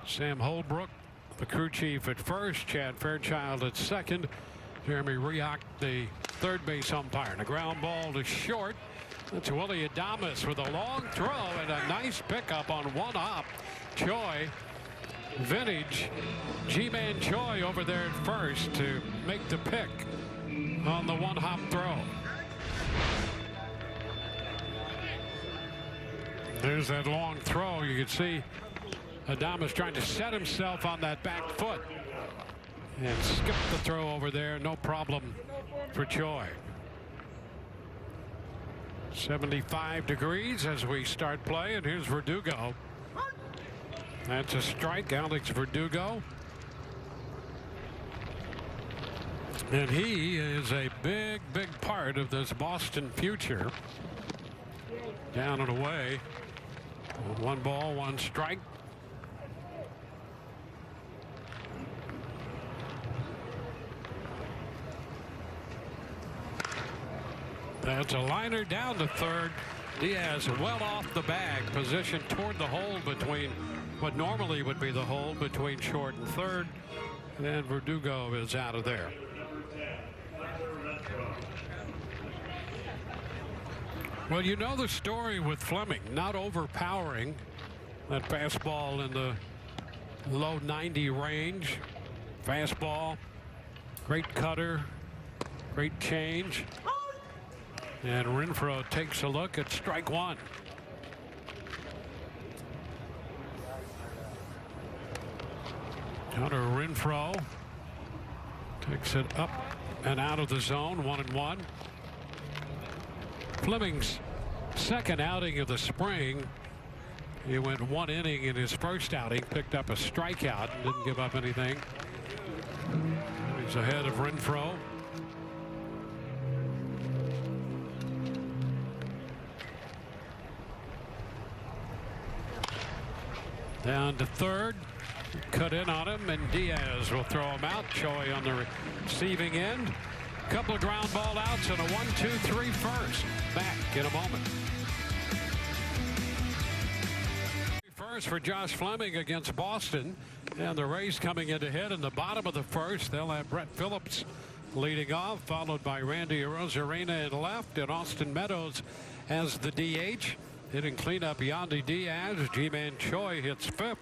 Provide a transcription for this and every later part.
Sam Holbrook, the crew chief at first, Chad Fairchild at second, Jeremy Rioch, the third base umpire. And a ground ball to short. That's Willie Adames with a long throw and a nice pickup on one hop. Choi, vintage G-Man Choi over there at first to make the pick on the one hop throw. There's that long throw. You can see Adames trying to set himself on that back foot and skip the throw over there. No problem for Choi. 75 degrees as we start play, and here's Verdugo. That's a strike, Alex Verdugo. And he is a big part of this Boston future. Down and away. 1 ball, 1 strike. That's a liner down to third. Diaz well off the bag, positioned toward the hole between what normally would be the hole between short and third. And Verdugo is out of there. Well, you know the story with Fleming, not overpowering. That fastball in the low 90 range. Fastball, great cutter, great change. And Renfroe takes a look at strike 1. Hunter Renfroe takes it up and out of the zone, 1-1. Fleming's second outing of the spring. He went 1 inning in his first outing, picked up a strikeout and didn't give up anything. He's ahead of Renfroe. Down to third, cut in on him, and Diaz will throw him out. Choi on the receiving end. Couple of ground ball outs and a 1-2-3 first. Back in a moment. First for Josh Fleming against Boston, and the Rays coming in to hit in the bottom of the first. They'll have Brett Phillips leading off, followed by Randy Arozarena in left, and Austin Meadows as the DH. Hitting cleanup, Yandy Diaz. G-Man Choi hits 5th.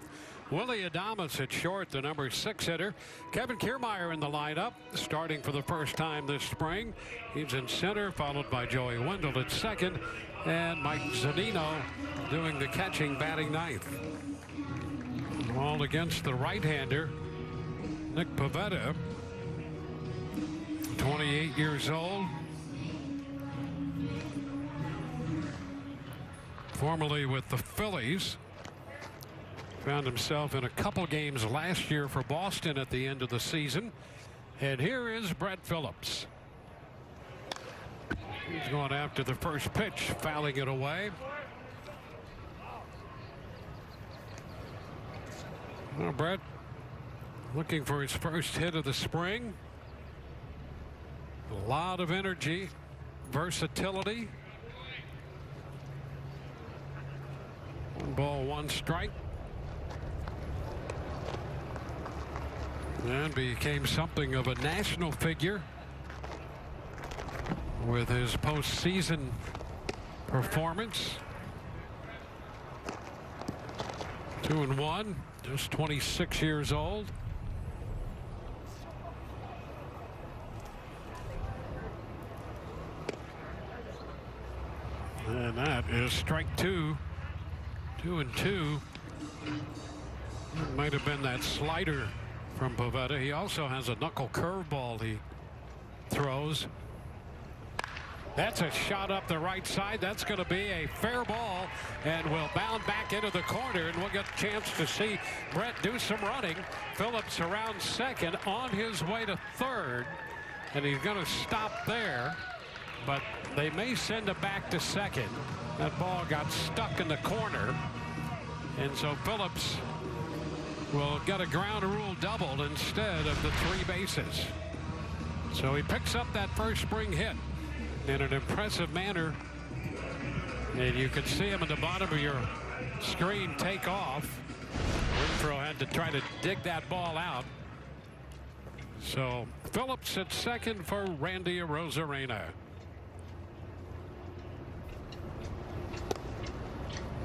Willie Adames at short, the number 6 hitter. Kevin Kiermaier in the lineup, starting for the first time this spring. He's in center, followed by Joey Wendell at second, and Mike Zunino doing the catching, batting 9th. All against the right-hander, Nick Pivetta, 28 years old. Formerly with the Phillies. Found himself in a couple games last year for Boston at the end of the season. And here is Brett Phillips. He's going after the first pitch, fouling it away. Well, Brett looking for his first hit of the spring. A lot of energy, versatility. 1 ball, 1 strike. And became something of a national figure with his postseason performance. 2-1, just 26 years old. And that is strike 2. 2-2. It might have been that slider from Pivetta. He also has a knuckle curveball he throws. That's a shot up the right side. That's going to be a fair ball and will bound back into the corner, and we'll get a chance to see Brett do some running. Phillips around second, on his way to third, and he's going to stop there, but they may send it back to second. That ball got stuck in the corner, and so Phillips will get a ground rule double instead of the 3 bases. So he picks up that first spring hit in an impressive manner, and you can see him at the bottom of your screen take off. Renfroe had to try to dig that ball out. So Phillips at second for Randy Arozarena.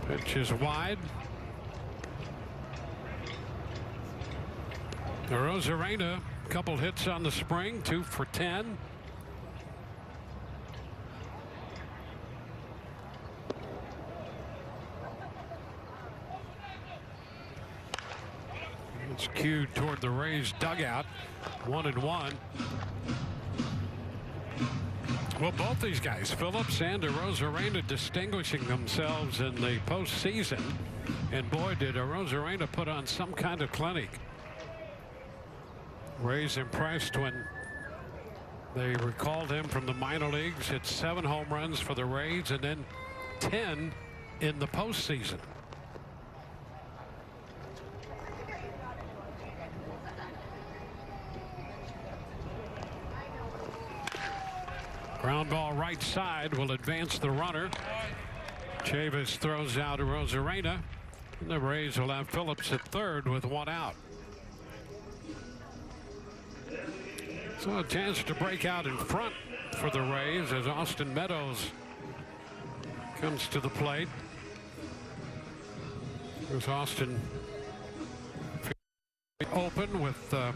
Pitch is wide. Arozarena, a couple hits on the spring, 2 for 10. It's cued toward the Rays dugout. 1-1. Well, both these guys, Phillips and Arozarena, distinguishing themselves in the postseason. And boy, did Arozarena put on some kind of clinic. Rays impressed when they recalled him from the minor leagues. Hit 7 home runs for the Rays and then 10 in the postseason. Ground ball right side will advance the runner. Chavis throws out Arozarena. And the Rays will have Phillips at third with 1 out. So a chance to break out in front for the Rays as Austin Meadows comes to the plate. There's Austin open with the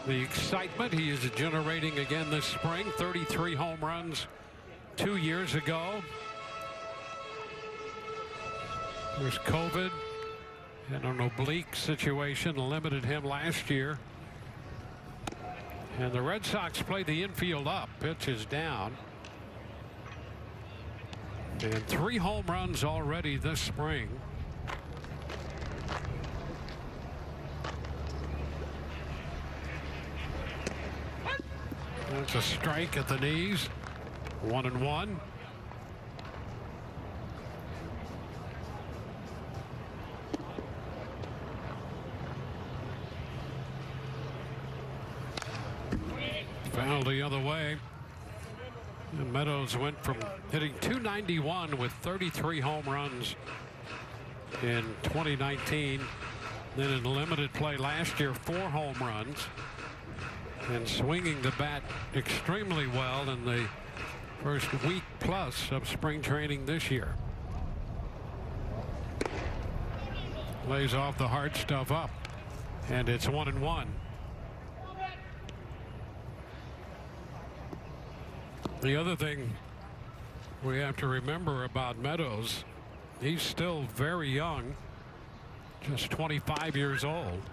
excitement he is generating again this spring. 33 home runs 2 years ago. There's COVID and an oblique situation limited him last year. And the Red Sox play the infield up. Pitch is down. And 3 home runs already this spring. That's a strike at the knees. 1-1. Foul the other way. And Meadows went from hitting .291 with 33 home runs in 2019. Then in limited play last year, 4 home runs. And swinging the bat extremely well in the first week plus of spring training this year. Lays off the hard stuff up. And it's 1-1. The other thing we have to remember about Meadows, he's still very young, just 25 years old.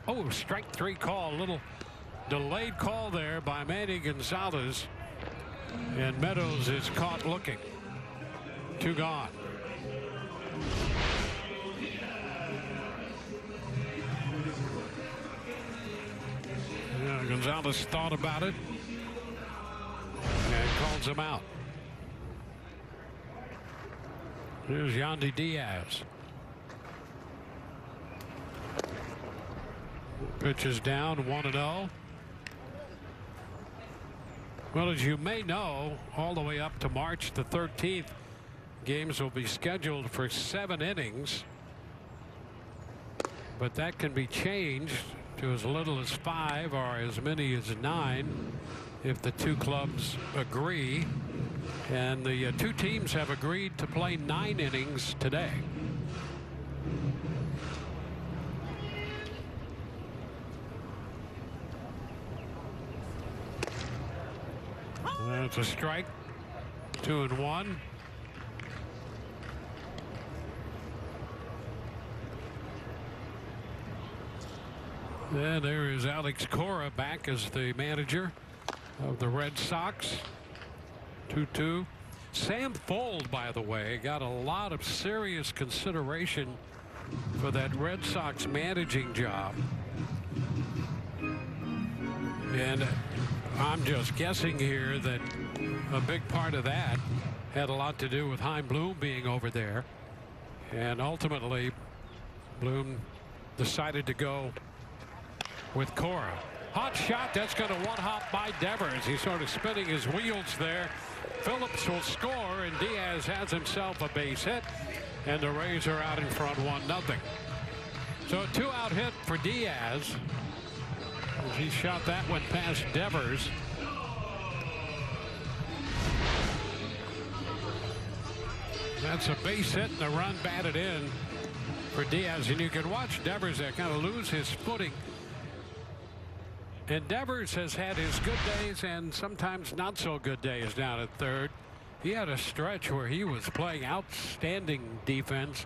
Oh, strike 3 call, a little delayed call there by Manny Gonzalez, and Meadows is caught looking. 2 gone. Yeah, Gonzalez thought about it and calls him out. Here's Yandy Diaz. Pitch is down, 1-0. Well, as you may know, all the way up to March the 13th, games will be scheduled for 7 innings. But that can be changed to as little as 5 or as many as 9 if the 2 clubs agree. And the 2 teams have agreed to play 9 innings today. That's a strike. 2-1. And there is Alex Cora back as the manager of the Red Sox. 2-2. Sam Fuld, by the way, got a lot of serious consideration for that Red Sox managing job. And I'm just guessing here that a big part of that had a lot to do with Chaim Bloom being over there. And ultimately, Bloom decided to go with Cora. Hot shot. That's going to one-hop by Devers. He's sort of spinning his wheels there. Phillips will score, and Diaz has himself a base hit. And the Rays are out in front 1-0. So a 2-out hit for Diaz. He shot that one past Devers. That's a base hit and a run batted in for Diaz. And you can watch Devers there kind of lose his footing. And Devers has had his good days and sometimes not so good days down at third. He had a stretch where he was playing outstanding defense,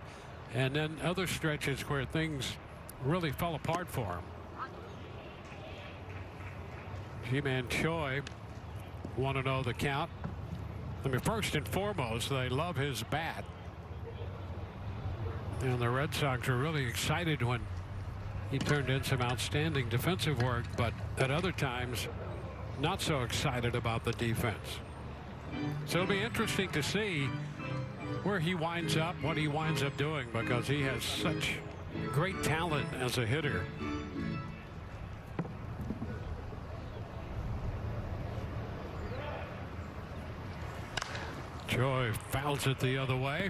and then other stretches where things really fell apart for him. Ji-Man Choi want to know the count. I mean, first and foremost, they love his bat. And the Red Sox were really excited when he turned in some outstanding defensive work, but at other times, not so excited about the defense. So it'll be interesting to see where he winds up, what he winds up doing, because he has such great talent as a hitter. Choi fouls it the other way.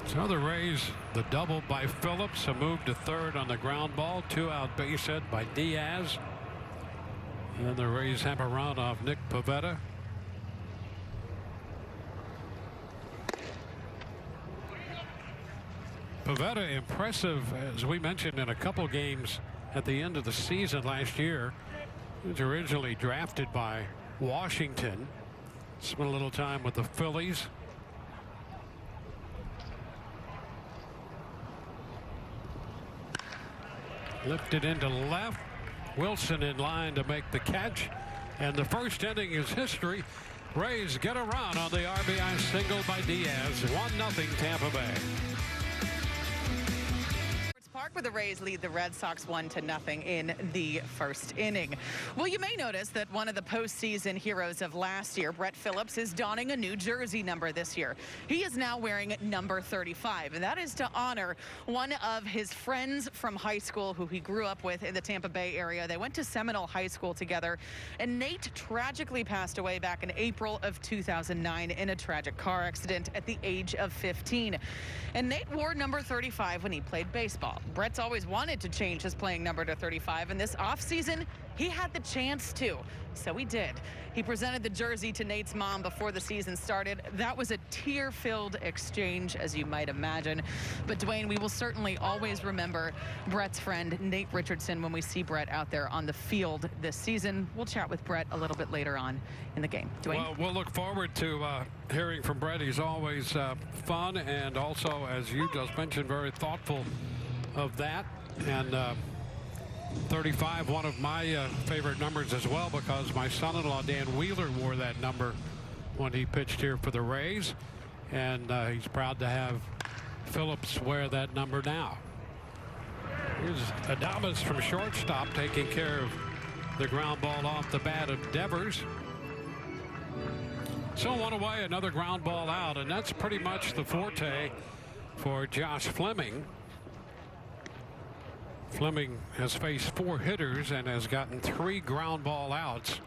So the Rays, the double by Phillips, a move to third on the ground ball, 2-out base hit by Diaz. And the Rays have a run off Nick Pivetta. Pivetta impressive, as we mentioned, in a couple games at the end of the season last year. He was originally drafted by Washington. Spent a little time with the Phillies. Lifted into left. Wilson in line to make the catch. And the first inning is history. Rays get a run on the RBI single by Diaz. 1-0 Tampa Bay. Park, where the Rays lead the Red Sox 1-0 in the first inning. Well, you may notice that one of the postseason heroes of last year, Brett Phillips, is donning a new jersey number this year. He is now wearing number 35, and that is to honor one of his friends from high school who he grew up with in the Tampa Bay area. They went to Seminole High School together, and Nate tragically passed away back in April of 2009 in a tragic car accident at the age of 15. And Nate wore number 35 when he played baseball. Brett's always wanted to change his playing number to 35, and this offseason, he had the chance to, so he did. He presented the jersey to Nate's mom before the season started. That was a tear-filled exchange, as you might imagine. But Dwayne, we will certainly always remember Brett's friend, Nate Richardson, when we see Brett out there on the field this season. We'll chat with Brett a little bit later on in the game. Dwayne? Well, we'll look forward to hearing from Brett. He's always fun, and also, as you just mentioned, very thoughtful of that. And 35, one of my favorite numbers as well, because my son-in-law Dan Wheeler wore that number when he pitched here for the Rays, and he's proud to have Phillips wear that number now. Here's Adames from shortstop taking care of the ground ball off the bat of Devers. So one away, another ground ball out, and that's pretty much the forte for Josh Fleming. Fleming has faced 4 hitters and has gotten 3 ground ball outs.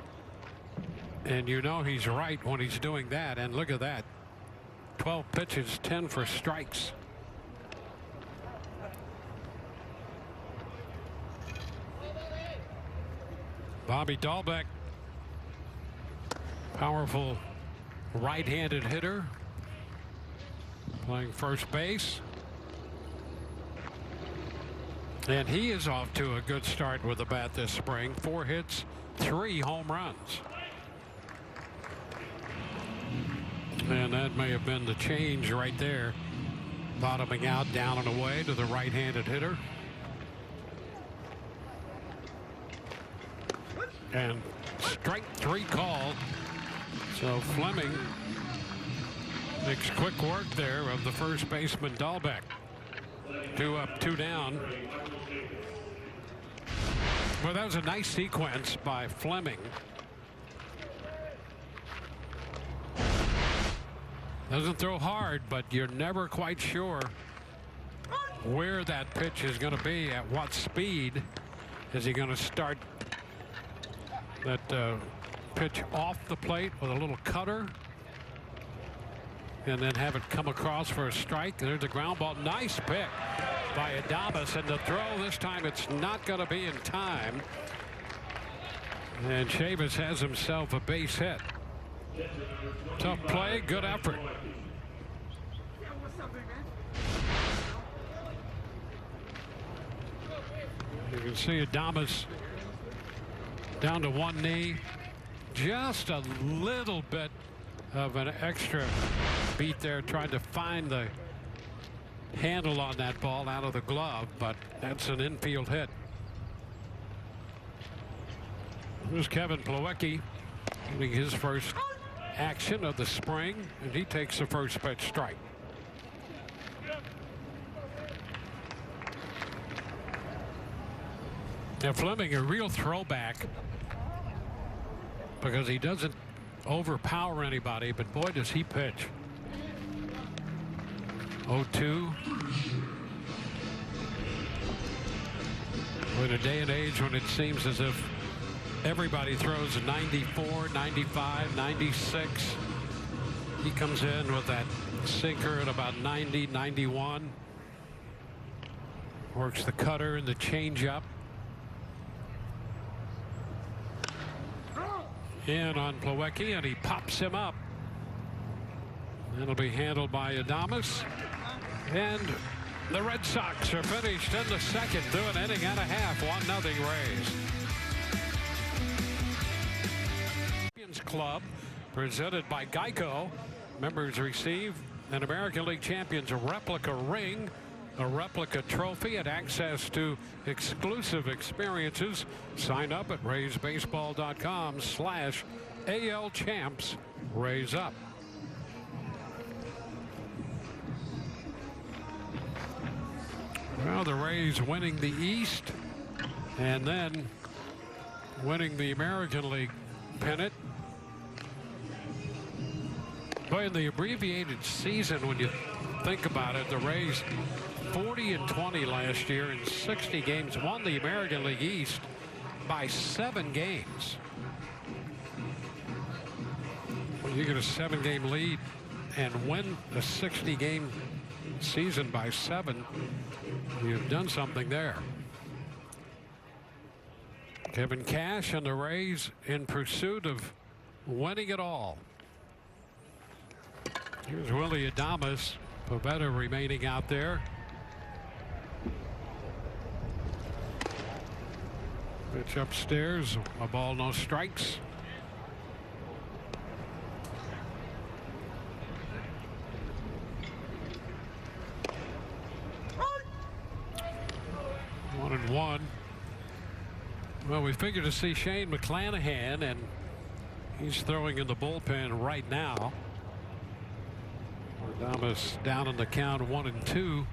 And you know he's right when he's doing that. And look at that. 12 pitches, 10 for strikes. Bobby Dahlbeck, powerful right-handed hitter, playing first base. And he is off to a good start with the bat this spring. 4 hits, 3 home runs. And that may have been the change right there. Bottoming out, down and away to the right-handed hitter. And strike 3 call. So Fleming makes quick work there of the first baseman Dahlbeck. 2 up, 2 down. Well, that was a nice sequence by Fleming. Doesn't throw hard, but you're never quite sure where that pitch is going to be, at what speed. Is he going to start that pitch off the plate with a little cutter? and then have it come across for a strike. There's a ground ball. Nice pick by Adames, and the throw this time it's not going to be in time. And Chavis has himself a base hit. Tough play, good effort. You can see Adames down to one knee. Just a little bit of an extra beat there, trying to find the handle on that ball out of the glove, but that's an infield hit. Here's Kevin Plawecki getting his first action of the spring, and he takes the first pitch strike. Now Fleming, a real throwback, because he doesn't overpower anybody, but boy does he pitch. 0-2. In a day and age when it seems as if everybody throws a 94, 95, 96, he comes in with that sinker at about 90, 91. Works the cutter and the changeup. In on Plawecki, and he pops him up. It'll be handled by Adames. And the Red Sox are finished in the second through an inning and a half. 1-0 Rays. Champions Club presented by Geico. Members receive an American League Champions replica ring, a replica trophy, and access to exclusive experiences. Sign up at RaysBaseball.com/AL Champs. Rays up. Well, the Rays winning the East and then winning the American League pennant. But in the abbreviated season, when you think about it, the Rays 40-20 last year in 60 games, won the American League East by 7 games. When you get a 7-game lead and win a 60-game season by 7, you've done something there. Kevin Cash and the Rays in pursuit of winning it all. Here's Willie Adames. Pivetta remaining out there. Pitch upstairs, a ball, no strikes. One and one. Well, we figured to see Shane McClanahan, and he's throwing in the bullpen right now. Adames down in the count, 1-2.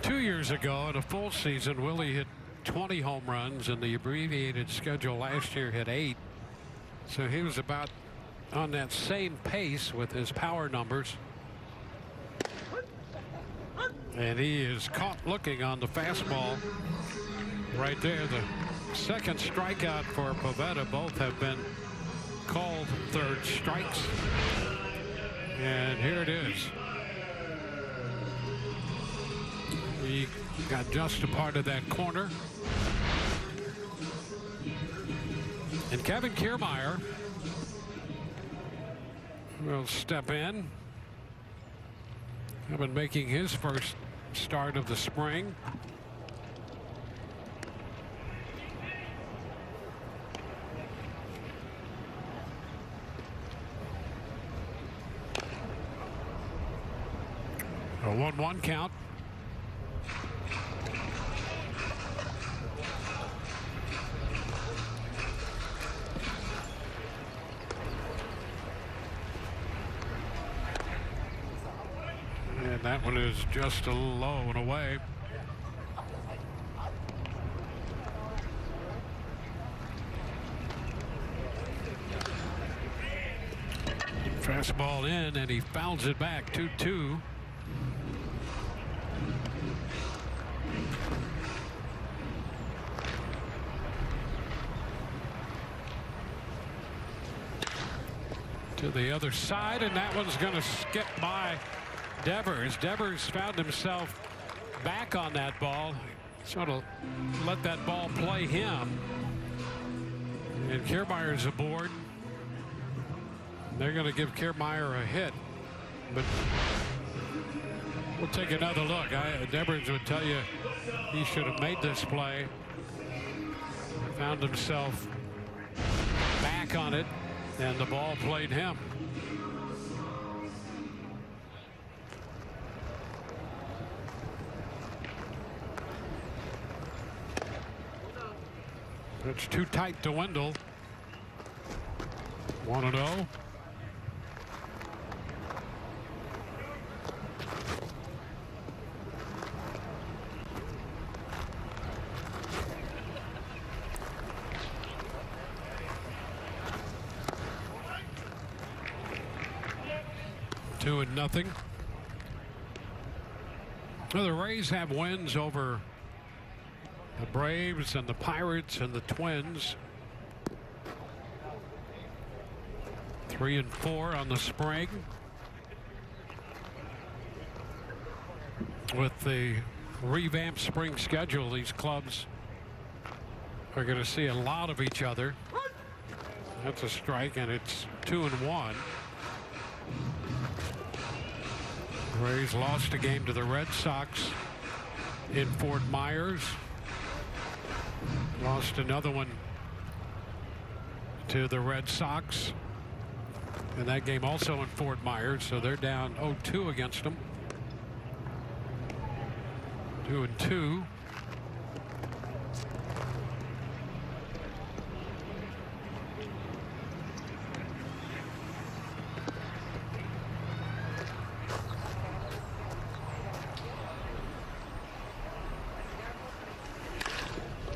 2 years ago in a full season, Willie hit 20 home runs, and the abbreviated schedule last year hit 8. So he was about on that same pace with his power numbers. And he is caught looking on the fastball right there. The second strikeout for Pivetta. Both have been called third strikes. And here it is. He got just a part of that corner. And Kevin Kiermaier will step in. Been making his first start of the spring. A 1-1 count. And that one is just a little low and away. Fastball in, and he fouls it back. 2-2. to the other side, and that one's going to skip by Devers. Devers found himself back on that ball, sort of let that ball play him, and Kiermaier's aboard. They're going to give Kiermaier a hit, but we'll take another look. Devers would tell you he should have made this play. Found himself back on it, and the ball played him. It's too tight to Wendell. 1-0. Two and nothing. Well, the Rays have wins over the Braves and the Pirates and the Twins. 3-4 on the spring. With the revamped spring schedule, these clubs are going to see a lot of each other. That's a strike, and it's 2-1. Rays lost a game to the Red Sox in Fort Myers. Lost another one to the Red Sox, and that game also in Fort Myers, so they're down 0-2 against them. 2-2.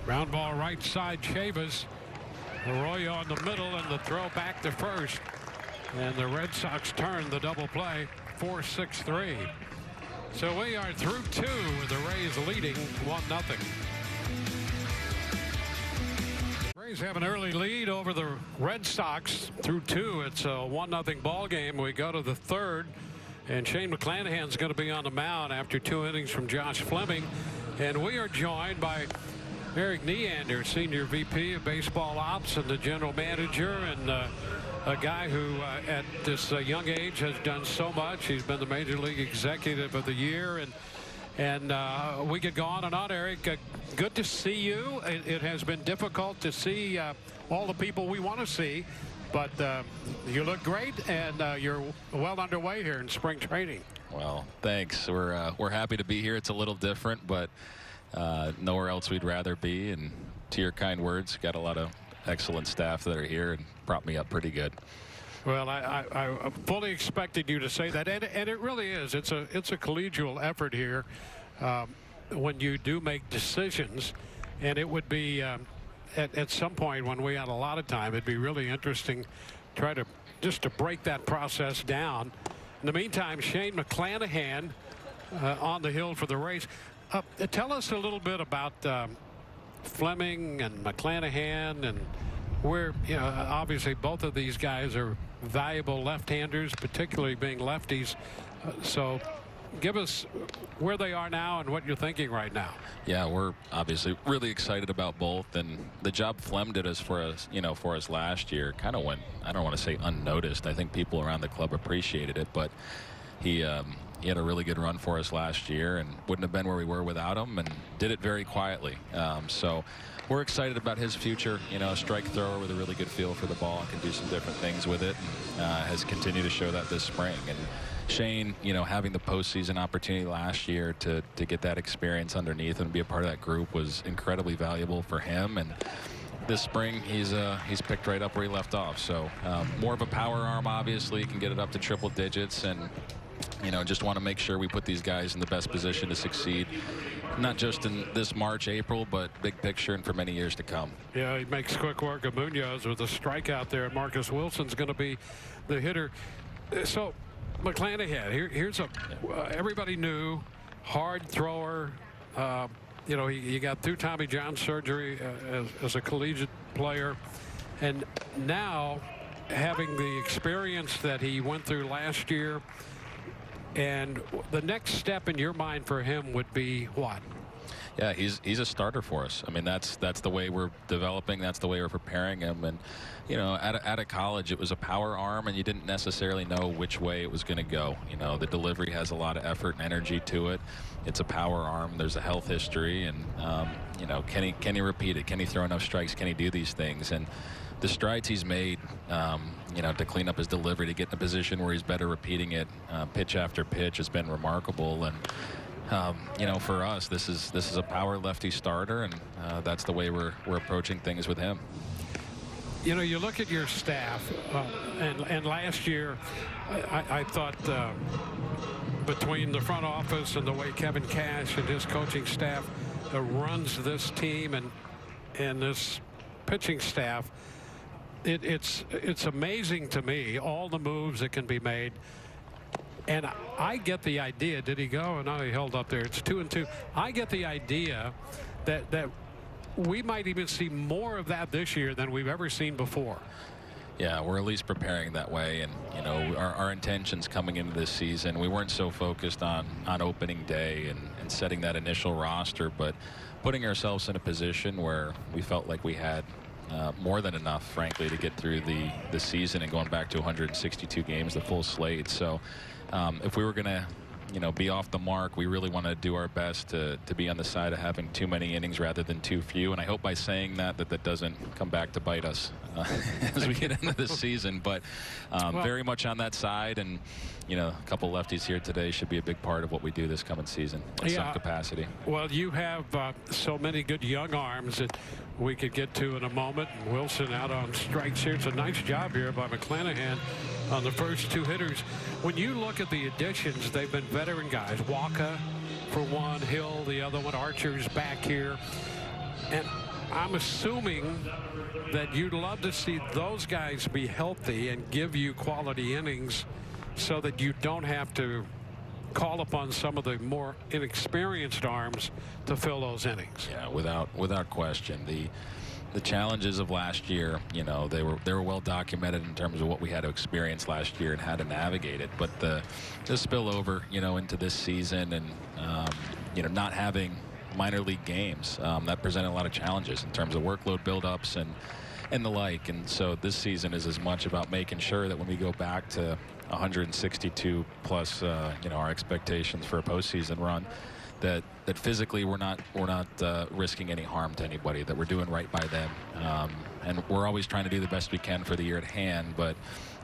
Ground ball right side, Chavis. Arroyo on the middle, and the throw back to first. And the Red Sox turn the double play, 4-6-3. So we are through two with the Rays leading 1-0. Rays have an early lead over the Red Sox through two. It's a 1-0 ball game. We go to the third, and Shane McClanahan's going to be on the mound after 2 innings from Josh Fleming. And we are joined by Eric Neander, Senior VP of Baseball Ops and the General Manager, and a guy who at this young age has done so much. He's been the Major League Executive of the Year, and we could go on and on. Eric, good to see you. It has been difficult to see all the people we want to see, but you look great, and you're well underway here in spring training. Well, thanks. We're happy to be here. It's a little different, but nowhere else we'd rather be. And to your kind words, got a lot of excellent staff that are here and propped me up pretty good. Well, I fully expected you to say that, and it really is. It's a collegial effort here when you do make decisions, and it would be at some point when we had a lot of time, it'd be really interesting to break that process down. In the meantime, Shane McClanahan on the hill for the Rays. Tell us a little bit about Fleming and McClanahan, and where, obviously both of these guys are valuable left-handers, particularly being lefties. So give us where they are now and what you're thinking right now. Yeah, we're obviously really excited about both, and the job Flem did for us last year kind of went, I don't want to say unnoticed. I think people around the club appreciated it, but he had a really good run for us last year and wouldn't have been where we were without him, and did it very quietly. So we're excited about his future. A strike thrower with a really good feel for the ball and can do some different things with it, and has continued to show that this spring. And Shane, having the postseason opportunity last year to get that experience underneath and be a part of that group was incredibly valuable for him. And this spring, he's picked right up where he left off. So more of a power arm, obviously, can get it up to triple digits, and just want to make sure we put these guys in the best position to succeed, not just in this March, April, but big picture and for many years to come. Yeah, he makes quick work of Munoz with a strikeout there. Marcus Wilson's going to be the hitter. So McClanahan, here's everybody knew, hard thrower. He got through Tommy John surgery as a collegiate player, and now having the experience that he went through last year. And the next step in your mind for him would be what? Yeah, he's a starter for us. I mean, that's the way we're developing. That's the way we're preparing him. And, you know, at a college, it was a power arm, and you didn't necessarily know which way it was going to go. You know, the delivery has a lot of effort and energy to it. It's a power arm. There's a health history, and you know, can he repeat it? Can he throw enough strikes? Can he do these things? And the strides he's made, you know, to clean up his delivery, to get in a position where he's better repeating it, pitch after pitch, has been remarkable. And you know, for us, this is a power lefty starter, and that's the way we're approaching things with him. You know, you look at your staff, and last year, I thought between the front office and the way Kevin Cash and his coaching staff runs this team and this pitching staff, it's amazing to me, all the moves that can be made. And I get the idea. Did he go? Oh, no, he held up there. It's 2-2. I get the idea that we might even see more of that this year than we've ever seen before. Yeah, we're at least preparing that way. And, you know, our intentions coming into this season, we weren't so focused on opening day and setting that initial roster, but putting ourselves in a position where we felt like we had more than enough, frankly, to get through the season and going back to 162 games, the full slate. So if we were going to, you know, be off the mark, we really want to do our best to be on the side of having too many innings rather than too few. And I hope by saying that doesn't come back to bite us as we get into this season. But very much on that side. And, you know, a couple lefties here today should be a big part of what we do this coming season in some capacity. Well, you have so many good young arms that we could get to in a moment. Wilson out on strikes here. It's a nice job here by McClanahan on the first two hitters. When you look at the additions, they've been veteran guys. Waka for one, Hill the other one, Archer's back here. And I'm assuming that you'd love to see those guys be healthy and give you quality innings so that you don't have to call upon some of the more inexperienced arms to fill those innings. Yeah, without question. The challenges of last year, you know, they were well documented in terms of what we had to experience last year and how to navigate it. But the spillover, you know, into this season and you know, not having minor league games, that presented a lot of challenges in terms of workload buildups and the like. And so this season is as much about making sure that when we go back to 162 plus, you know, our expectations for a postseason run, that physically we're not risking any harm to anybody, that we're doing right by them, and we're always trying to do the best we can for the year at hand. But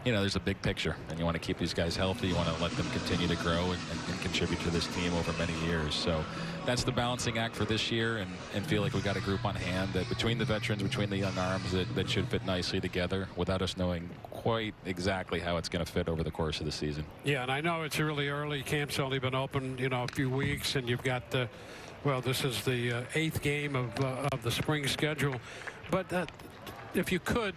you know, there's a big picture, and you want to keep these guys healthy. You want to let them continue to grow and contribute to this team over many years. So that's the balancing act for this year, and feel like we got a group on hand that between the veterans, between the young arms, that should fit nicely together without us knowing quite exactly how it's going to fit over the course of the season. Yeah, and I know it's really early. Camp's only been open, you know, a few weeks, and you've got the, well, this is the 8th game of the spring schedule. But if you could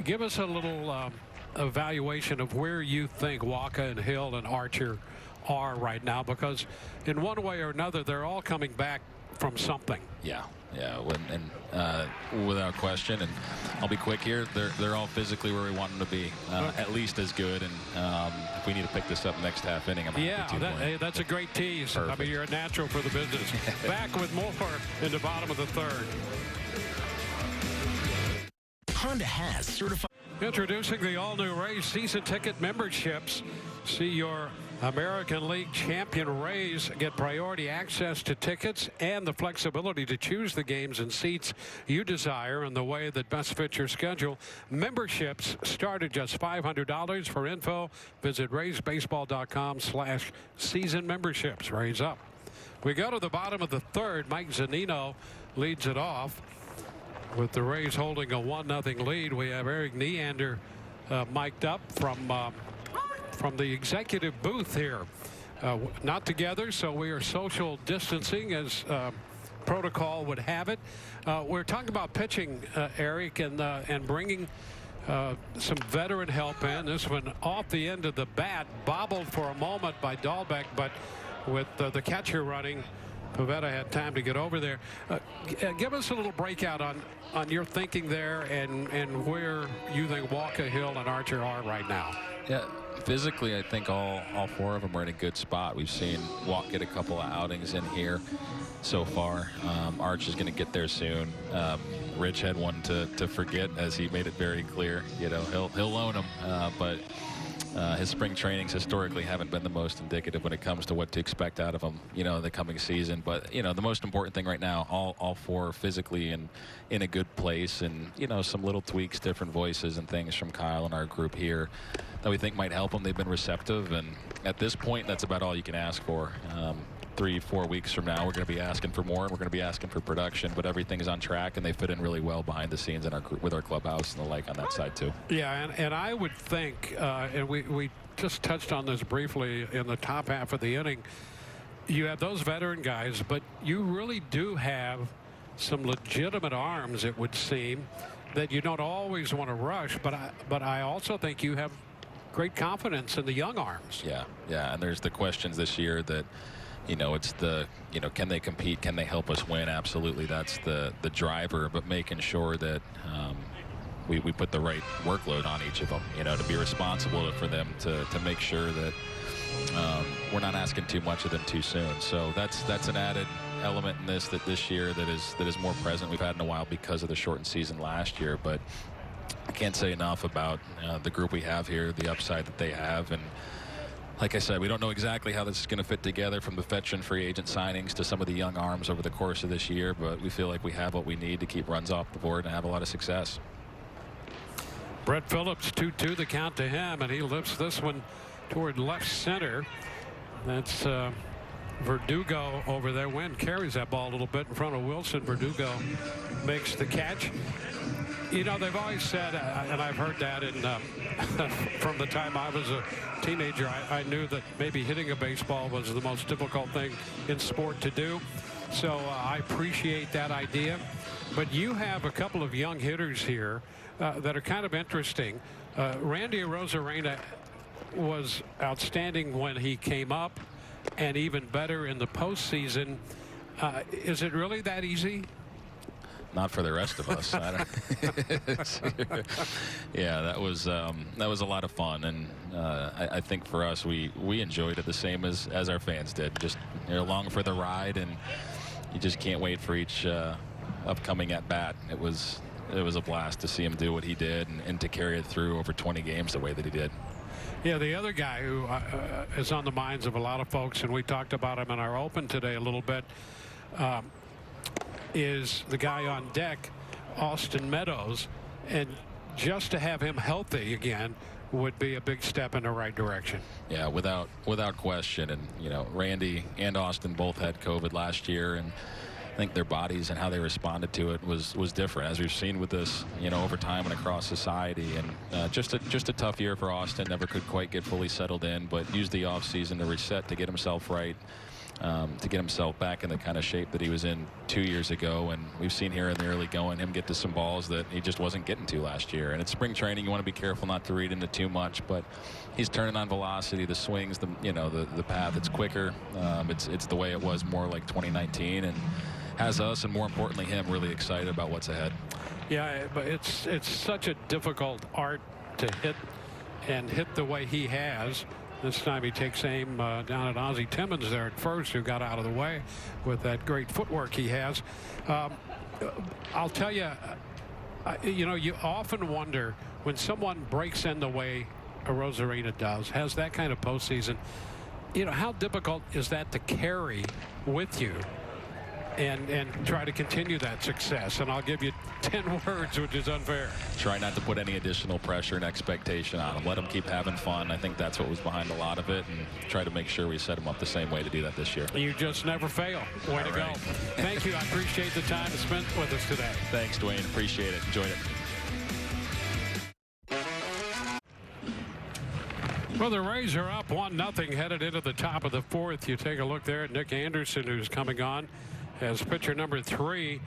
give us a little evaluation of where you think Waka and Hill and Archer are right now, because in one way or another they're all coming back from something. Yeah, and without question. And I'll be quick here. They're all physically where we want them to be, at least as good. And if we need to pick this up next half inning, I'm happy to. Hey, that's a great tease. Perfect. I mean, you're a natural for the business. Back with more in the bottom of the third. Honda has certified. Introducing the all-new Rays season ticket memberships. See your American League champion Rays get priority access to tickets and the flexibility to choose the games and seats you desire in the way that best fits your schedule. Memberships start at just $500. For info, visit RaysBaseball.com/season memberships. Rays up. We go to the bottom of the third. Mike Zunino leads it off. With the Rays holding a 1-0 lead, we have Eric Neander mic'd up from the executive booth here. Not together, so we are social distancing as protocol would have it. We're talking about pitching, Eric, and bringing some veteran help in. This one off the end of the bat, bobbled for a moment by Dahlbeck, but with the catcher running, Pavetta had time to get over there. Give us a little breakout on your thinking there and where you think Walker Hill and Archer are right now. Yeah, physically, I think all four of them are in a good spot. We've seen Walk get a couple of outings in here so far. Arch is going to get there soon. Rich had one to forget, as he made it very clear. You know, he'll loan him, but his spring trainings historically haven't been the most indicative when it comes to what to expect out of him, you know, in the coming season. But, you know, the most important thing right now, all four physically in a good place, and, you know, some little tweaks, different voices and things from Kyle and our group here that we think might help them. They've been receptive, and at this point, that's about all you can ask for. 3-4 weeks from now, we're going to be asking for more, and we're going to be asking for production, but everything is on track, and they fit in really well behind the scenes in our group, with our clubhouse and the like on that side too. Yeah, and I would think, and we just touched on this briefly in the top half of the inning, you have those veteran guys, but you really do have some legitimate arms, it would seem, that you don't always want to rush, but I also think you have great confidence in the young arms. Yeah, and there's the questions this year that, you know, it's the, you know, can they compete? Can they help us win? Absolutely, that's the driver. But making sure that we put the right workload on each of them, you know, to be responsible for them, to make sure that we're not asking too much of them too soon. So that's an added element in this year that is more present. We've had in a while because of the shortened season last year. But I can't say enough about the group we have here, the upside that they have, and like I said, we don't know exactly how this is going to fit together, from the veteran free agent signings to some of the young arms over the course of this year, but we feel like we have what we need to keep runs off the board and have a lot of success. Brett Phillips, 2-2 the count to him, and he lifts this one toward left center. That's Verdugo over there. Wynn carries that ball a little bit in front of Wilson. Verdugo makes the catch. You know, they've always said, and I've heard that from the time I was a teenager, I knew that maybe hitting a baseball was the most difficult thing in sport to do. So I appreciate that idea. But you have a couple of young hitters here that are kind of interesting. Randy Arozarena was outstanding when he came up, and even better in the postseason. Is it really that easy? Not for the rest of us. Yeah, that was a lot of fun, and I think for us, we enjoyed it the same as our fans did. Just, you're along for the ride, and you just can't wait for each upcoming at bat. It was a blast to see him do what he did, and to carry it through over 20 games the way that he did. Yeah, the other guy who is on the minds of a lot of folks, and we talked about him in our open today a little bit, is the guy on deck, Austin Meadows, and just to have him healthy again would be a big step in the right direction. Yeah, without question. And, you know, Randy and Austin both had COVID last year, and I think their bodies and how they responded to it was different, as we've seen with this, you know, over time and across society. And just a tough year for Austin. Never could quite get fully settled in, but used the offseason to reset, to get himself right, to get himself back in the kind of shape that he was in 2 years ago. And we've seen here in the early going him get to some balls that he just wasn't getting to last year. And it's spring training, you want to be careful not to read into too much, but he's turning on velocity, the swings, the path. It's quicker. It's the way it was more like 2019, and has us, and more importantly him, really excited about what's ahead. Yeah, but it's such a difficult art to hit the way he has. This time he takes aim down at Ozzie Timmons there at first, who got out of the way with that great footwork he has. I'll tell you, you know, you often wonder when someone breaks in the way Arozarena does, has that kind of postseason, you know, how difficult is that to carry with you and try to continue that success? And I'll give you 10 words, which is unfair. Try not to put any additional pressure and expectation on them. Let them keep having fun. I think that's what was behind a lot of it, and try to make sure we set them up the same way to do that this year. You just never fail. Way to go. Thank you. I appreciate the time spent with us today. Thanks, Dwayne. Appreciate it. Enjoyed it. Well, the Rays are up 1-0 headed into the top of the fourth. You take a look there at Nick Anderson, who's coming on as pitcher number 3.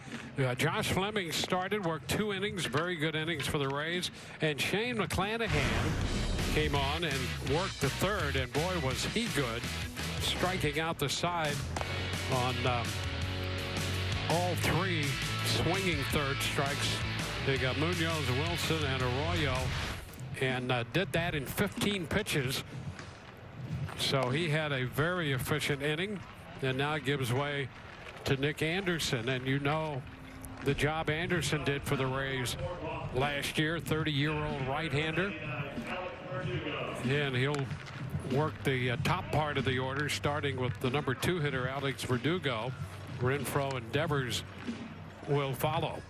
Josh Fleming started, worked 2 innings, very good innings for the Rays, and Shane McClanahan came on and worked the 3rd, and boy was he good, striking out the side on all three swinging third strikes. They got Munoz, Wilson, and Arroyo, and did that in 15 pitches. So he had a very efficient inning, and now gives way to Nick Anderson. And you know the job Anderson did for the Rays last year, 30-year-old right-hander. And he'll work the top part of the order, starting with the number 2 hitter, Alex Verdugo. Renfroe and Devers will follow.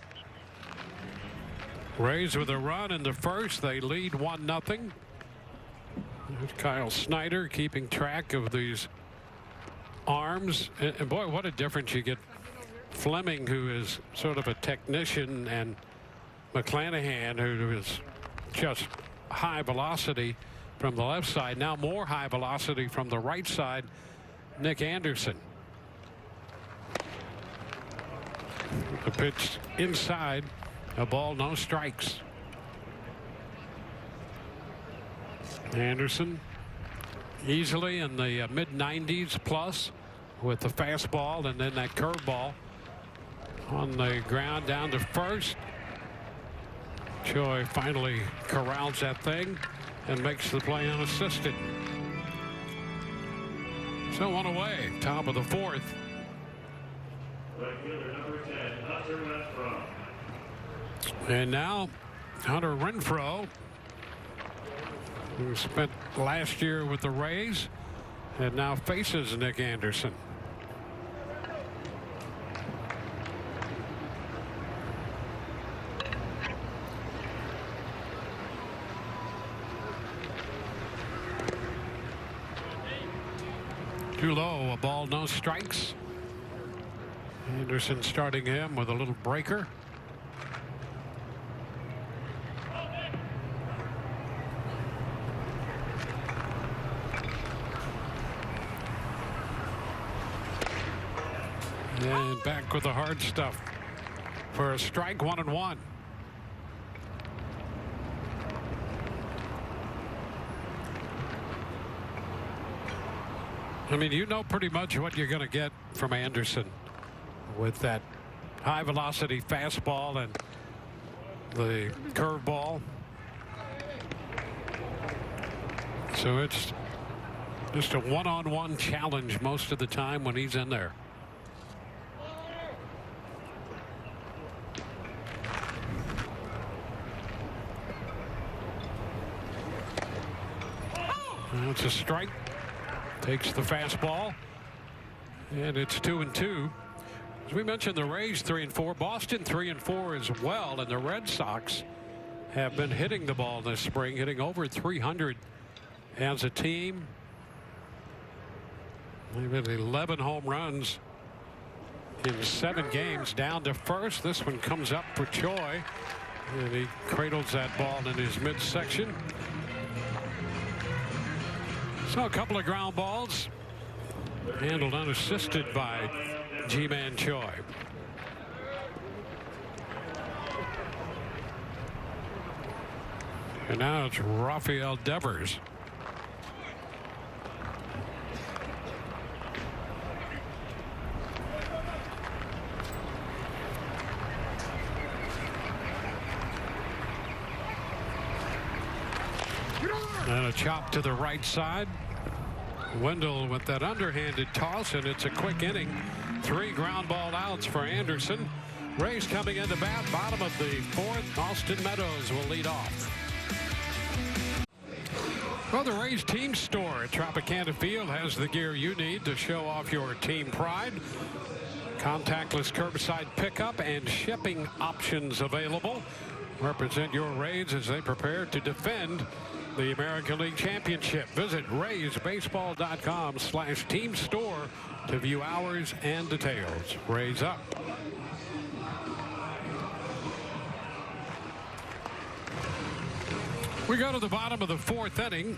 Rays with a run in the first. They lead 1-0. There's Kyle Snyder keeping track of these arms. And boy, what a difference you get. Fleming, who is sort of a technician, and McClanahan, who is just high velocity from the left side. Now more high velocity from the right side, Nick Anderson. The pitch inside, a ball, no strikes. Anderson easily in the mid-90s plus with the fastball, and then that curveball on the ground down to first. Choi finally corrals that thing and makes the play unassisted. So one away, top of the fourth. And now Hunter Renfroe, who spent last year with the Rays and now faces Nick Anderson. Too low, a ball, no strikes. Anderson starting him with a little breaker. And back with the hard stuff for a strike, 1-1. I mean, you know pretty much what you're going to get from Anderson with that high velocity fastball and the curveball. So it's just a one-on-one challenge most of the time when he's in there. It's a strike. Takes the fastball, and it's 2-2. As we mentioned, the Rays 3-4, Boston 3-4 as well, and the Red Sox have been hitting the ball this spring, hitting over 300 as a team. They've had 11 home runs in 7 games. Down to first. This one comes up for Choi, and he cradles that ball in his midsection. So a couple of ground balls handled unassisted by Ji-Man Choi. And now it's Rafael Devers. And a chop to the right side. Wendell with that underhanded toss, and it's a quick inning. 3 ground ball outs for Anderson. Rays coming into bat, bottom of the fourth. Austin Meadows will lead off. Well, the Rays team store at Tropicana Field has the gear you need to show off your team pride. Contactless curbside pickup and shipping options available. Represent your Rays as they prepare to defend the American League Championship. Visit RaysBaseball.com/team store to view hours and details. Rays up. We go to the bottom of the fourth inning.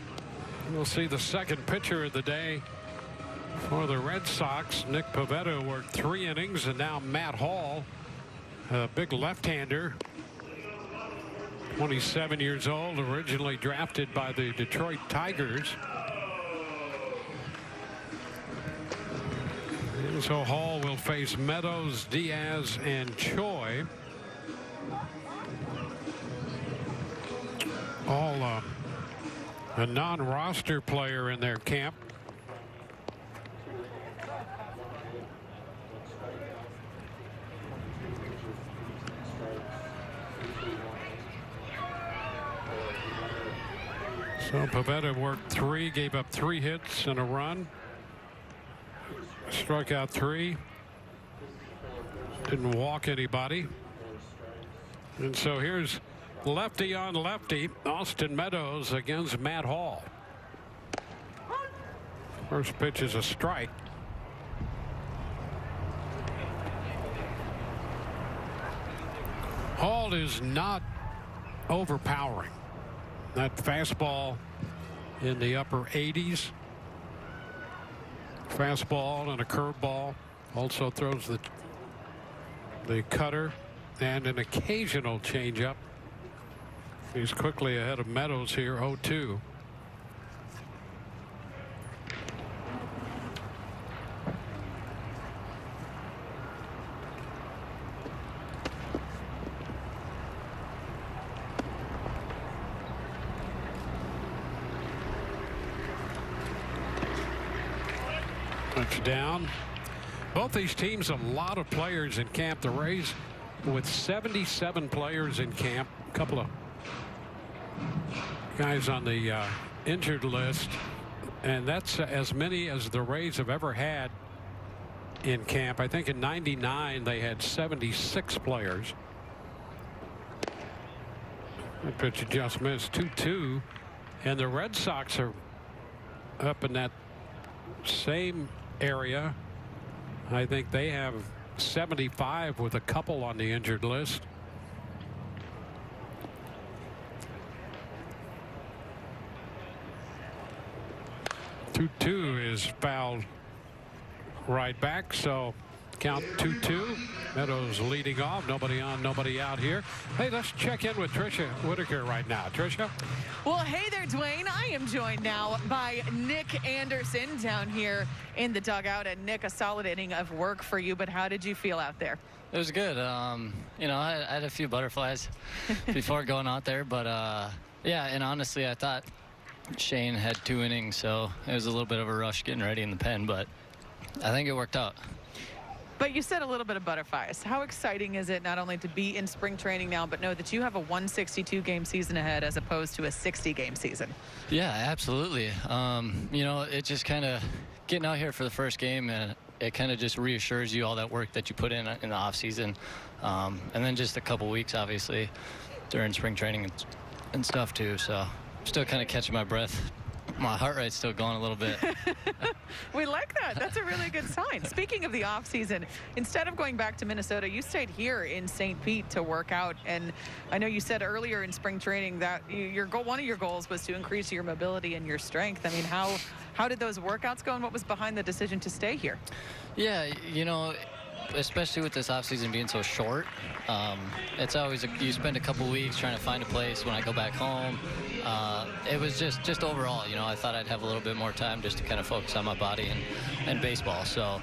We'll see the second pitcher of the day for the Red Sox. Nick Pivetta worked 3 innings, and now Matt Hall, a big left-hander, 27 years old, originally drafted by the Detroit Tigers. And so Hall will face Meadows, Diaz, and Choi. All a non-roster player in their camp. So Pavetta worked 3, gave up 3 hits and a run. Struck out 3. Didn't walk anybody. And so here's lefty on lefty, Austin Meadows against Matt Hall. First pitch is a strike. Hall is not overpowering. That fastball in the upper 80s. Fastball and a curveball. Also throws the cutter and an occasional changeup. He's quickly ahead of Meadows here, 0-2. Touchdown. Both these teams, a lot of players in camp. The Rays with 77 players in camp. A couple of guys on the injured list, and that's as many as the Rays have ever had in camp. I think in '99 they had 76 players. That pitch just missed. 2-2, and the Red Sox are up in that same area. I think they have 75 with a couple on the injured list. Two is fouled right back, so count 2-2. Meadows leading off. Nobody on, nobody out here. Hey, let's check in with Tricia Whitaker right now. Tricia? Well, hey there, Dwayne. I am joined now by Nick Anderson down here in the dugout. And Nick, a solid inning of work for you, but how did you feel out there? It was good. You know, I had a few butterflies before going out there, but yeah, and honestly, I thought Shane had 2 innings, so it was a little bit of a rush getting ready in the pen, but I think it worked out. But you said a little bit of butterflies. How exciting is it not only to be in spring training now, but know that you have a 162-game season ahead as opposed to a 60-game season? Yeah, absolutely. You know, it just kind of getting out here for the first game, and it kind of just reassures you all that work that you put in the off season, and then just a couple weeks, obviously, during spring training and stuff too. So I'm still kind of catching my breath. My heart rate's still going a little bit. We like that. That's a really good sign. Speaking of the offseason, instead of going back to Minnesota, you stayed here in St. Pete to work out. And I know you said earlier in spring training that your goal, one of your goals was to increase your mobility and your strength. I mean, how did those workouts go, and what was behind the decision to stay here? Yeah, you know, especially with this offseason being so short, it's always you spend a couple weeks trying to find a place. When I go back home, it was just overall, you know, I thought I'd have a little bit more time just to kind of focus on my body and baseball. So,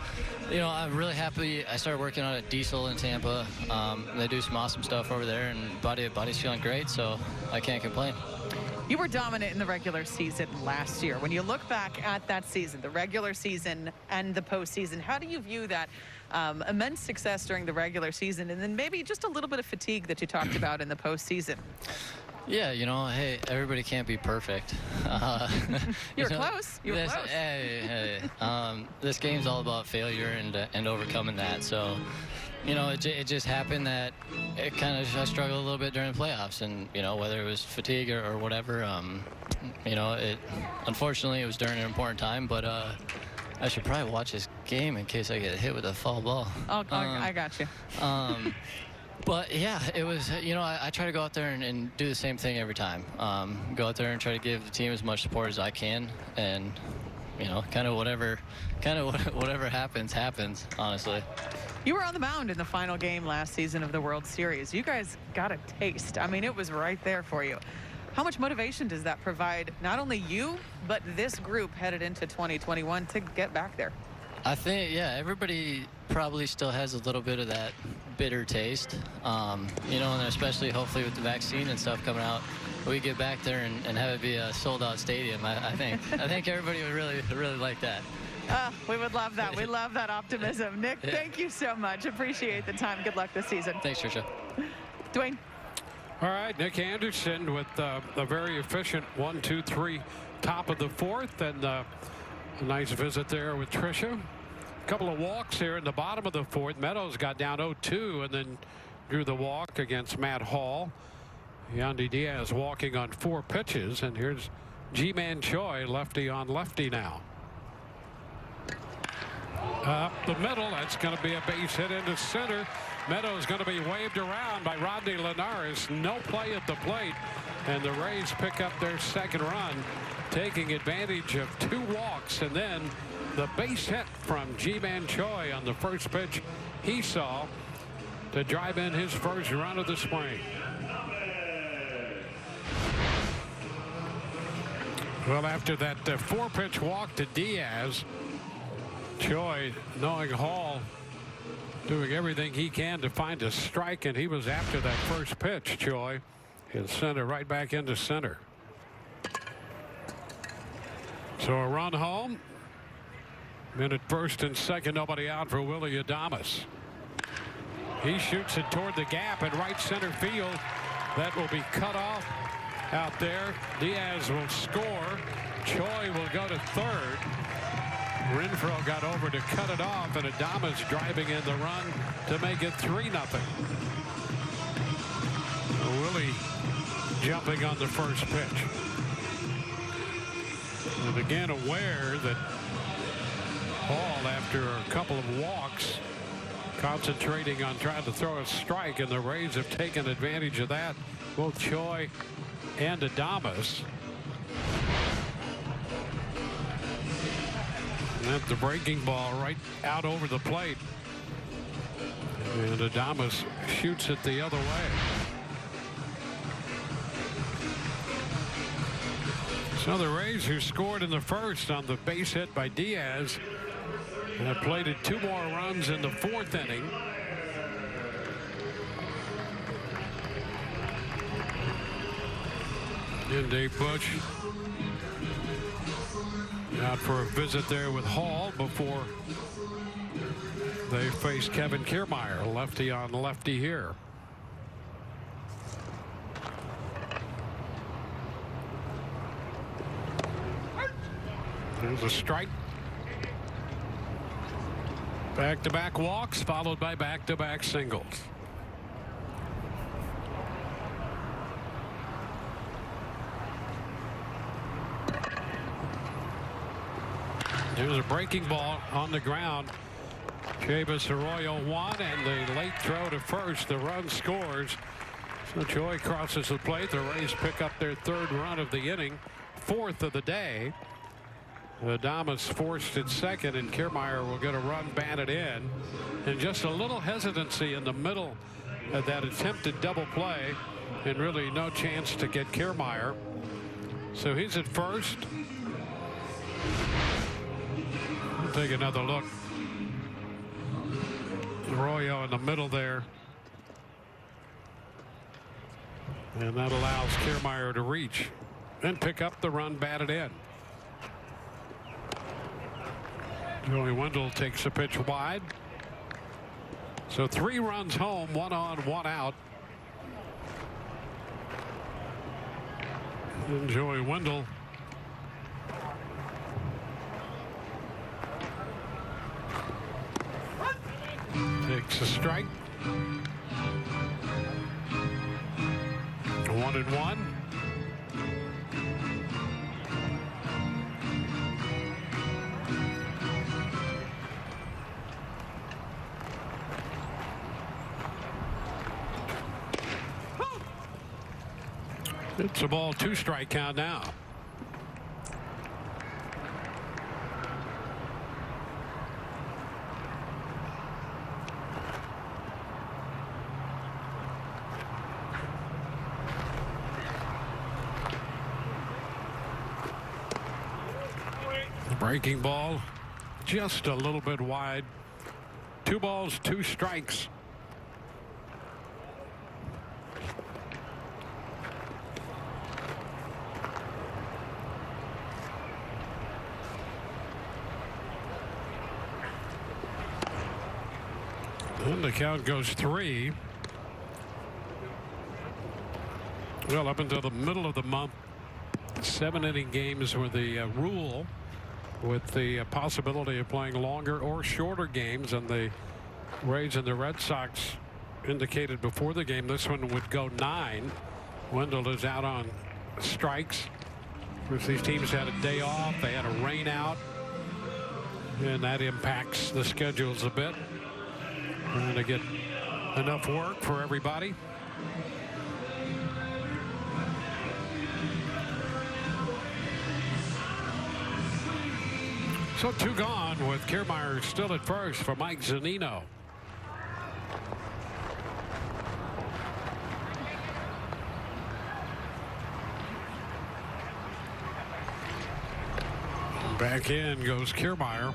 you know, I'm really happy. I started working on a diesel in Tampa. They do some awesome stuff over there, and body's feeling great, so I can't complain. You were dominant in the regular season last year. When you look back at that season, the regular season and the postseason, how do you view that immense success during the regular season, and then maybe just a little bit of fatigue that you talked about in the postseason? Yeah, you know, hey, everybody can't be perfect. You were close. You were close. Hey. This game's all about failure and overcoming that. So, you know, it just happened that it kind of I struggled a little bit during the playoffs, and you know, whether it was fatigue or whatever, you know, unfortunately it was during an important time, but I should probably watch this game in case I get hit with a foul ball. Oh, I got you. But yeah, it was, you know, I try to go out there and do the same thing every time. Go out there and try to give the team as much support as I can, and you know, kind of whatever happens, honestly. You were on the mound in the final game last season of the World Series. You guys got a taste. I mean, it was right there for you. How much motivation does that provide not only you, but this group headed into 2021 to get back there? I think, yeah, everybody probably still has a little bit of that bitter taste, you know, and especially hopefully with the vaccine and stuff coming out, we get back there and have it be a sold-out stadium. I think everybody would really like that. We would love that. We love that optimism. Nick, thank you so much. Appreciate the time. Good luck this season. Thanks, Trisha. Dwayne. All right, Nick Anderson with a very efficient 1-2-3 top of the fourth, and a nice visit there with Tricia. A couple of walks here in the bottom of the fourth. Meadows got down 0-2 and then drew the walk against Matt Hall. Yandy Diaz walking on 4 pitches, and here's Ji-Man Choi, lefty on lefty now. Up the middle, that's going to be a base hit into center. Meadows going to be waved around by Rodney Linares. No play at the plate, and the Rays pick up their second run, taking advantage of 2 walks, and then the base hit from Ji-Man Choi on the first pitch he saw to drive in his first run of the spring. Well, after that 4-pitch walk to Diaz, Choi, knowing Hall, doing everything he can to find a strike, and he was after that first pitch. Choi in center, right back into center. So a run home. Men at first and second, nobody out for Willie Adames. He shoots it toward the gap in right center field. That will be cut off out there. Diaz will score. Choi will go to third. Renfroe got over to cut it off, and Adames driving in the run to make it 3-0. Willie jumping on the first pitch. And again, aware that Hall, after a couple of walks, concentrating on trying to throw a strike, and the Rays have taken advantage of that, both Choi and Adames. And that's the breaking ball right out over the plate. And Adames shoots it the other way. So the Rays, who scored in the first on the base hit by Diaz, have plated 2 more runs in the 4th inning. And Dave Bush out for a visit there with Hall before they face Kevin Kiermaier, lefty on lefty here. There's a strike. Back-to-back walks followed by back-to-back singles. There's a breaking ball on the ground. Chavis Arroyo won, and the late throw to first. The run scores. So Choi crosses the plate. The Rays pick up their 3rd run of the inning, 4th of the day. Adames forced at second, and Kiermaier will get a run batted in. And just a little hesitancy in the middle of that attempted double play, and really no chance to get Kiermaier. So he's at first. We'll take another look. Arroyo in the middle there. And that allows Kiermaier to reach and pick up the run batted in. Joey Wendell takes a pitch wide. So 3 runs home, 1 on, 1 out. And Joey Wendell takes a strike. 1-1. It's a ball, 2-strike count now. Breaking ball just a little bit wide. 2 balls, 2 strikes. And the count goes 3. Well, up until the middle of the month, 7-inning games were the rule, with the possibility of playing longer or shorter games, and the Rays and the Red Sox indicated before the game this one would go 9. Wendell is out on strikes. Of course, these teams had a day off. They had a rain out, and that impacts the schedules a bit. Trying to get enough work for everybody. So 2 gone, with Kiermaier still at first for Mike Zunino. Back in goes Kiermaier.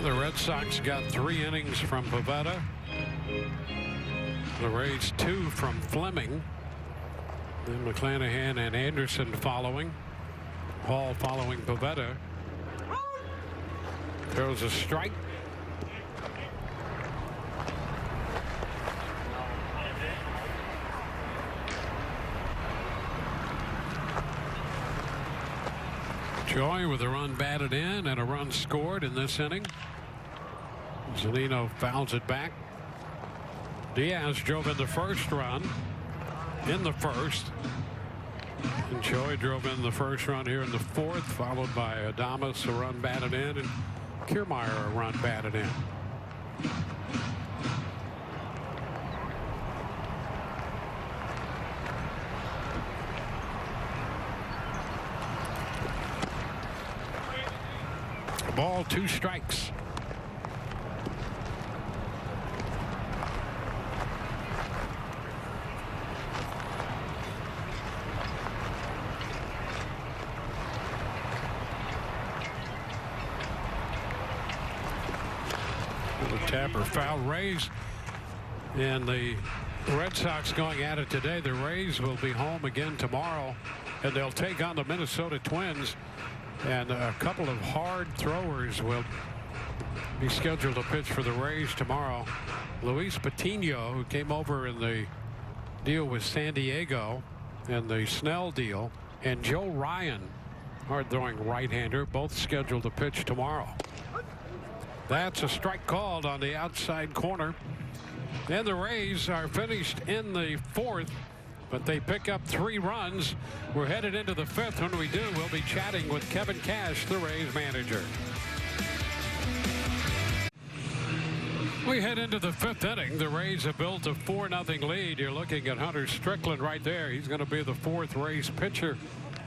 The Red Sox got 3 innings from Pivetta. The Rays 2 from Fleming. Then McClanahan and Anderson following. Hall following Pivetta. Throws a strike. Joy with a run batted in and a run scored in this inning. Zunino fouls it back. Diaz drove in the first run in the first. And Joy drove in the first run here in the 4th, followed by Adames, a run batted in, and Kiermaier, a run batted in. Ball, 2 strikes. Tapper foul. Rays and the Red Sox going at it today. The Rays will be home again tomorrow, and they'll take on the Minnesota Twins. And a couple of hard throwers will be scheduled to pitch for the Rays tomorrow. Luis Patino, who came over in the deal with San Diego and the Snell deal, and Joe Ryan, hard-throwing right-hander, both scheduled to pitch tomorrow. That's a strike called on the outside corner. And the Rays are finished in the 4th, but they pick up 3 runs. We're headed into the 5th. When we do, we'll be chatting with Kevin Cash, the Rays manager. We head into the 5th inning. The Rays have built a 4-0 lead. You're looking at Hunter Strickland right there. He's going to be the 4th Rays pitcher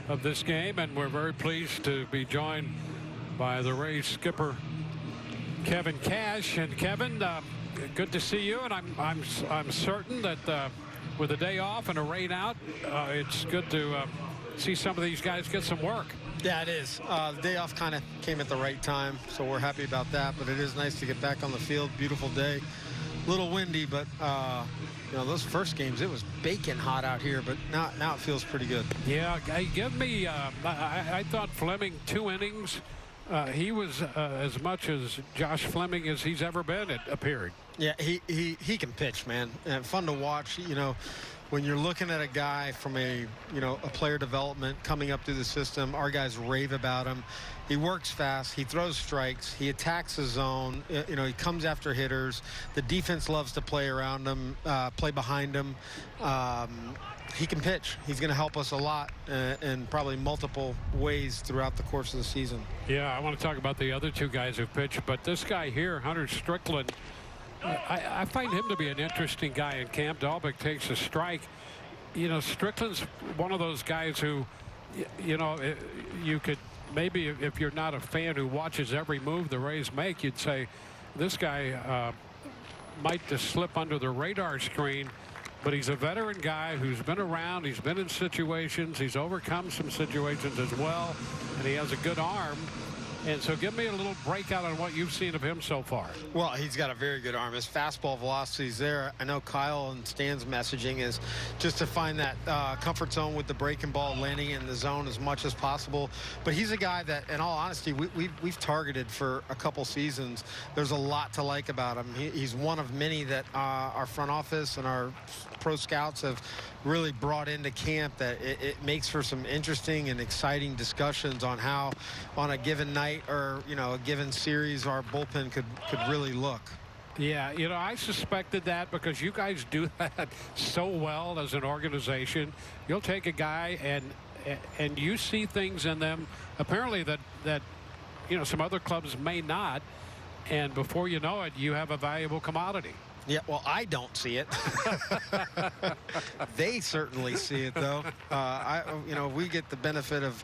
of this game, and we're very pleased to be joined by the Rays skipper Kevin Cash. And Kevin, good to see you, and I'm certain that with a day off and a rain out, it's good to see some of these guys get some work. Yeah, it is. The day off kind of came at the right time, so we're happy about that. But it is nice to get back on the field. Beautiful day. A little windy, but you know, those first games, it was baking hot out here, but now it feels pretty good. Yeah, give me. I thought Fleming 2 innings. He was as much as Josh Fleming as he's ever been, it appeared. Yeah, he can pitch, man, and fun to watch. You know, when you're looking at a guy from a player development coming up through the system, our guys rave about him. He works fast. He throws strikes. He attacks the zone. You know, he comes after hitters. The defense loves to play around him, play behind him. He can pitch. He's going to help us a lot in probably multiple ways throughout the course of the season. Yeah, I want to talk about the other 2 guys who pitched, but this guy here, Hunter Strickland, I find him to be an interesting guy in camp. Dahlbeck takes a strike. You know, Strickland's one of those guys who, you know, you could maybe, if you're not a fan who watches every move the Rays make, you'd say this guy might just slip under the radar screen. but he's a veteran guy who's been around. He's been in situations. He's overcome some situations as well, and he has a good arm. And so give me a little breakout on what you've seen of him so far. Well, he's got a very good arm. His fastball velocity is there. I know Kyle and Stan's messaging is just to find that comfort zone with the breaking ball, landing in the zone as much as possible. But he's a guy that, in all honesty, we've targeted for a couple seasons. There's a lot to like about him. He's one of many that our front office and our pro scouts have really brought into camp, that it makes for some interesting and exciting discussions on how, on a given night or, you know, a given series, our bullpen could really look. Yeah, you know, I suspected that because you guys do that so well as an organization. You'll take a guy and you see things in them apparently that you know, some other clubs may not, and before you know it, you have a valuable commodity. Yeah, well, I don't see it. They certainly see it, though. You know, we get the benefit of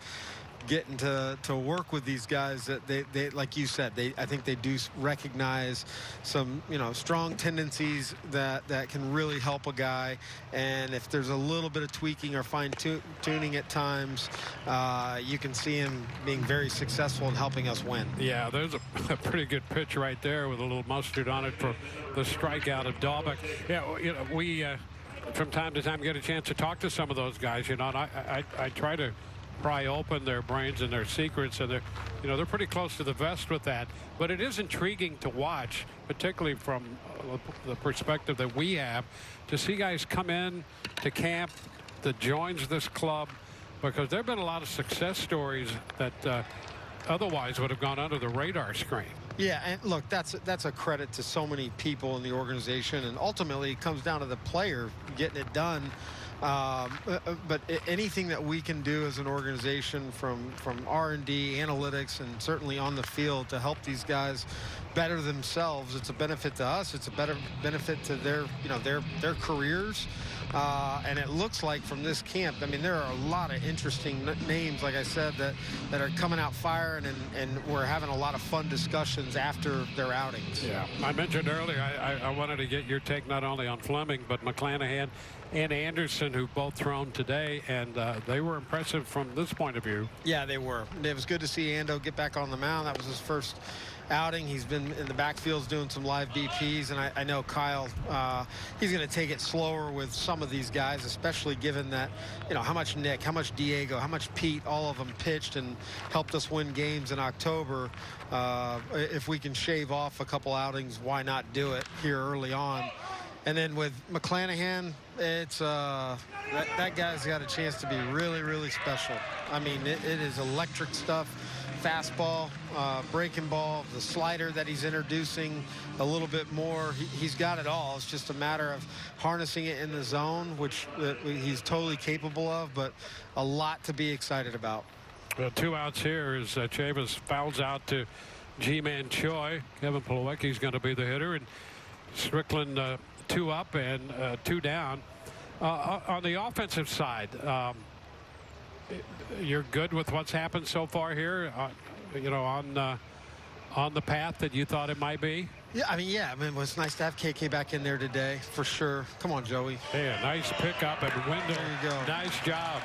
getting to work with these guys that they like you said, I think they do recognize some, you know, strong tendencies that can really help a guy. And if there's a little bit of tweaking or fine-tuning at times, you can see him being very successful in helping us win. Yeah, there's a pretty good pitch right there with a little mustard on it for the strikeout of Dahlbeck. Yeah, you know, we from time to time get a chance to talk to some of those guys, you know, and I try to pry open their brains and their secrets, and they're pretty close to the vest with that. But it is intriguing to watch, particularly from the perspective that we have, to see guys come in to camp that joins this club, because there have been a lot of success stories that otherwise would have gone under the radar screen. Yeah, and look, that's a credit to so many people in the organization, and ultimately it comes down to the player getting it done. But anything that we can do as an organization, from R&D, analytics, and certainly on the field, to help these guys better themselves, it's a benefit to us. It's a better benefit to their careers. And it looks like from this camp, I mean, there are a lot of interesting names, like I said, that are coming out firing, and we're having a lot of fun discussions after their outings. Yeah, I mentioned earlier, I wanted to get your take not only on Fleming, but McClanahan and Anderson, who've both thrown today, and they were impressive from this point of view. Yeah, they were. It was good to see Ando get back on the mound. That was his first outing. He's been in the backfields doing some live BPs, and I know Kyle, he's going to take it slower with some of these guys, especially given that, you know, how much Nick, how much Diego, how much Pete, all of them pitched and helped us win games in October. If we can shave off a couple outings, why not do it here early on? And then with McClanahan, it's that guy's got a chance to be really, really special. I mean, it is electric stuff. Fastball, breaking ball, the slider that he's introducing a little bit more. He's got it all. It's just a matter of harnessing it in the zone, which he's totally capable of, but a lot to be excited about. Well, 2 outs here as Chavis fouls out to G-Man Choi. Kevin Plawecki's going to be the hitter, and Strickland 2 up and 2 down. On the offensive side, you're good with what's happened so far here, you know, on the path that you thought it might be? Yeah, I mean, it was nice to have KK back in there today, for sure. Come on, Joey. Yeah, nice pickup and Wendell. There you go. Nice job.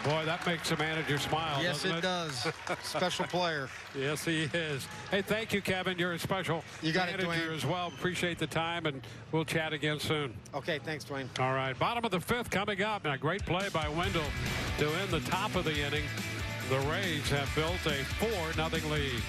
Boy, that makes a manager smile. Yes, it does. Special player. Yes, he is. Hey, thank you, Kevin. You're a special manager as well. Appreciate the time, and we'll chat again soon. Okay, thanks, Dwayne. All right, bottom of the 5th coming up. And a great play by Wendell to end the top of the inning. The Rays have built a 4-0 lead.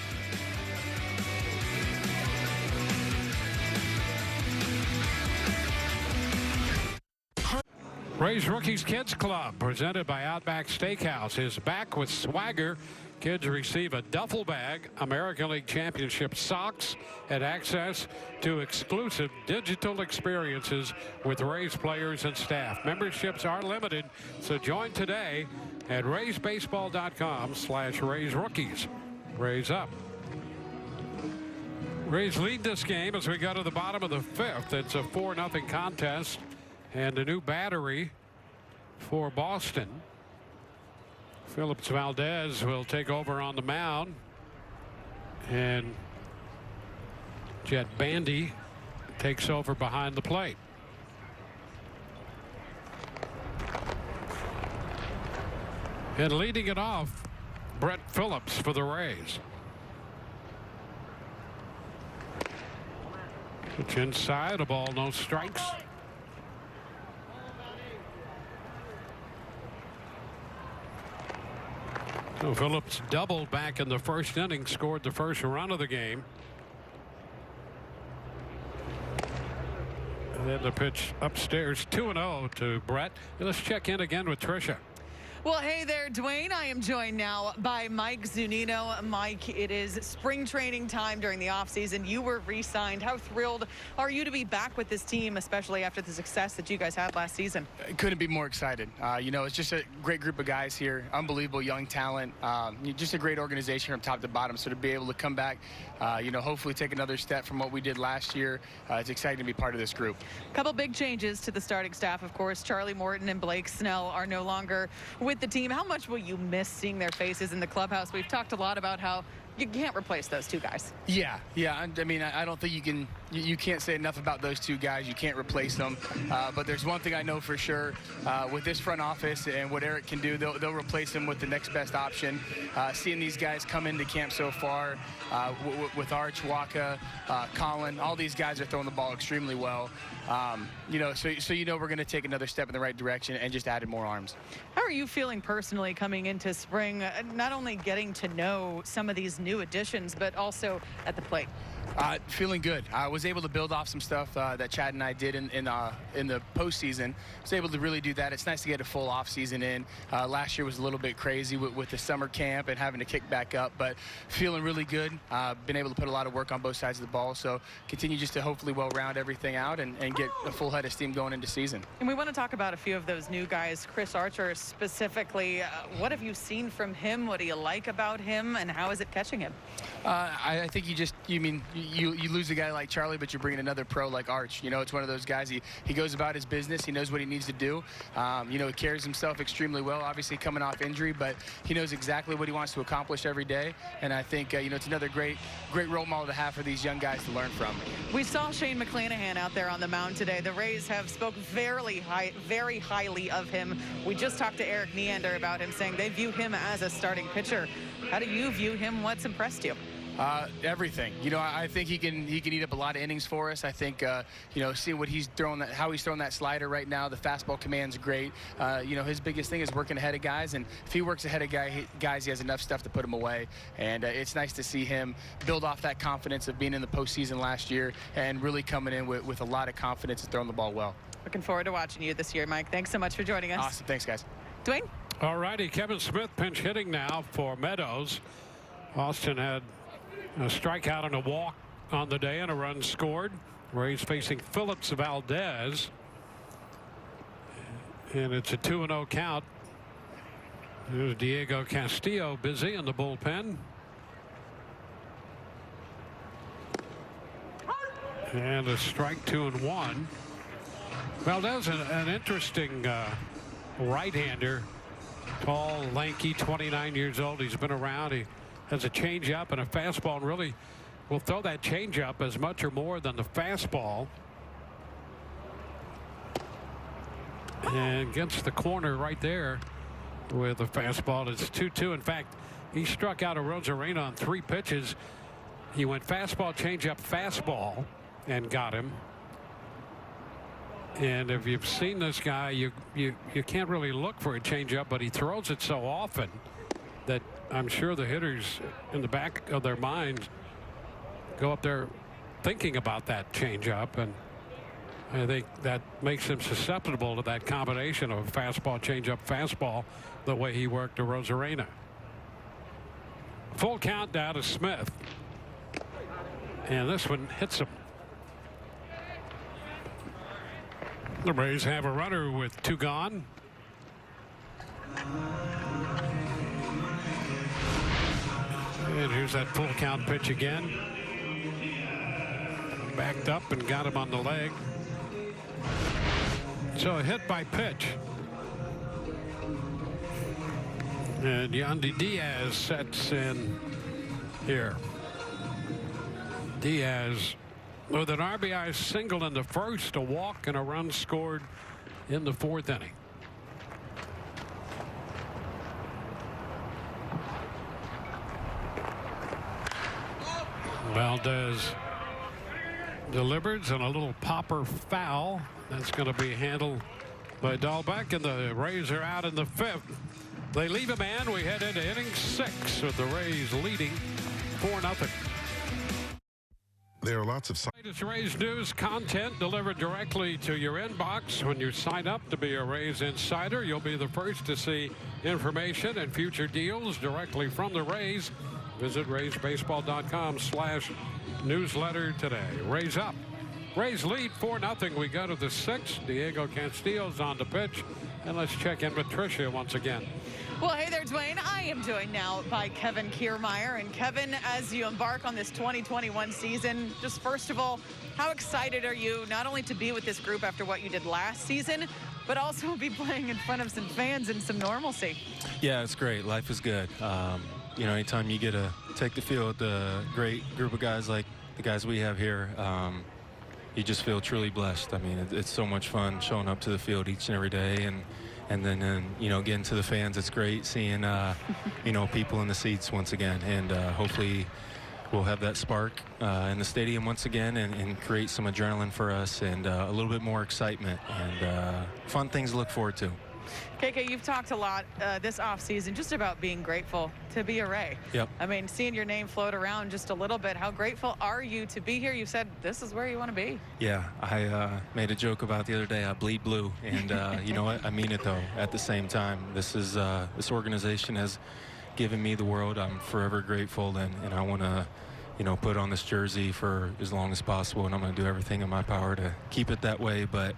Rays Rookies Kids Club, presented by Outback Steakhouse, is back with swagger. Kids receive a duffel bag, American League Championship socks, and access to exclusive digital experiences with Rays players and staff. Memberships are limited, so join today at RaysBaseball.com/Rays Rookies. Rays up. Rays lead this game as we go to the bottom of the 5th. It's a 4-0 contest. And a new battery for Boston. Phillips Valdez will take over on the mound. And Jet Bandy takes over behind the plate. And leading it off, Brett Phillips for the Rays. Pitch inside, a ball, no strikes. So Phillips doubled back in the first inning, scored the first run of the game. And then the pitch upstairs, 2-0 to Brett. Let's check in again with Tricia. Well, hey there, Dwayne. I am joined now by Mike Zunino. Mike, it is spring training time during the offseason. You were re-signed. How thrilled are you to be back with this team, especially after the success that you guys had last season? Couldn't be more excited. You know, it's just a great group of guys here. Unbelievable young talent. Just a great organization from top to bottom. So to be able to come back, you know, hopefully take another step from what we did last year, it's exciting to be part of this group. A couple big changes to the starting staff, of course. Charlie Morton and Blake Snell are no longer with the team. How much will you miss seeing their faces in the clubhouse? We've talked a lot about how you can't replace those two guys. Yeah. I mean, I don't think you can't say enough about those two guys. You can't replace them. But there's one thing I know for sure. With this front office and what Eric can do, they'll replace him with the next best option. Seeing these guys come into camp so far with Arch, Waka, Colin, all these guys are throwing the ball extremely well. You know, so you know we're going to take another step in the right direction and just added more arms. How are you feeling personally coming into spring, not only getting to know some of these new additions, but also at the plate? Feeling good. I was able to build off some stuff that Chad and I did in the postseason. Was able to really do that. It's nice to get a full off season in. Last year was a little bit crazy with the summer camp and having to kick back up, but feeling really good. Been able to put a lot of work on both sides of the ball, so continue just to hopefully round everything out and get a full head of steam going into season. And we want to talk about a few of those new guys. Chris Archer specifically. What have you seen from him? What do you like about him, and how is it catching him? I think you lose a guy like Charlie, but you're bringing another pro like Arch. You know, it's one of those guys, he goes about his business. He knows what he needs to do. You know, he carries himself extremely well, obviously coming off injury, but he knows exactly what he wants to accomplish every day. And I think, you know, it's another great role model to have for these young guys to learn from. We saw Shane McClanahan out there on the mound today. The Rays have spoke very highly of him. We just talked to Eric Neander about him, saying they view him as a starting pitcher. How do you view him? What's impressed you? Everything. You know, I think he can eat up a lot of innings for us. I think, you know, see what he's throwing, how he's throwing that slider right now. The fastball command's great. You know, his biggest thing is working ahead of guys, and if he works ahead of guys, he has enough stuff to put him away. And it's nice to see him build off that confidence of being in the postseason last year and really coming in with a lot of confidence and throwing the ball well. Looking forward to watching you this year, Mike. Thanks so much for joining us. Awesome. Thanks, guys. Dwayne? All righty, Kevin Smith pinch hitting now for Meadows. Austin had a strikeout and a walk on the day and a run scored. Rays facing Phillips Valdez. And it's a 2-0 count. There's Diego Castillo busy in the bullpen. And a strike, 2-1. Valdez, an interesting right-hander. Tall, lanky, 29 years old. He's been around. He has a changeup and a fastball, and really will throw that changeup as much or more than the fastball. And gets the corner right there with the fastball. It's 2-2. In fact, he struck out a Rosarena on 3 pitches. He went fastball, changeup, fastball, and got him. And if you've seen this guy, you can't really look for a changeup, but he throws it so often that I'm sure the hitters in the back of their minds go up there thinking about that changeup, and I think that makes him susceptible to that combination of fastball, changeup, fastball, the way he worked to Rosarena. Full count down to Smith, and this one hits him. The Rays have a runner with 2 gone. And here's that full count pitch again. Backed up and got him on the leg. So a hit by pitch. And Yandy Diaz sets in here. Diaz with an RBI single in the first, a walk, and a run scored in the 4th inning. Valdez delivers, and a little popper foul. That's going to be handled by Dahlbeck, and the Rays are out in the 5th. They leave a man. We head into inning 6 with the Rays leading 4-0. There are lots of Latest Rays news content delivered directly to your inbox. When you sign up to be a Rays insider, you'll be the first to see information and future deals directly from the Rays. Visit RaysBaseball.com/newsletter today. Rays up. Rays lead 4-0. We go to the 6th. Diego Castillo's on the pitch. And let's check in with Tricia once again. Well, hey there, Dwayne. I am joined now by Kevin Kiermaier. And Kevin, as you embark on this 2021 season, just first of all, how excited are you not only to be with this group after what you did last season, but also be playing in front of some fans and some normalcy? Yeah, it's great. Life is good. You know, anytime you get to take the field with a great group of guys like the guys we have here, you just feel truly blessed. I mean, it's so much fun showing up to the field each and every day, and then you know, getting to the fans. It's great seeing you know, people in the seats once again, and hopefully we'll have that spark in the stadium once again, and create some adrenaline for us, and a little bit more excitement, and fun things to look forward to. KK, you've talked a lot this offseason just about being grateful to be a Ray. Yep. I mean, seeing your name float around just a little bit, how grateful are you to be here? You said this is where you want to be. Yeah, I made a joke about the other day. I bleed blue, and you know what? I mean it though. At the same time, this organization has given me the world. I'm forever grateful, and I want to, you know, put on this jersey for as long as possible, and I'm going to do everything in my power to keep it that way. But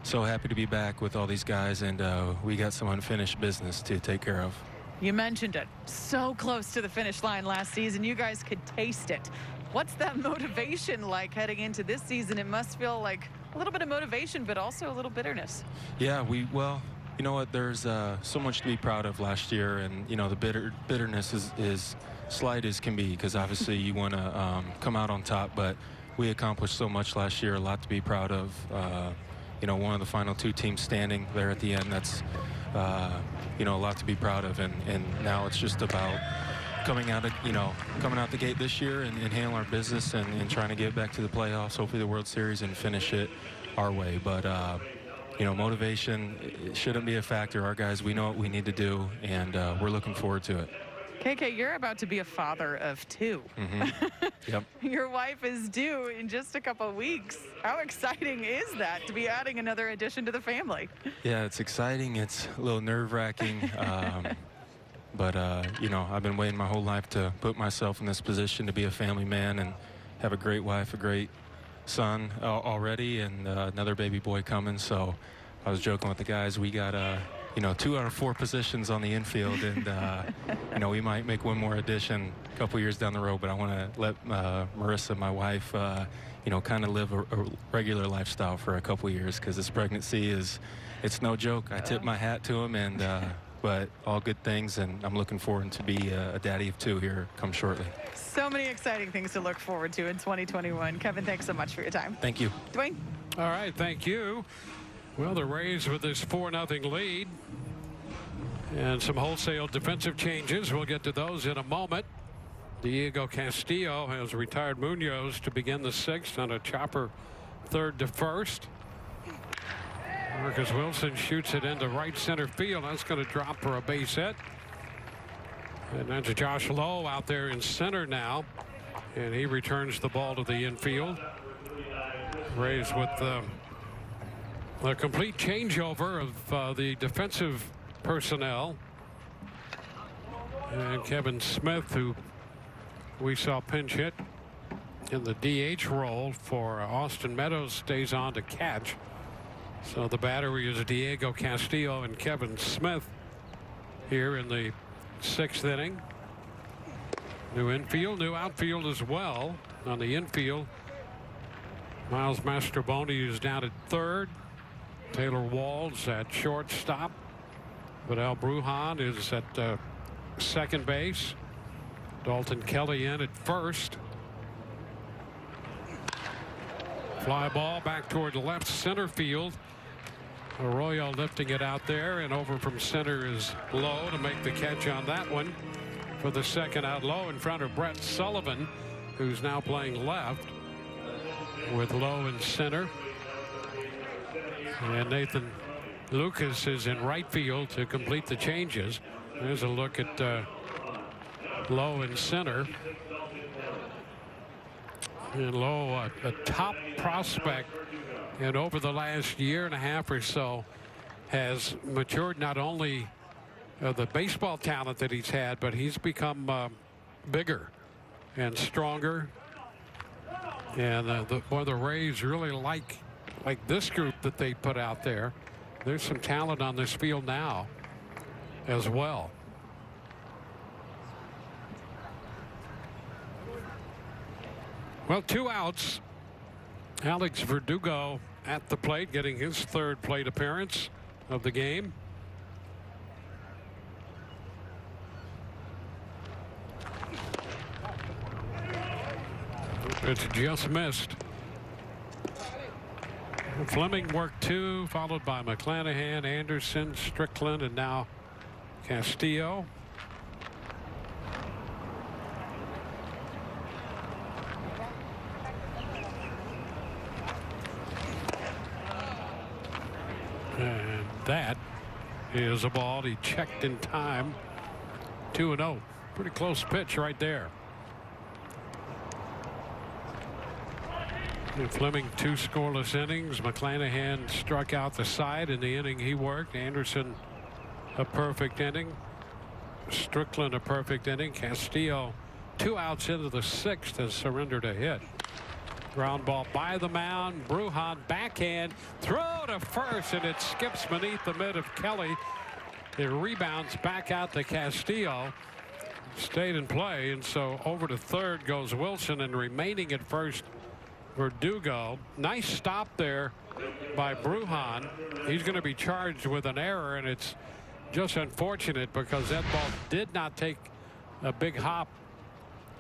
so happy to be back with all these guys, and we got some unfinished business to take care of. You mentioned it. So close to the finish line last season. You guys could taste it. What's that motivation like heading into this season? It must feel like a little bit of motivation, but also a little bitterness. Yeah, well, you know what? There's so much to be proud of last year, and you know, the bitterness is slight as can be, because obviously you want to come out on top, but we accomplished so much last year, a lot to be proud of. You know, one of the final 2 teams standing there at the end. That's, you know, a lot to be proud of. And now it's just about coming out the gate this year and handling our business and trying to get back to the playoffs, hopefully the World Series, and finish it our way. But, you know, motivation shouldn't be a factor. Our guys, we know what we need to do, and we're looking forward to it. KK, you're about to be a father of 2. Mm-hmm. Yep. Your wife is due in just a couple of weeks. How exciting is that to be adding another addition to the family? Yeah, it's exciting. It's a little nerve-wracking. But, you know, I've been waiting my whole life to put myself in this position to be a family man and have a great wife, a great son already, and another baby boy coming. So I was joking with the guys. We got you know, 2 out of 4 positions on the infield, and you know, we might make one more addition a couple years down the road, but I want to let Marissa, my wife, you know, kind of live a regular lifestyle for a couple years, because this pregnancy it's no joke. I tip my hat to him, and but all good things, and I'm looking forward to be a daddy of 2 here come shortly. So many exciting things to look forward to in 2021. Kevin, thanks so much for your time. Thank you. Dwayne? All right, thank you. Well, the Rays with this 4-0 lead and some wholesale defensive changes. We'll get to those in a moment. Diego Castillo has retired Munoz to begin the 6th on a chopper 3rd to 1st. Marcus Wilson shoots it into right center field. That's going to drop for a base hit. And that's Josh Lowe out there in center now, and he returns the ball to the infield. Rays with a complete changeover of the defensive personnel. And Kevin Smith, who we saw pinch hit in the DH role for Austin Meadows, stays on to catch. So the battery is Diego Castillo and Kevin Smith here in the 6th inning. New infield, new outfield as well. On the infield, Miles Mastroboni is down at 3rd. Taylor Walls at shortstop. Vidal Brujan is at 2nd base. Dalton Kelly in at 1st. Fly ball back toward the left center field. Arroyo lifting it out there, and over from center is Lowe to make the catch on that one for the 2nd out low in front of Brett Sullivan. who's now playing left with Lowe in center. And Nathan Lucas is in right field to complete the changes. There's a look at Lowe in center. And Lowe, a top prospect, and over the last year and a half or so has matured not only the baseball talent that he's had, but he's become bigger and stronger. And the Rays really like this group that they put out there. There's some talent on this field now as well. Well, 2 outs. Alex Verdugo at the plate, getting his 3rd plate appearance of the game. It's just missed. Fleming worked 2, followed by McClanahan, Anderson, Strickland, and now Castillo. And that is a ball he checked in time. 2-0. Pretty close pitch right there. And Fleming 2 scoreless innings. McClanahan struck out the side in the inning he worked. Anderson a perfect inning. Strickland a perfect inning. Castillo 2 outs into the 6th has surrendered a hit. Ground ball by the mound. Brujan backhand throw to first, and it skips beneath the mitt of Kelly. It rebounds back out to Castillo. Stayed in play, and so over to third goes Wilson, and remaining at first Verdugo. Nice stop there by Brujan. He's going to be charged with an error, and it's just unfortunate because that ball did not take a big hop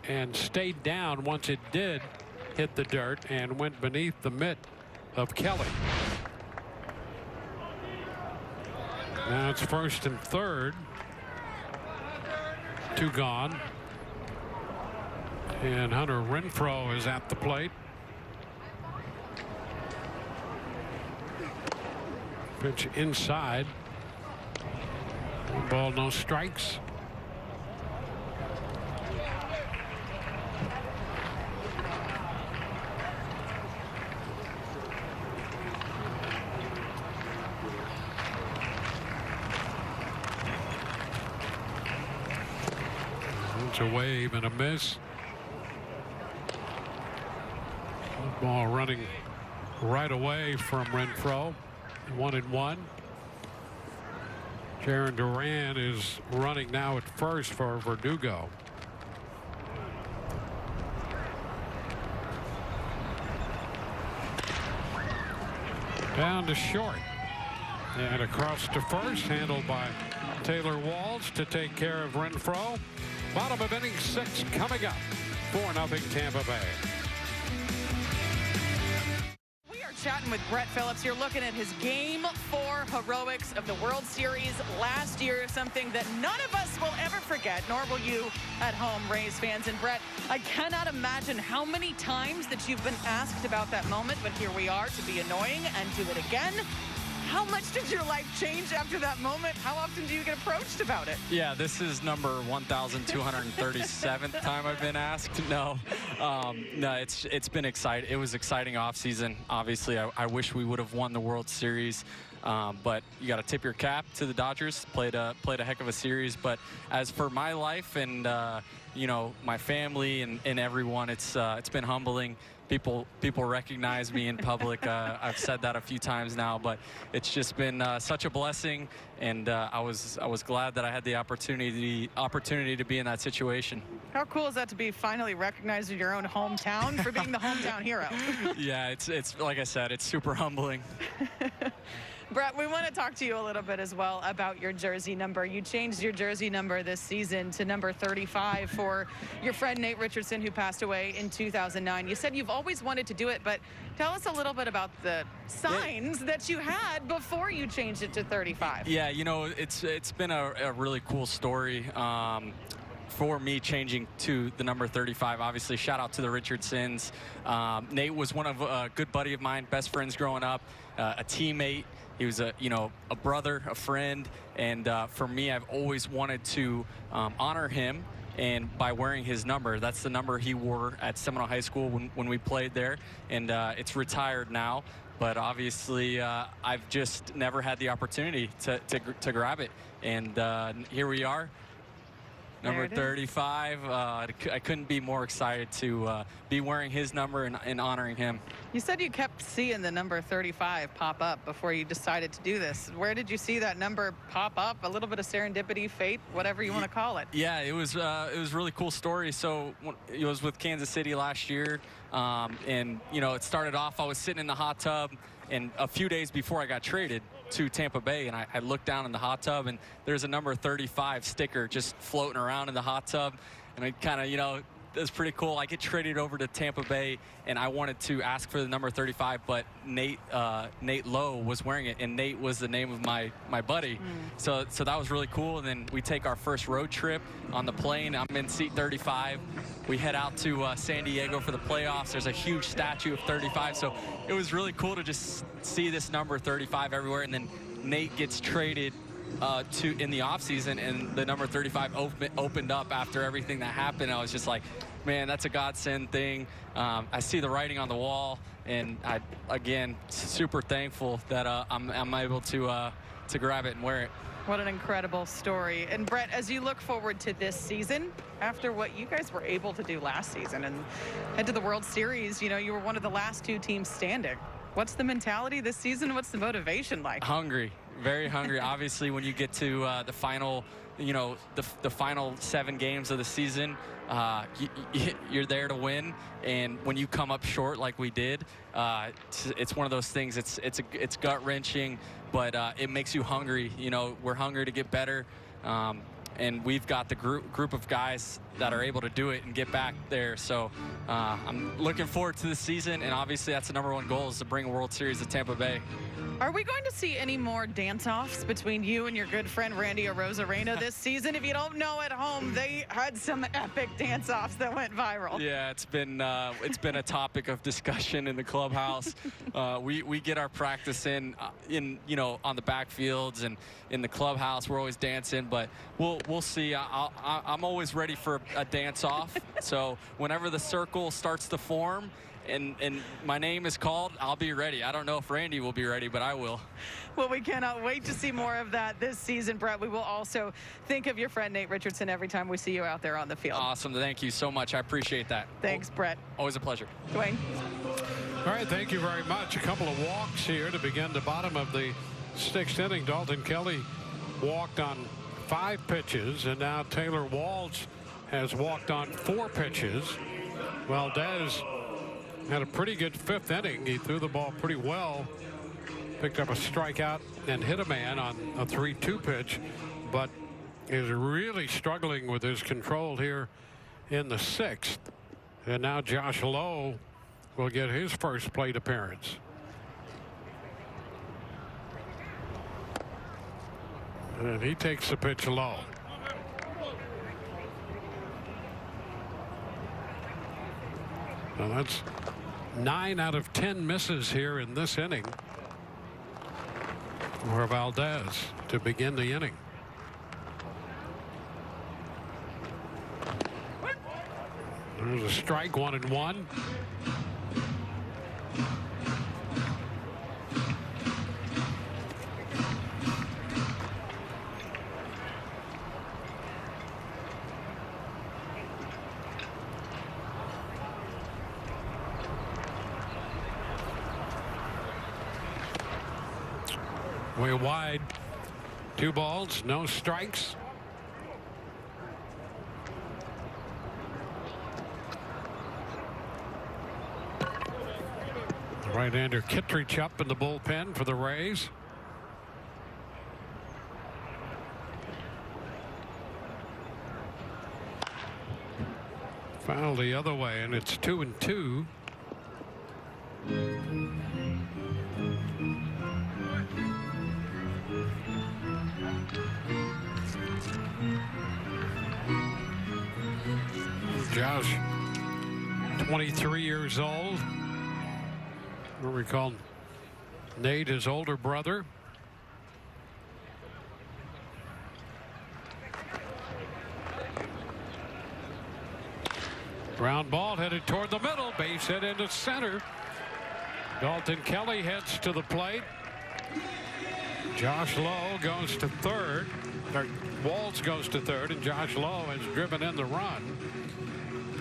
and stayed down once it did hit the dirt and went beneath the mitt of Kelly. Now it's first and third. 2 gone. And Hunter Renfroe is at the plate. Pitch inside. 1 ball, no strikes. It's a wave and a miss. Ball running right away from Renfroe. 1-1. Jaron Duran is running now at first for Verdugo. Down to short. And across to first, handled by Taylor Walls to take care of Renfroe. Bottom of inning 6 coming up. 4-0 Tampa Bay. We are chatting with Brett Phillips. You're looking at his Game 4 heroics of the World Series last year, something that none of us will ever forget, nor will you at home, Rays fans. And Brett, I cannot imagine how many times that you've been asked about that moment, but here we are to be annoying and do it again. How much did your life change after that moment? How often do you get approached about it? Yeah, this is number 1,237th time I've been asked. No, it's been exciting. It was exciting off season. Obviously, I wish we would have won the World Series. But you got to tip your cap to the Dodgers. Played a heck of a series. But as for my life and you know, my family and everyone, it's been humbling. People recognize me in public. I've said that a few times now, but it's just been such a blessing, and I was glad that I had the opportunity to be in that situation. How cool is that to be finally recognized in your own hometown for being the hometown hero? Yeah, it's like I said, it's super humbling. Brett, we want to talk to you a little bit as well about your jersey number. You changed your jersey number this season to number 35 for your friend Nate Richardson, who passed away in 2009. You said you've always wanted to do it, but tell us a little bit about the signs that you had before you changed it to 35. Yeah, you know, it's been a really cool story. for me changing to the number 35. Obviously, shout out to the Richardsons. Nate was one of a good buddy of mine, best friends growing up, a teammate. He was a brother, a friend, and for me, I've always wanted to honor him. And by wearing his number, that's the number he wore at Seminole High School when we played there, and it's retired now. But obviously, I've just never had the opportunity to grab it, and here we are. Number 35. I couldn't be more excited to be wearing his number and honoring him. You said you kept seeing the number 35 pop up before you decided to do this. Where did you see that number pop up? A little bit of serendipity, fate, whatever you want to call it. Yeah, it was a really cool story. So it was with Kansas City last year, and it started off. I was sitting in the hot tub, and a few days before I got traded to Tampa Bay, and I looked down in the hot tub, and there's a number 35 sticker just floating around in the hot tub, and it kind of, it's pretty cool. I get traded over to Tampa Bay, and I wanted to ask for the number 35, but Nate Lowe was wearing it, and Nate was the name of my buddy. So that was really cool. And then we take our first road trip on the plane. I'm in seat 35. We head out to San Diego for the playoffs. There's a huge statue of 35. So it was really cool to just see this number 35 everywhere. And then Nate gets traded in the offseason, and the number 35 opened up after everything that happened. I was just like, man, that's a godsend thing. I see the writing on the wall, and I, again, super thankful that I'm able to grab it and wear it. What an incredible story. And Brett, as you look forward to this season, after what you guys were able to do last season and head to the World Series, you were one of the last 2 teams standing. What's the mentality this season? What's the motivation like? Hungry, very hungry. Obviously, when you get to the final, the final 7 games of the season, you're there to win. And when you come up short like we did, it's one of those things. It's gut wrenching, but it makes you hungry. We're hungry to get better. And we've got the group of guys that are able to do it and get back there. So I'm looking forward to the season, and obviously that's the #1 goal, is to bring a World Series to Tampa Bay. Are we going to see any more dance-offs between you and your good friend Randy Arozarena this season? If you don't know at home, they had some epic dance-offs that went viral. Yeah, it's been a topic of discussion in the clubhouse. We get our practice in on the backfields and in the clubhouse. We're always dancing, but we'll see. I'm always ready for a dance-off. So whenever the circle starts to form, and my name is called, I'll be ready. I don't know if Randy will be ready, but I will. Well, we cannot wait to see more of that this season, Brett. We will also think of your friend Nate Richardson every time we see you out there on the field. Awesome. Thank you so much. I appreciate that. Thanks, Brett. Always a pleasure. Dwayne. All right, thank you very much. A couple of walks here to begin the bottom of the 6th inning. Dalton Kelly walked on 5 pitches, and now Taylor Walsh has walked on 4 pitches. Valdez had a pretty good 5th inning. He threw the ball pretty well, picked up a strikeout and hit a man on a 3-2 pitch, but is really struggling with his control here in the 6th. And now Josh Lowe will get his first plate appearance. And he takes the pitch low. Well, that's 9 out of 10 misses here in this inning for Valdez to begin the inning. There's a strike, 1-1. Way wide. 2 balls, no strikes. Right-hander Kittredge up in the bullpen for the Rays. Foul the other way, and it's 2-2. Josh, 23 years old. We'll recall Nate, his older brother. Ground ball headed toward the middle. Base hit into center. Dalton Kelly heads to the plate. Josh Lowe goes to third. Walls goes to third, and Josh Lowe has driven in the run,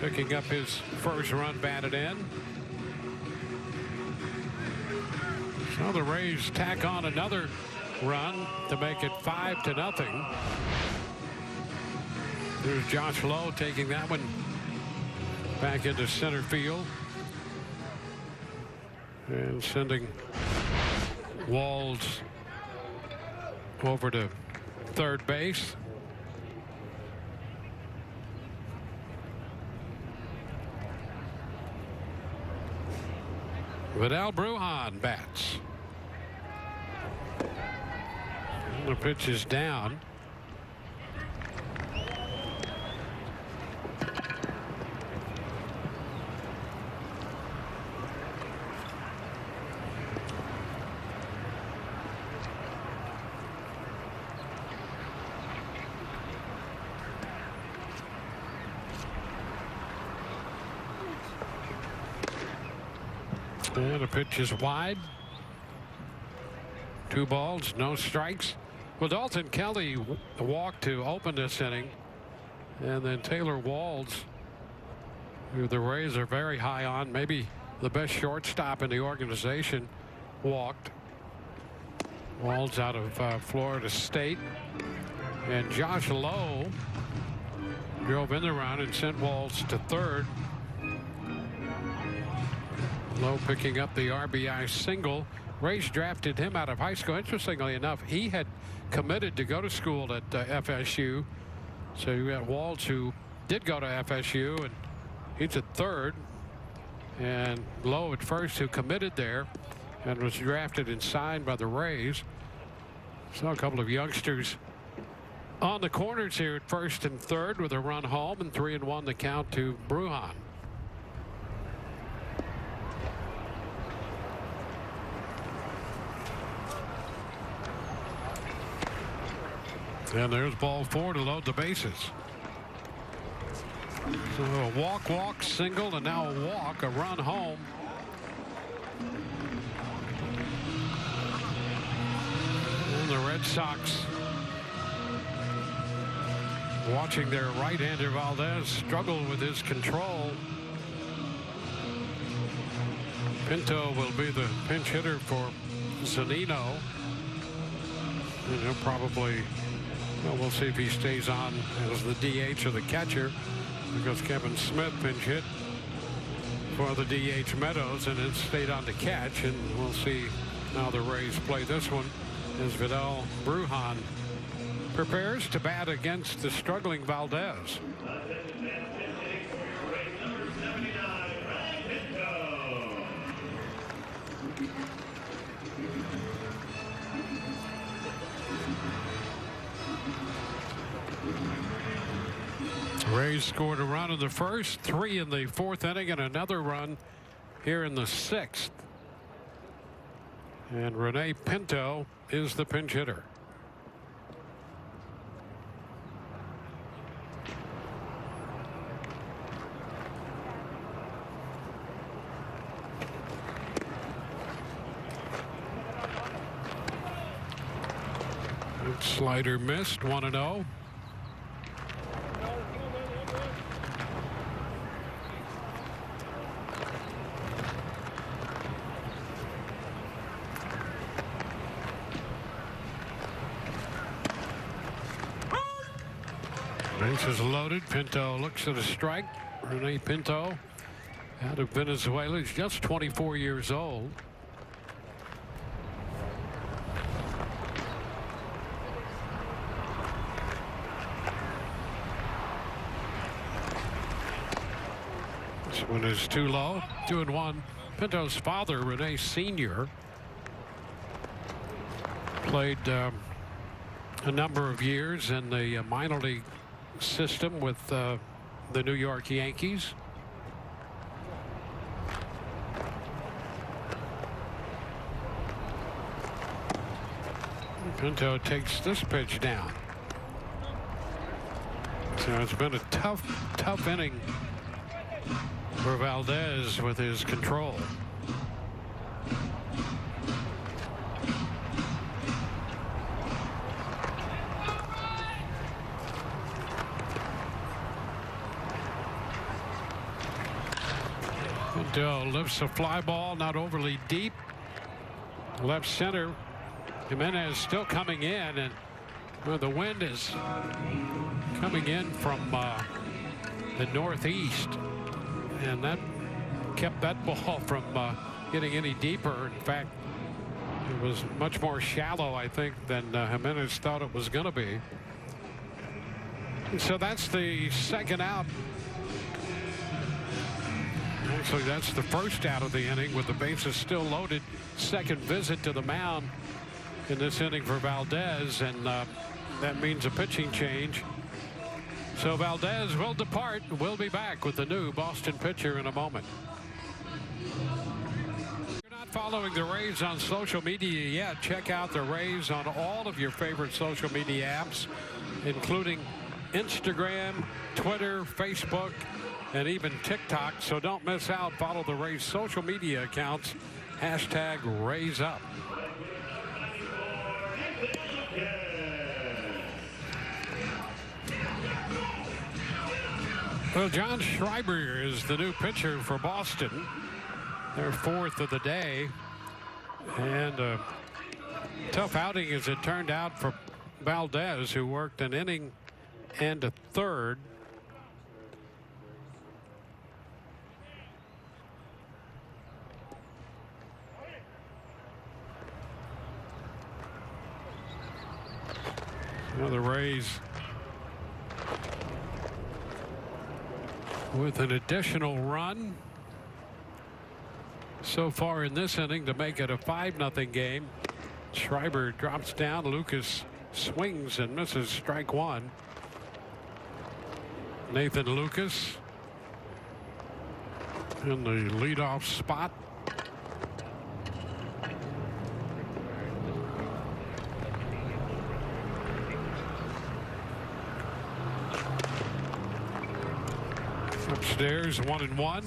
picking up his first run batted in. So the Rays tack on another run to make it 5-0. There's Josh Lowe taking that one back into center field and sending Walls over to third base. Vidal Brujan bats. And the pitch is down. And the pitch is wide. 2 balls, no strikes. Well, Dalton Kelly walked to open this inning. And then Taylor Walls, who the Rays are very high on, maybe the best shortstop in the organization, walked. Walls out of Florida State. And Josh Lowe drove in the run and sent Walls to third. Lowe picking up the RBI single. Rays drafted him out of high school. Interestingly enough, he had committed to go to school at FSU. So you got Walls, who did go to FSU, and he's at third. And Lowe at first, who committed there and was drafted and signed by the Rays. So a couple of youngsters on the corners here at first and third with a run home, and 3-1 the count to Brujan. And there's ball 4 to load the bases. So a walk, single, and now a walk, a run home. And the Red Sox, watching their right-hander Valdez struggle with his control. Pinto will be the pinch hitter for Zunino. And he'll probably, well, we'll see if he stays on as the DH or the catcher, because Kevin Smith pinch hit for the DH Meadows and then stayed on to catch. And we'll see how the Rays play this one as Vidal Brujan prepares to bat against the struggling Valdez. Rays scored a run in the first, 3 in the 4th inning, and another run here in the 6th. And Rene Pinto is the pinch hitter. Slider missed, 1-0. Bases loaded. Pinto looks at a strike. Rene Pinto out of Venezuela. He's just 24 years old. This one is too low. 2-1. Pinto's father, Rene Sr., played a number of years in the minor league system with the New York Yankees. Pinto takes this pitch down. So it's been a tough inning for Valdez with his control. Pinto lifts a fly ball, not overly deep. Left center. Jimenez still coming in, and well, the wind is coming in from the northeast, and that kept that ball from getting any deeper. In fact, it was much more shallow, I think, than Jimenez thought it was going to be. And so that's the second out. Actually, that's the first out of the inning with the bases still loaded. Second visit to the mound in this inning for Valdez, and that means a pitching change. So Valdez will depart. We'll be back with the new Boston pitcher in a moment. If you're not following the Rays on social media yet, check out the Rays on all of your favorite social media apps, including Instagram, Twitter, Facebook, and even TikTok. So don't miss out. Follow the Rays social media accounts. #RaysUp. Well, John Schreiber is the new pitcher for Boston. Their fourth of the day. And a tough outing as it turned out for Valdez, who worked an inning and a third. Well, the Rays with an additional run so far in this inning to make it a 5-0 game. Schreiber drops down. Lucas swings and misses strike one. Nathan Lucas in the leadoff spot. Upstairs, 1-1.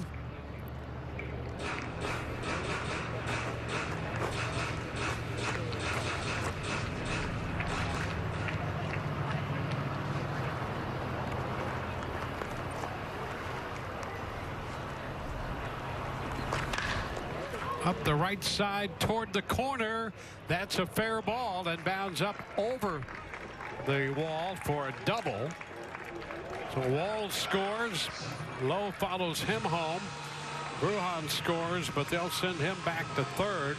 Up the right side toward the corner. That's a fair ball and bounds up over the wall for a double. So Wall scores. Lowe follows him home. Brujan scores, but they'll send him back to third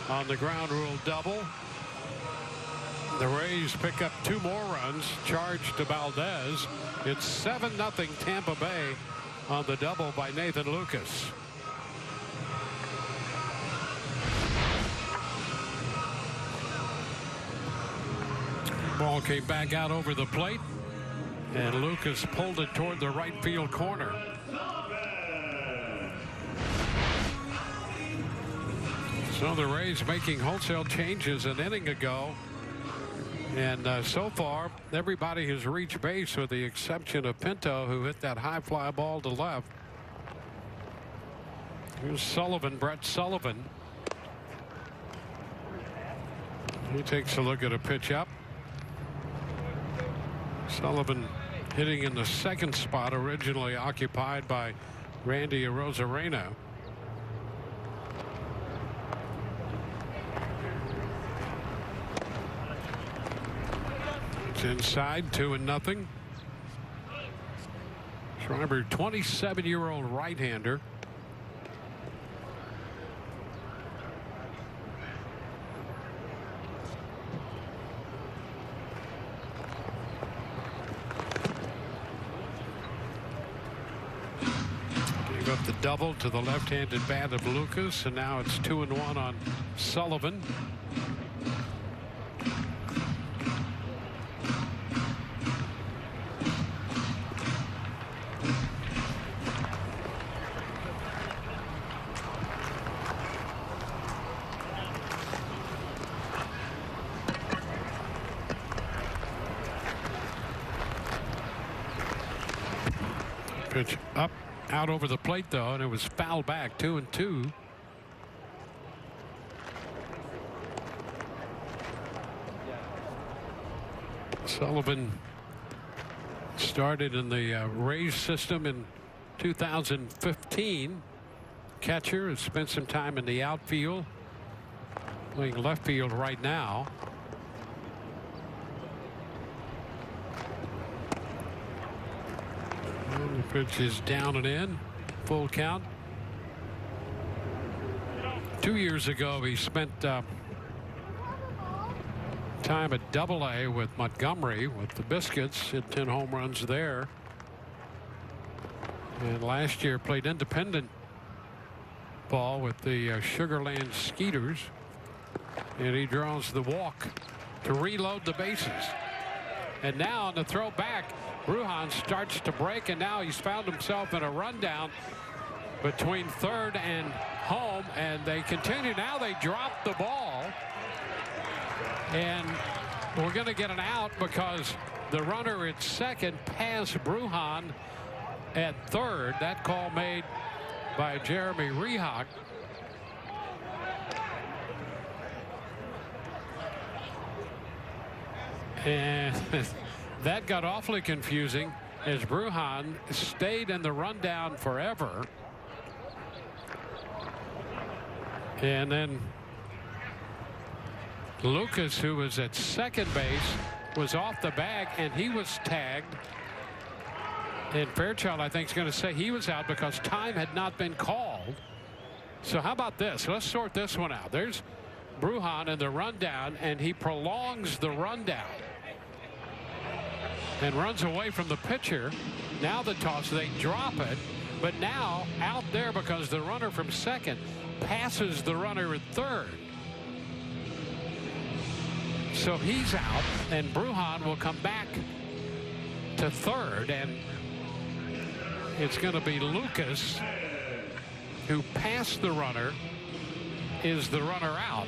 on the ground rule double. The Rays pick up 2 more runs, charged to Valdez. It's 7-0 Tampa Bay on the double by Nathan Lucas. Ball came back out over the plate, and Lucas pulled it toward the right field corner. So the Rays making wholesale changes an inning ago, and so far everybody has reached base with the exception of Pinto, who hit that high fly ball to left. Here's Sullivan, Brett Sullivan. He takes a look at a pitch up. Sullivan hitting in the second spot, originally occupied by Randy Arozarena. It's inside, 2-0. Schreiber, 27-year-old right-hander. Up the double to the left-handed bat of Lucas, and now it's 2-1 on Sullivan. Pitch up, out over the plate, though, and it was fouled back, 2-2. Sullivan started in the Rays system in 2015. Catcher has spent some time in the outfield, playing left field right now. And the pitch is down and in, full count. 2 years ago, he spent time at Double-A with Montgomery with the Biscuits, hit 10 home runs there. And last year played independent ball with the Sugarland Skeeters. And he draws the walk to reload the bases. And now on the throw back, Brujan starts to break, and now he's found himself in a rundown between third and home, and they continue. Now they drop the ball, and we're going to get an out because the runner at second passed Brujan at third. That call made by Jeremy Rehak. And that got awfully confusing as Brujan stayed in the rundown forever. And then Lucas, who was at second base, was off the bag, and he was tagged. And Fairchild, I think, is going to say he was out because time had not been called. So how about this? Let's sort this one out. There's Brujan in the rundown, and he prolongs the rundown and runs away from the pitcher. Now the toss, they drop it, but now out there because the runner from second passes the runner at third. So he's out, and Brujan will come back to third, and it's going to be Lucas, who passed the runner, is the runner out.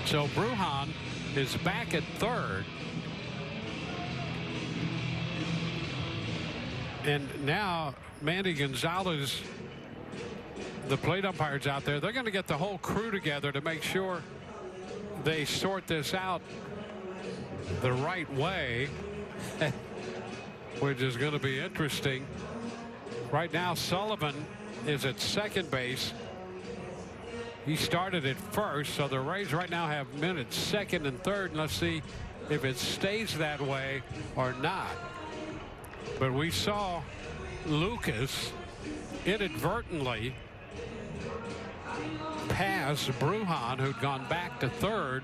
So Brujan is back at third. And now Mandy Gonzalez, the plate umpires out there, they're going to get the whole crew together to make sure they sort this out the right way, which is going to be interesting. Right now, Sullivan is at second base. He started at first, so the Rays right now have men at second and third, and let's see if it stays that way or not. But we saw Lucas inadvertently pass Brujan, who'd gone back to third.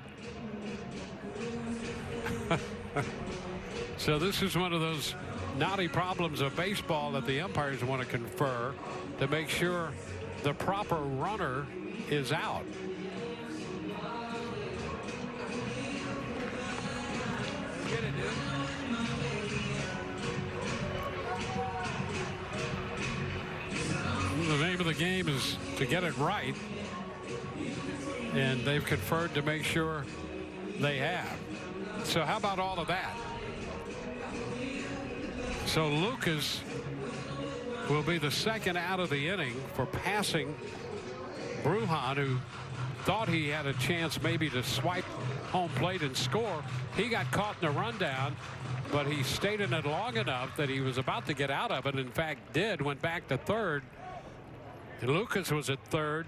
So this is one of those knotty problems of baseball that the umpires want to confer to make sure the proper runner is out. The name of the game is to get it right, and they've conferred to make sure they have. So how about all of that? So Lucas will be the second out of the inning for passing Brujan, who thought he had a chance maybe to swipe home plate and score. He got caught in the rundown, but he stayed in it long enough that he was about to get out of it. In fact, did, went back to third. And Lucas was at third,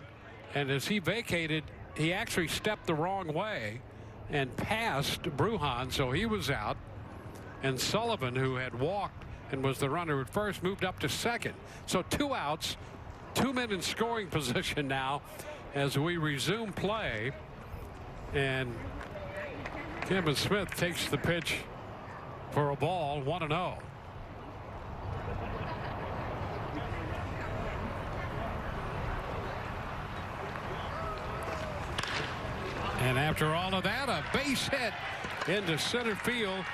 and as he vacated, he actually stepped the wrong way and passed Brujan, so he was out. And Sullivan, who had walked and was the runner at first, moved up to second. So 2 outs, 2 men in scoring position now as we resume play. And Kevin Smith takes the pitch for a ball, 1-0. And after all of that, a base hit into center field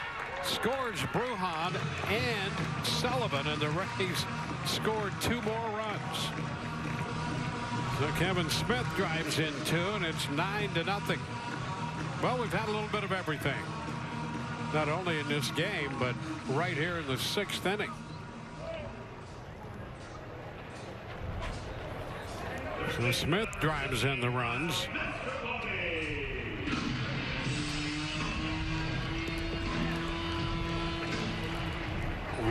scores Brujan and Sullivan, and the Rays scored 2 more runs. So Kevin Smith drives in 2, and it's 9-0. Well, we've had a little bit of everything. not only in this game, but right here in the 6th inning. So Smith drives in the runs.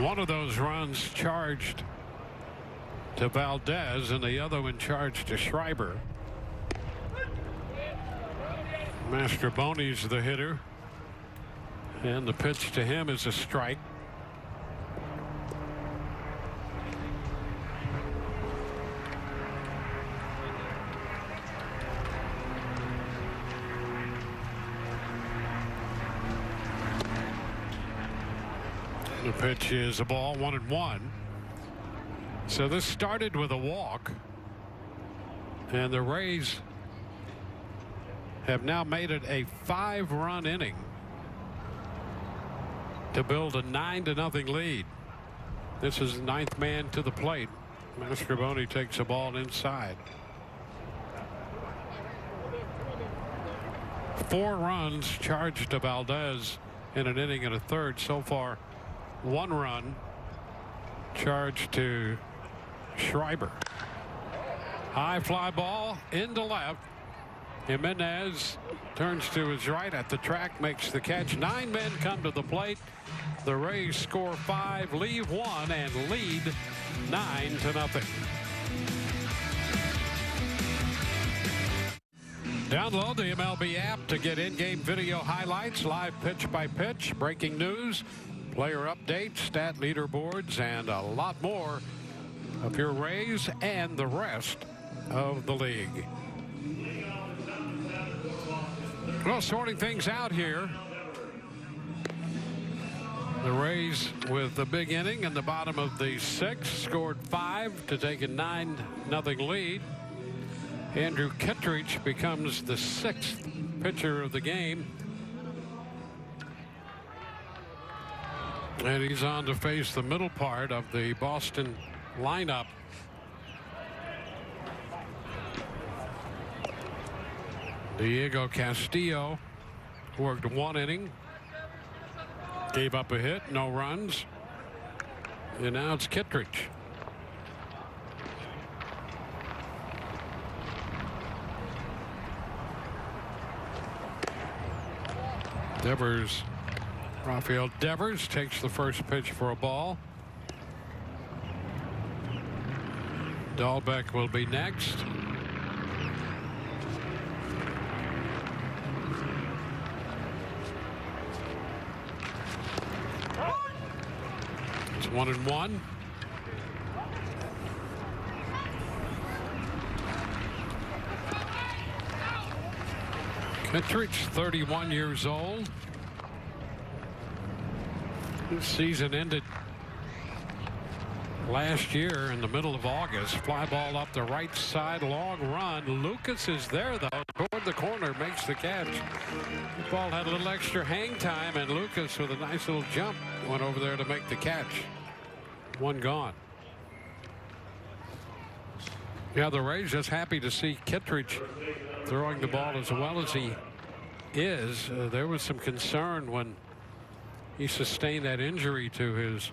One of those runs charged to Valdez, and the other one charged to Schreiber. Mastrobuoni's the hitter, and the pitch to him is a strike. The pitch is a ball, 1-1. So this started with a walk, and the Rays have now made it a 5-run inning to build a 9-0 lead. This is 9th man to the plate. Mastrobuoni takes a ball inside. 4 runs charged to Valdez in an inning and a third. So far, 1 run charged to Schreiber. High fly ball into left. Jimenez turns to his right at the track, makes the catch. 9 men come to the plate. The Rays score 5, leave 1, and lead 9-0. Download the MLB app to get in-game video highlights, live pitch-by-pitch, breaking news, player updates, stat leaderboards, and a lot more of your Rays and the rest of the league. Well, sorting things out here. The Rays with the big inning in the bottom of the 6th scored 5 to take a 9-0 lead. Andrew Kittredge becomes the 6th pitcher of the game. And he's on to face the middle part of the Boston lineup. Diego Castillo worked 1 inning, gave up a hit, no runs, and now it's Kittredge. Rafael Devers takes the first pitch for a ball. Dahlbeck will be next. It's 1-1. Kittredge, 31 years old. This season ended last year in the middle of August. Fly ball up the right side, long run. Lucas is there though, toward the corner, makes the catch. The ball had a little extra hang time, and Lucas with a nice little jump went over there to make the catch. 1 gone. Yeah, the Rays just happy to see Kittredge throwing the ball as well as he is. There was some concern when he sustained that injury to his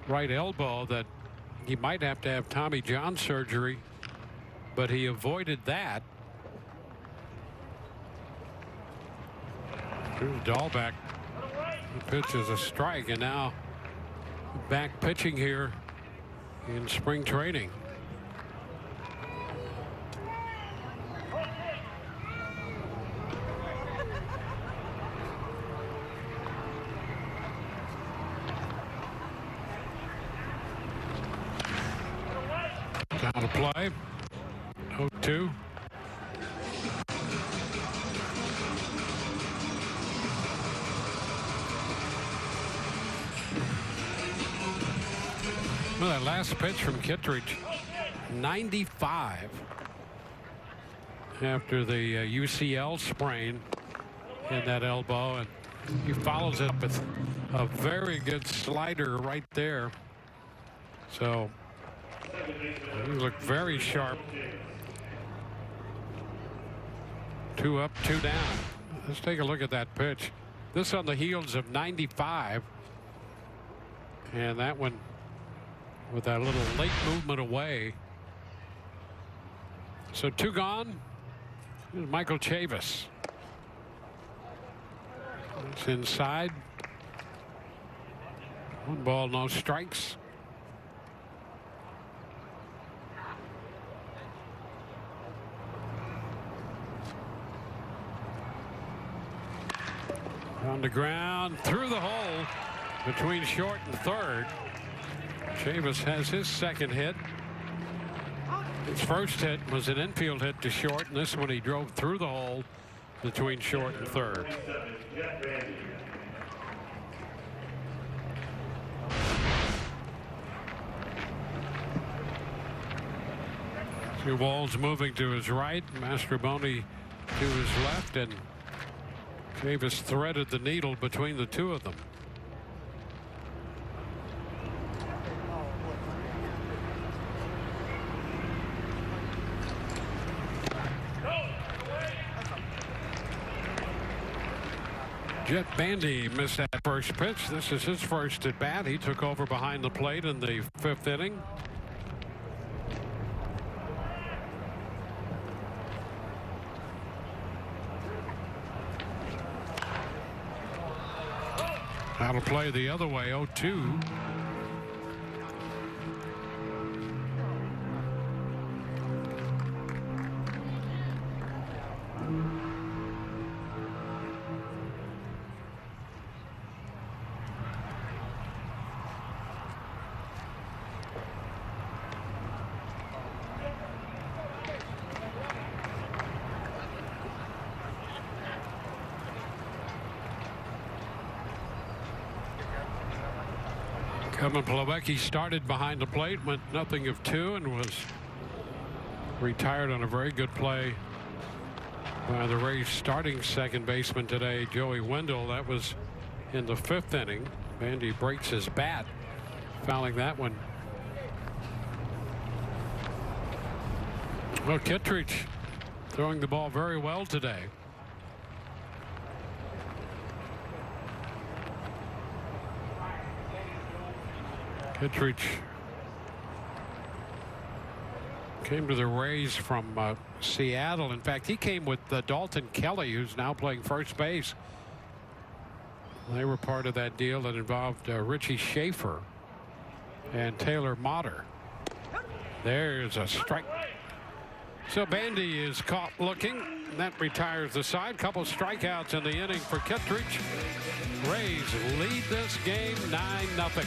right elbow that he might have to have Tommy John surgery, but he avoided that. Here's Dahlbeck. The pitch is a strike, and now back pitching here in spring training. Down to play. 0-2. Well, that last pitch from Kittredge, 95 after the UCL sprain in that elbow, and he follows it up with a very good slider right there. So he looked very sharp. 2 up, 2 down. Let's take a look at that pitch. This on the heels of 95. And that one with that little late movement away. So 2 gone. Here's Michael Chavis. It's inside. 1 ball, no strikes. On the ground, through the hole between short and third. Chavis has his second hit. His first hit was an infield hit to short, and this one he drove through the hole between short and third. 2 balls moving to his right, Mastroboni to his left, and Chavis threaded the needle between the 2 of them. Jet Bandy missed that first pitch. This is his first at bat. He took over behind the plate in the 5th inning. That'll play the other way, 0-2. Kevin Plawecki started behind the plate, went nothing of 2, and was retired on a very good play by the Rays starting second baseman today, Joey Wendell. That was in the 5th inning. Bandy breaks his bat, fouling that one. Well, Kittredge throwing the ball very well today. Kittredge came to the Rays from Seattle. In fact, he came with Dalton Kelly, who's now playing first base. They were part of that deal that involved Richie Schaefer and Taylor Motter. There's a strike. So Bandy is caught looking. That retires the side. Couple strikeouts in the inning for Kittredge. Rays lead this game 9-0.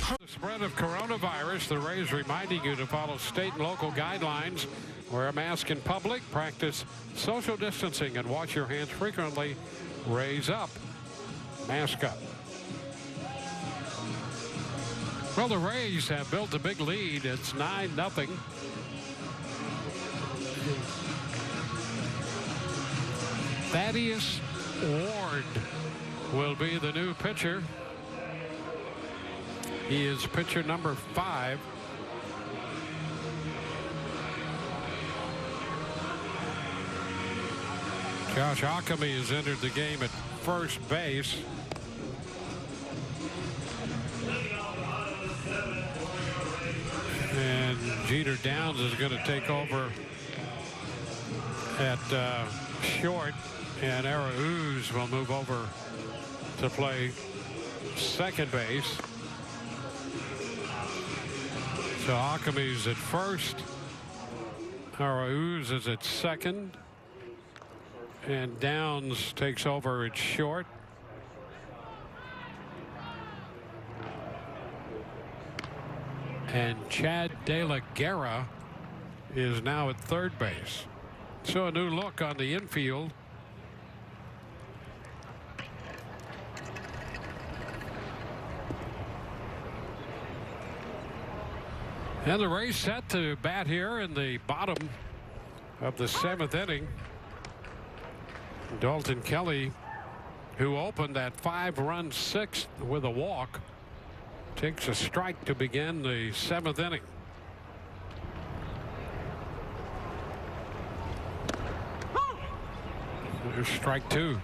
The spread of coronavirus, the Rays reminding you to follow state and local guidelines. Wear a mask in public, practice social distancing, and wash your hands frequently. Raise up. Mask up. Well, the Rays have built a big lead. It's 9-0. Thaddeus Ward will be the new pitcher. He is pitcher number 5. Josh Ockamy has entered the game at first base. And Jeter Downs is going to take over at short, and Arauz will move over to play second base. So Ockhamy's at first, Arauz is at second, and Downs takes over at short. And Chad De La Guerra is now at third base. So a new look on the infield. And the Rays set to bat here in the bottom of the 7th inning. Dalton Kelly, who opened that 5-run 6th with a walk, takes a strike to begin the 7th inning. There's strike 2.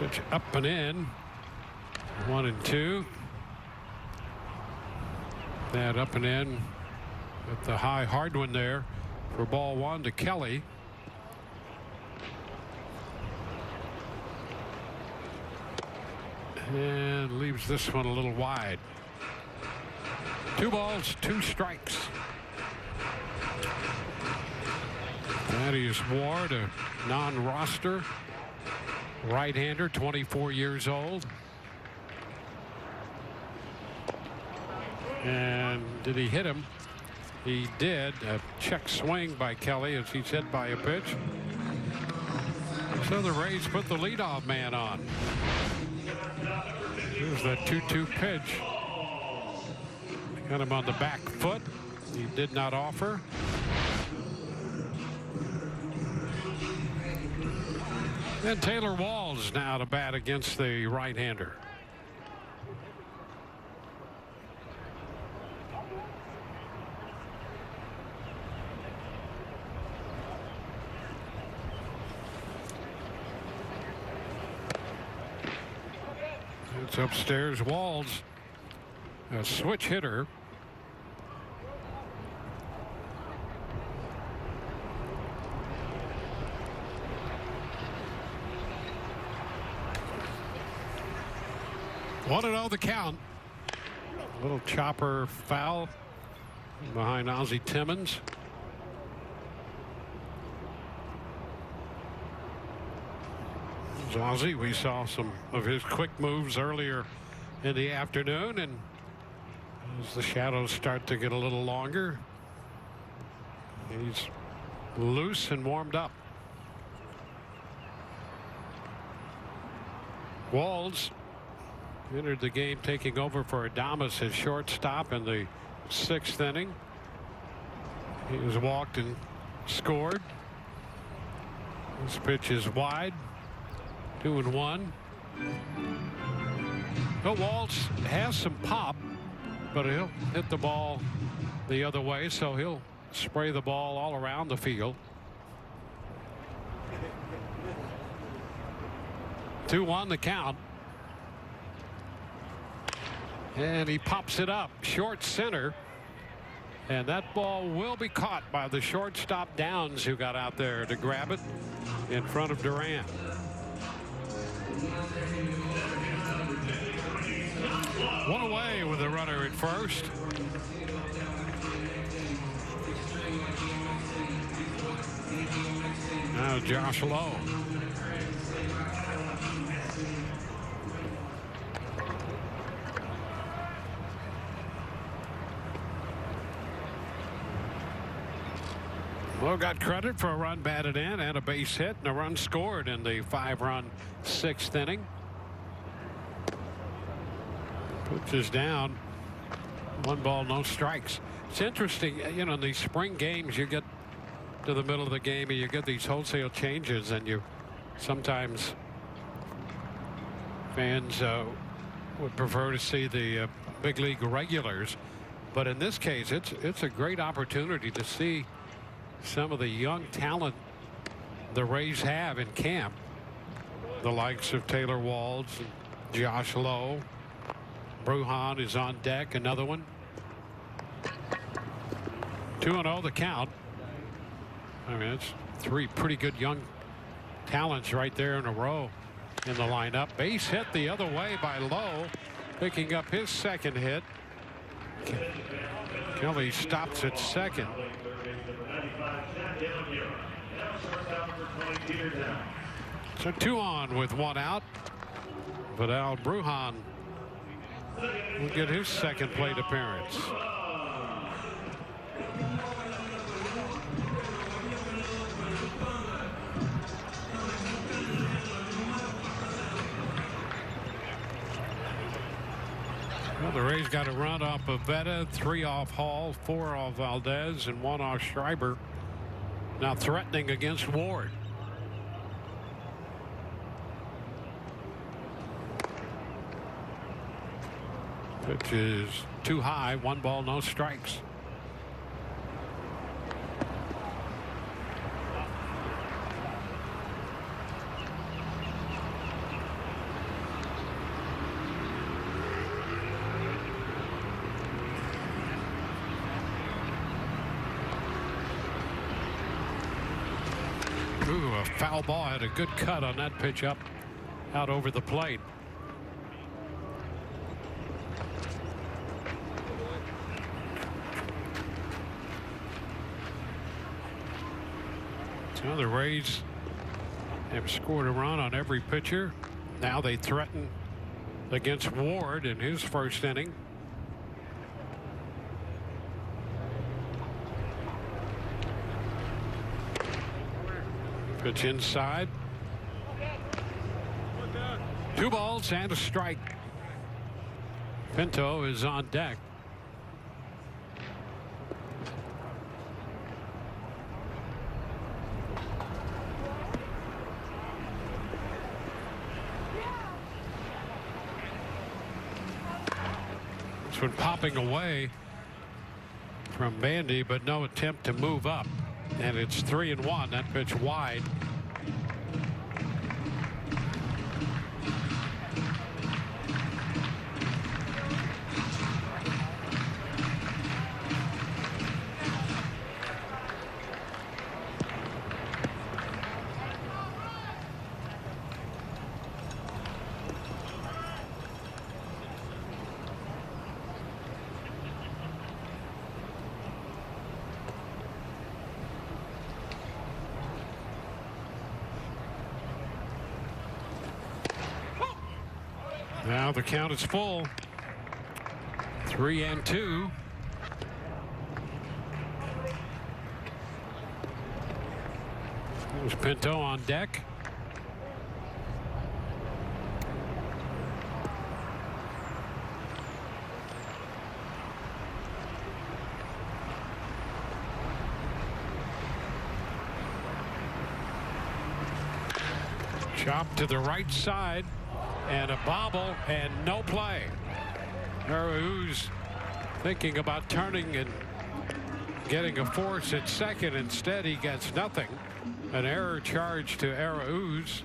Pitch up and in. 1-2. That up and in with the high hard one there for ball 1 to Kelly. And leaves this one a little wide. 2 balls, 2 strikes. Thaddeus Ward, a non-roster right-hander, 24 years old. And did he hit him? He did. A check swing by Kelly as he's hit by a pitch. So the Rays put the leadoff man on. Here's that 2-2 pitch. Got him on the back foot. He did not offer. And Taylor Walls now to bat against the right-hander. It's upstairs. Walls, a switch hitter. One and 0 the count. A little chopper foul behind Ozzie Timmons. Ozzie, we saw some of his quick moves earlier in the afternoon, and as the shadows start to get a little longer, he's loose and warmed up. Walls entered the game taking over for Adames as shortstop in the 6th inning. He was walked and scored. This pitch is wide. 2-1. Well, Walls has some pop, but he'll hit the ball the other way, so he'll spray the ball all around the field. 2-1 the count. And he pops it up short center, and that ball will be caught by the shortstop Downs, who got out there to grab it in front of Duran. One away with a runner at first. Now Josh Lowe. Lowe got credit for a run batted in and a base hit and a run scored in the 5-run 6th inning. Pitches down. 1 ball, no strikes. It's interesting, you know, in these spring games, you get to the middle of the game and you get these wholesale changes, and you sometimes fans would prefer to see the big league regulars, but in this case it's a great opportunity to see some of the young talent the Rays have in camp, the likes of Taylor Walls and Josh Lowe. Brujan is on deck, another one. 2-0 the count. I mean, it's 3 pretty good young talents right there in a row in the lineup. Base hit the other way by Lowe, picking up his 2nd hit. Kelly stops at 2nd. So 2 on with 1 out. Vidal Brujan will get his 2nd plate appearance. Well, the Rays got a run off Pivetta, 3 off Hall, 4 off Valdez, and 1 off Schreiber. Now threatening against Ward. Pitch is too high. 1 ball, no strikes. Ooh, a foul ball. Had a good cut on that pitch up out over the plate. So the Rays have scored a run on every pitcher. Now they threaten against Ward in his first inning. Pitch inside. 2 balls and a strike. Pinto is on deck. This one popping away from Bandy, but no attempt to move up. And it's 3-1. That pitch wide. Now the count is full. 3-2. There's Pinto on deck. Chop to the right side. And a bobble and no play. Arauz thinking about turning and getting a force at second. Instead, he gets nothing. An error charge to Arauz.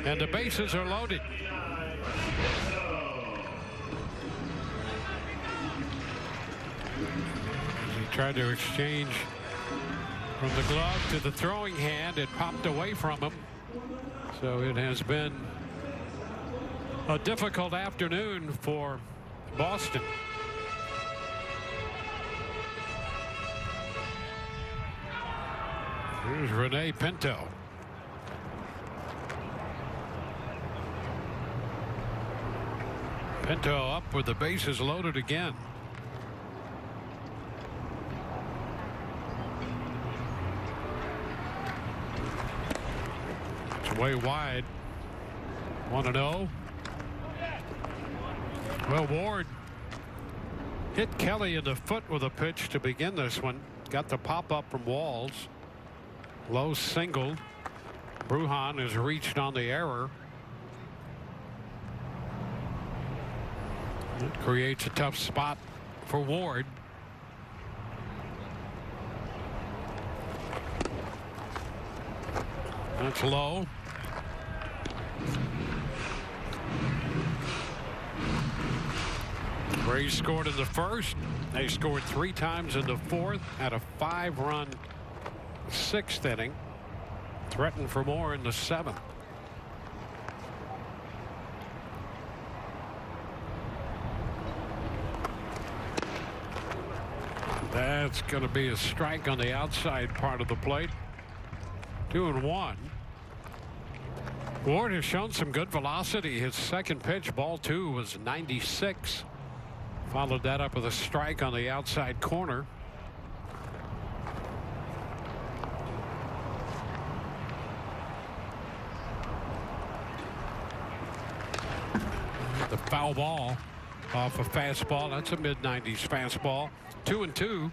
And the bases are loaded. He tried to exchange from the glove to the throwing hand. It popped away from him. So it has been a difficult afternoon for Boston. Here's Rene Pinto. Pinto up with the bases loaded again. It's way wide. 1-0. Well, Ward hit Kelly in the foot with a pitch to begin this one. Got the pop up from Walls. Low single. Brujan has reached on the error. It creates a tough spot for Ward. That's low. Rays scored in the first. They scored 3 times in the fourth. Had a 5-run 6th inning. Threatened for more in the 7th. That's going to be a strike on the outside part of the plate. 2-1. Ward has shown some good velocity. His second pitch, ball 2, was 96. Followed that up with a strike on the outside corner. The foul ball off a fastball. That's a mid-90s fastball. 2-2.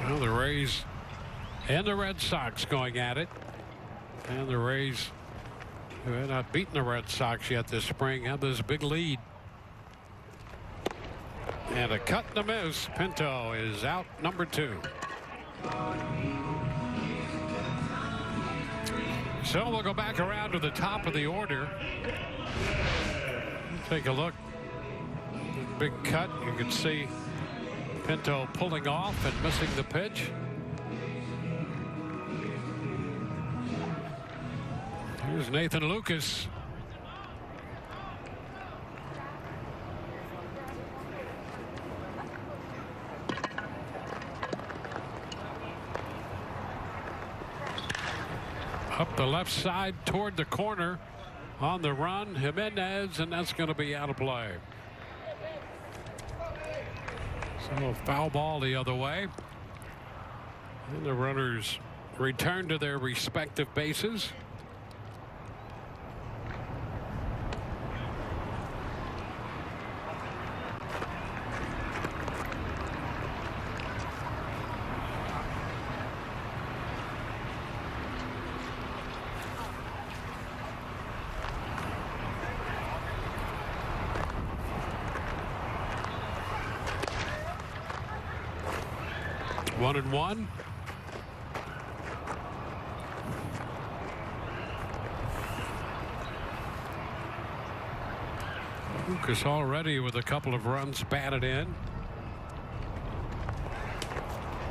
Well, the Rays and the Red Sox going at it. And the Rays, who have not beaten the Red Sox yet this spring, have this big lead. And a cut and a miss. Pinto is out, number 2. So we'll go back around to the top of the order. Take a look. Big cut. You can see Pinto pulling off and missing the pitch. Here's Nathan Lucas. Up the left side toward the corner on the run. Jimenez, and that's going to be out of play. So a foul ball the other way. And the runners return to their respective bases. One and one. Lucas already with a couple of runs batted in.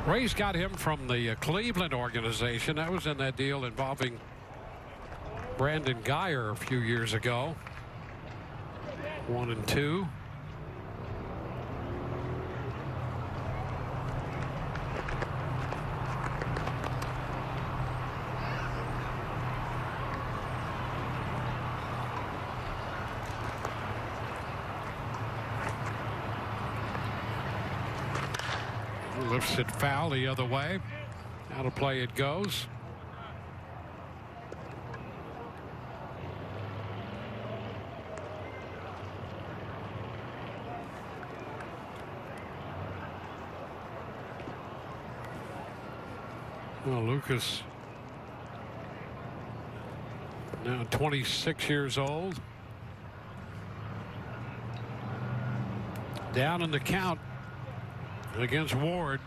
Rays got him from the Cleveland organization. That was in that deal involving Brandon Geyer a few years ago. 1 and 2. Lifts it foul the other way. Out of play it goes. Well, Lucas now 26 years old. Down in the count against Ward.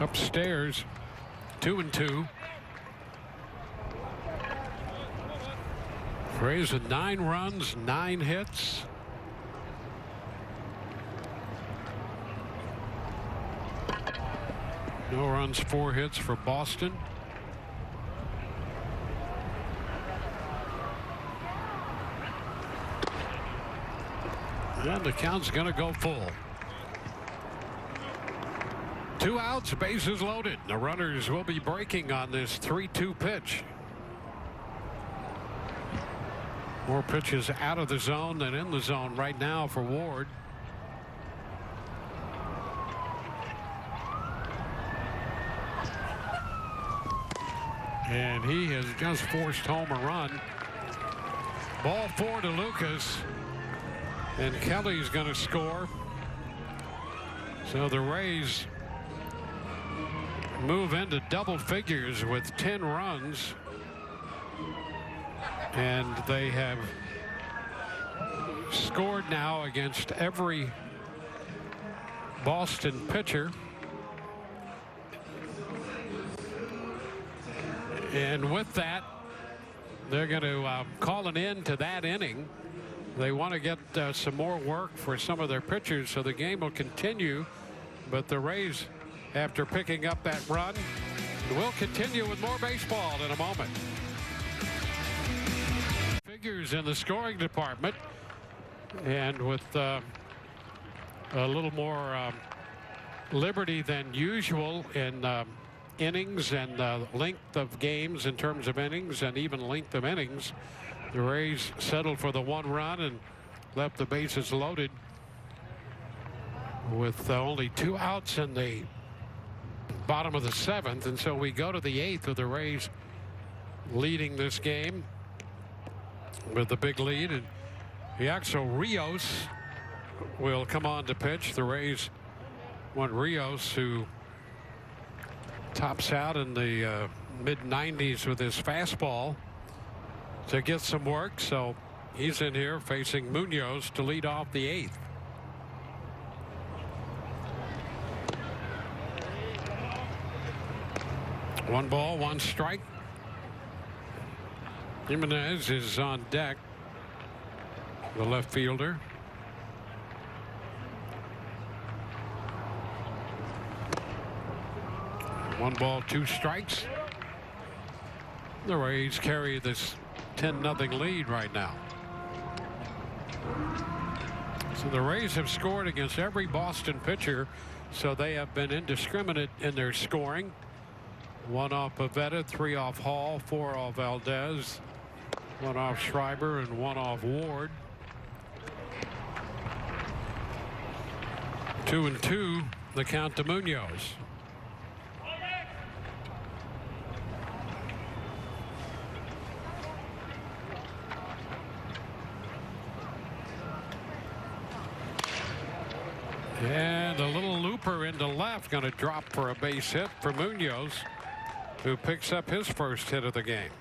Upstairs, 2 and 2. Rays with 9 runs, 9 hits. No runs, 4 hits for Boston. And the count's going to go full. 2 outs, bases loaded. The runners will be breaking on this 3-2 pitch. More pitches out of the zone than in the zone right now for Ward. And he has just forced home a run. Ball 4 to Lucas. And Kelly's going to score. So the Rays move into double figures with 10 runs. And they have scored now against every Boston pitcher. And with that, they're going to call an end to that inning. They want to get some more work for some of their pitchers, so the game will continue. But the Rays, after picking up that run, will continue with more baseball in a moment. Figures in the scoring department, and with a little more liberty than usual in innings and length of games in terms of innings and even length of innings, the Rays settled for the 1 run and left the bases loaded with only 2 outs in the bottom of the 7th. And so we go to the 8th with the Rays leading this game with the big lead. And Yaxel Rios will come on to pitch. The Rays want Rios, who tops out in the mid-90s with his fastball, to get some work, so he's in here facing Munoz to lead off the 8th. One ball, one strike. Jimenez is on deck, the left fielder. One ball, two strikes. The Rays carry this 10-0 lead right now. So the Rays have scored against every Boston pitcher, so they have been indiscriminate in their scoring. 1 off Pivetta, 3 off Hall, 4 off Valdez, 1 off Schreiber, and 1 off Ward. 2-2, the count to Munoz. And a little looper into left, going to drop for a base hit for Munoz, who picks up his first hit of the game.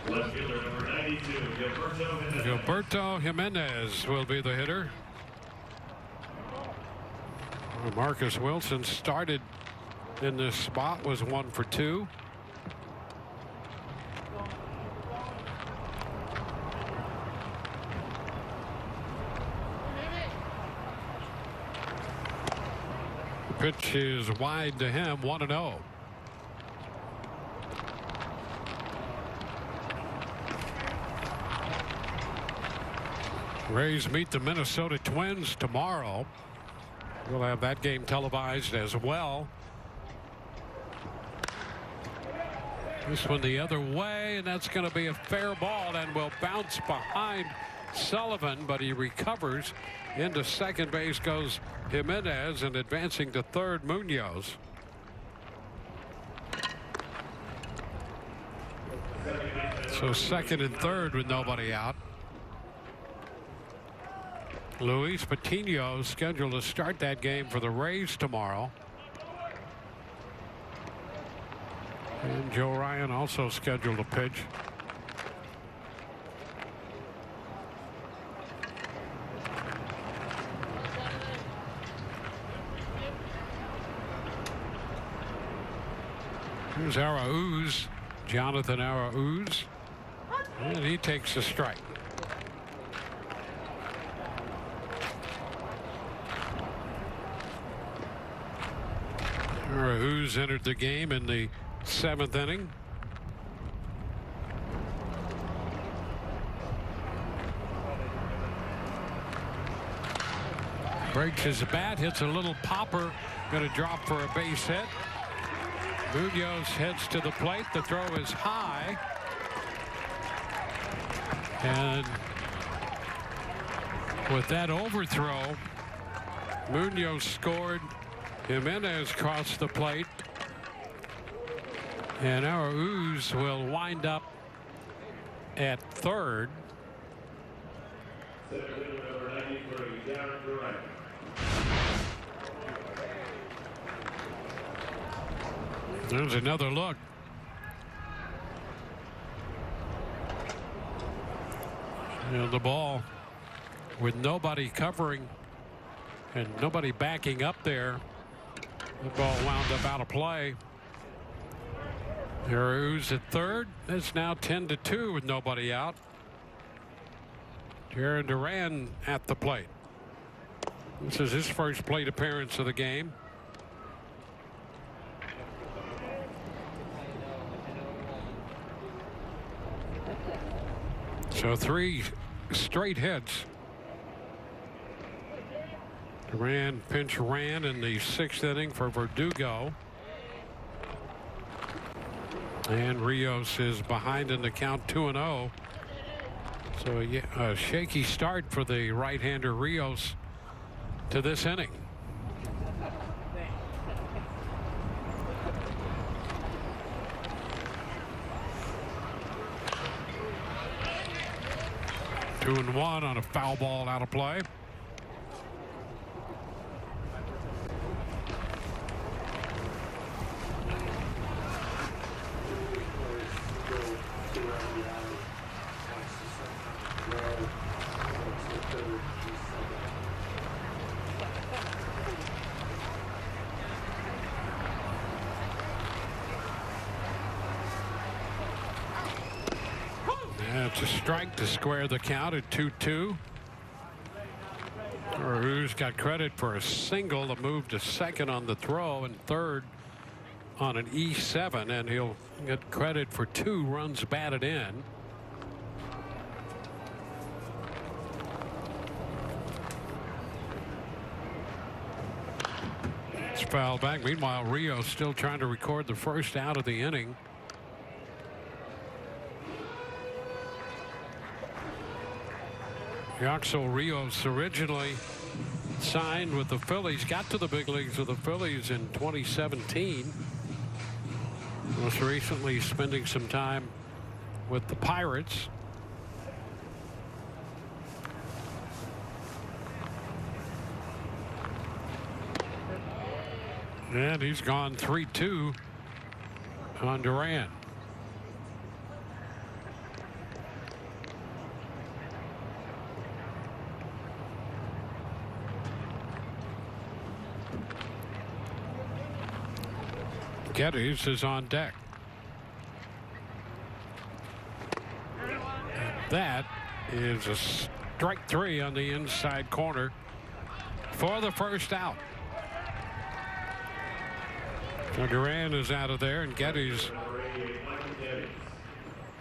Left fielder number 92, Gilberto Jimenez will be the hitter. Marcus Wilson started in this spot, was 1 for 2. Pitch is wide to him, 1-0. Rays meet the Minnesota Twins tomorrow. We'll have that game televised as well. This one the other way, and that's going to be a fair ball and will bounce behind Sullivan, but he recovers. Into second base goes Jimenez, and advancing to third, Munoz. So second and third with nobody out. Luis Patino scheduled to start that game for the Rays tomorrow. And Joe Ryan also scheduled to pitch. Here's Arauz, Jonathan Arauz, and he takes a strike. Arauz entered the game in the 7th inning. Breaks his bat, hits a little popper, going to drop for a base hit. Munoz heads to the plate. The throw is high. And with that overthrow, Munoz scored. Jimenez crossed the plate. And Arauz will wind up at third. There's another look. And the ball with nobody covering and nobody backing up there. The ball wound up out of play. Arauz at third. It's now 10-2 with nobody out. Jaron Duran at the plate. This is his first plate appearance of the game. So 3 straight hits. Duran pinch ran in the 6th inning for Verdugo. And Rios is behind in the count, 2-0. So yeah, a shaky start for the right-hander Rios to this inning. Two and one on a foul ball out of play. And it's a strike to square the count at 2-2. Rue's got credit for a single to move to second on the throw and third on an E7, and he'll get credit for 2 runs batted in. It's fouled back. Meanwhile, Rio still trying to record the first out of the inning. Yoxel Rios originally signed with the Phillies, got to the big leagues with the Phillies in 2017. Most recently spending some time with the Pirates. And he's gone 3-2 on Duran. Geddes is on deck. And that is a strike 3 on the inside corner for the first out. So Duran is out of there, and Geddes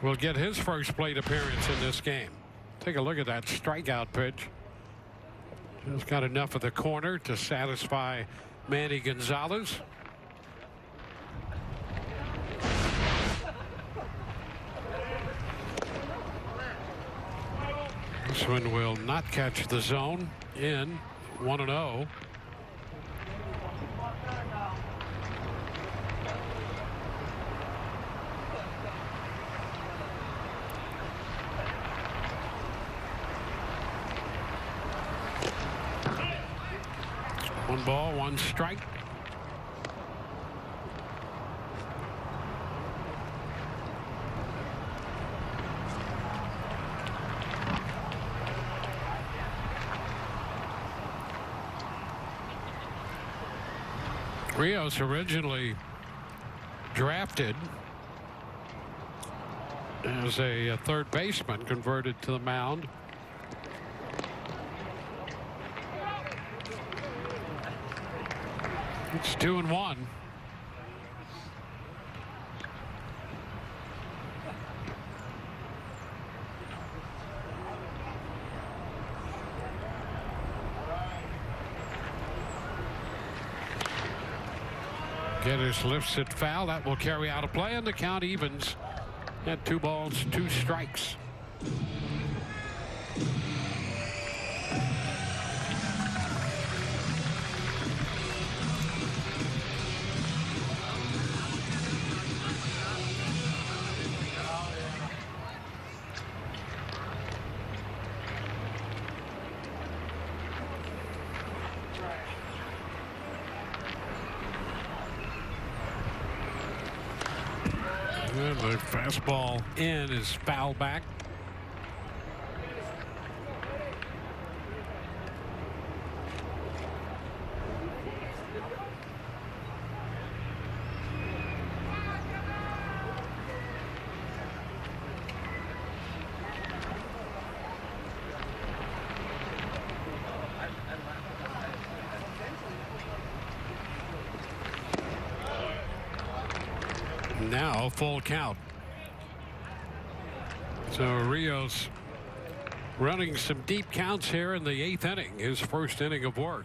will get his first plate appearance in this game. Take a look at that strikeout pitch. Just got enough of the corner to satisfy Manny Gonzalez. This one will not catch the zone in 1-0. One ball, one strike. Rios originally drafted as a third baseman, converted to the mound. It's 2-1. Geddes lifts it foul. That will carry out a play, and the count evens at 2 balls, 2 strikes. The fastball in is foul back. Now full count. So Rios running some deep counts here in the 8th inning, his first inning of work.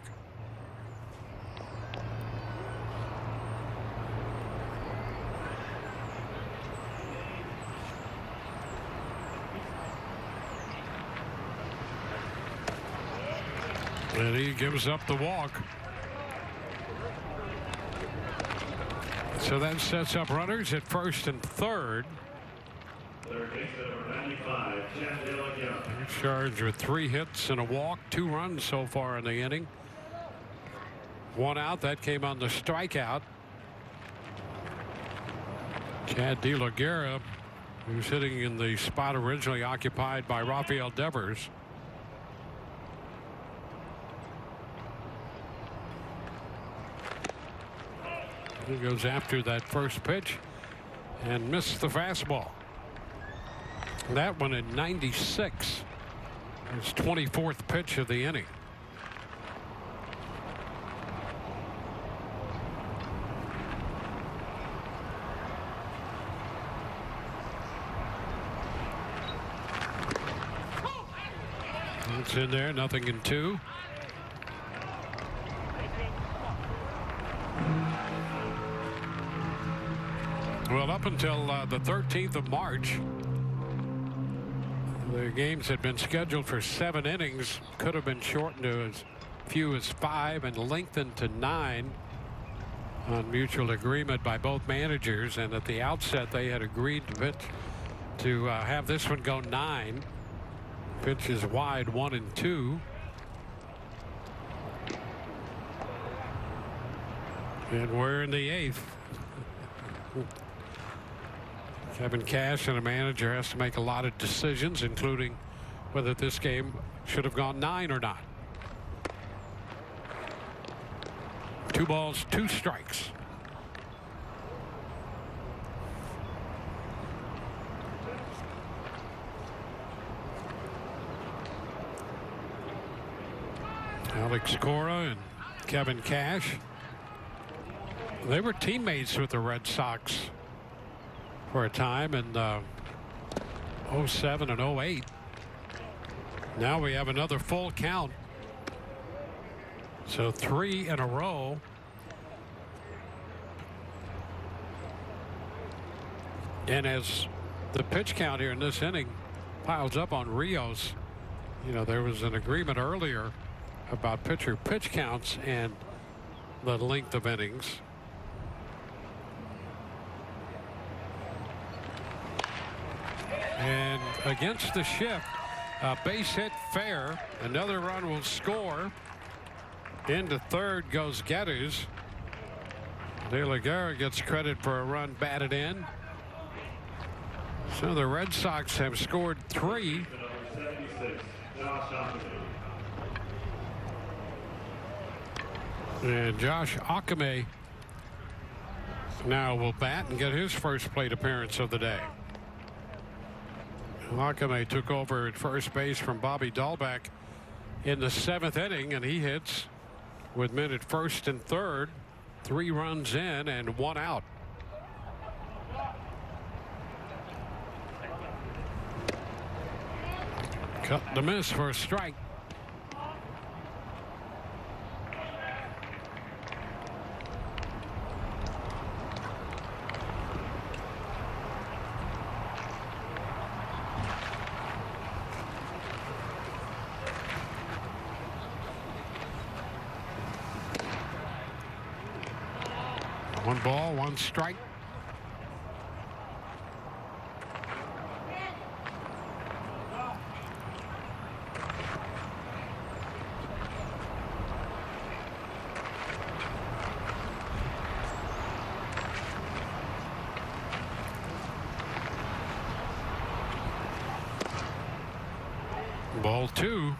And he gives up the walk. So that sets up runners at first and third. Third base number 95, Chad De La Guerra. He's charged with 3 hits and a walk, 2 runs so far in the inning. 1 out, that came on the strikeout. Chad De La Guerra, who's hitting in the spot originally occupied by Rafael Devers. He goes after that first pitch and missed the fastball. That one in 96. His 24th pitch of the inning. It's in there, nothing in 2. Well, up until the 13th of March, the games had been scheduled for 7 innings, could have been shortened to as few as 5 and lengthened to 9 on mutual agreement by both managers. And at the outset, they had agreed to have this one go 9. Pitch is wide, 1 and 2. And we're in the 8th. Kevin Cash and a manager has to make a lot of decisions, including whether this game should have gone 9 or not. 2 balls, 2 strikes. Alex Cora and Kevin Cash. They were teammates with the Red Sox for a time in 07 and 08. Now we have another full count. So 3 in a row. And as the pitch count here in this inning piles up on Rios, you know, there was an agreement earlier about pitcher pitch counts and the length of innings. And against the shift, a base hit fair. Another run will score. Into third goes Geddes. De La Guerra gets credit for a run batted in. So the Red Sox have scored 3. And Josh Akame now will bat and get his first plate appearance of the day. Akame took over at first base from Bobby Dahlbeck in the 7th inning, and he hits with men at first and third. 3 runs in and 1 out. Cut the miss for a strike. One ball, 1 strike. Ball 2.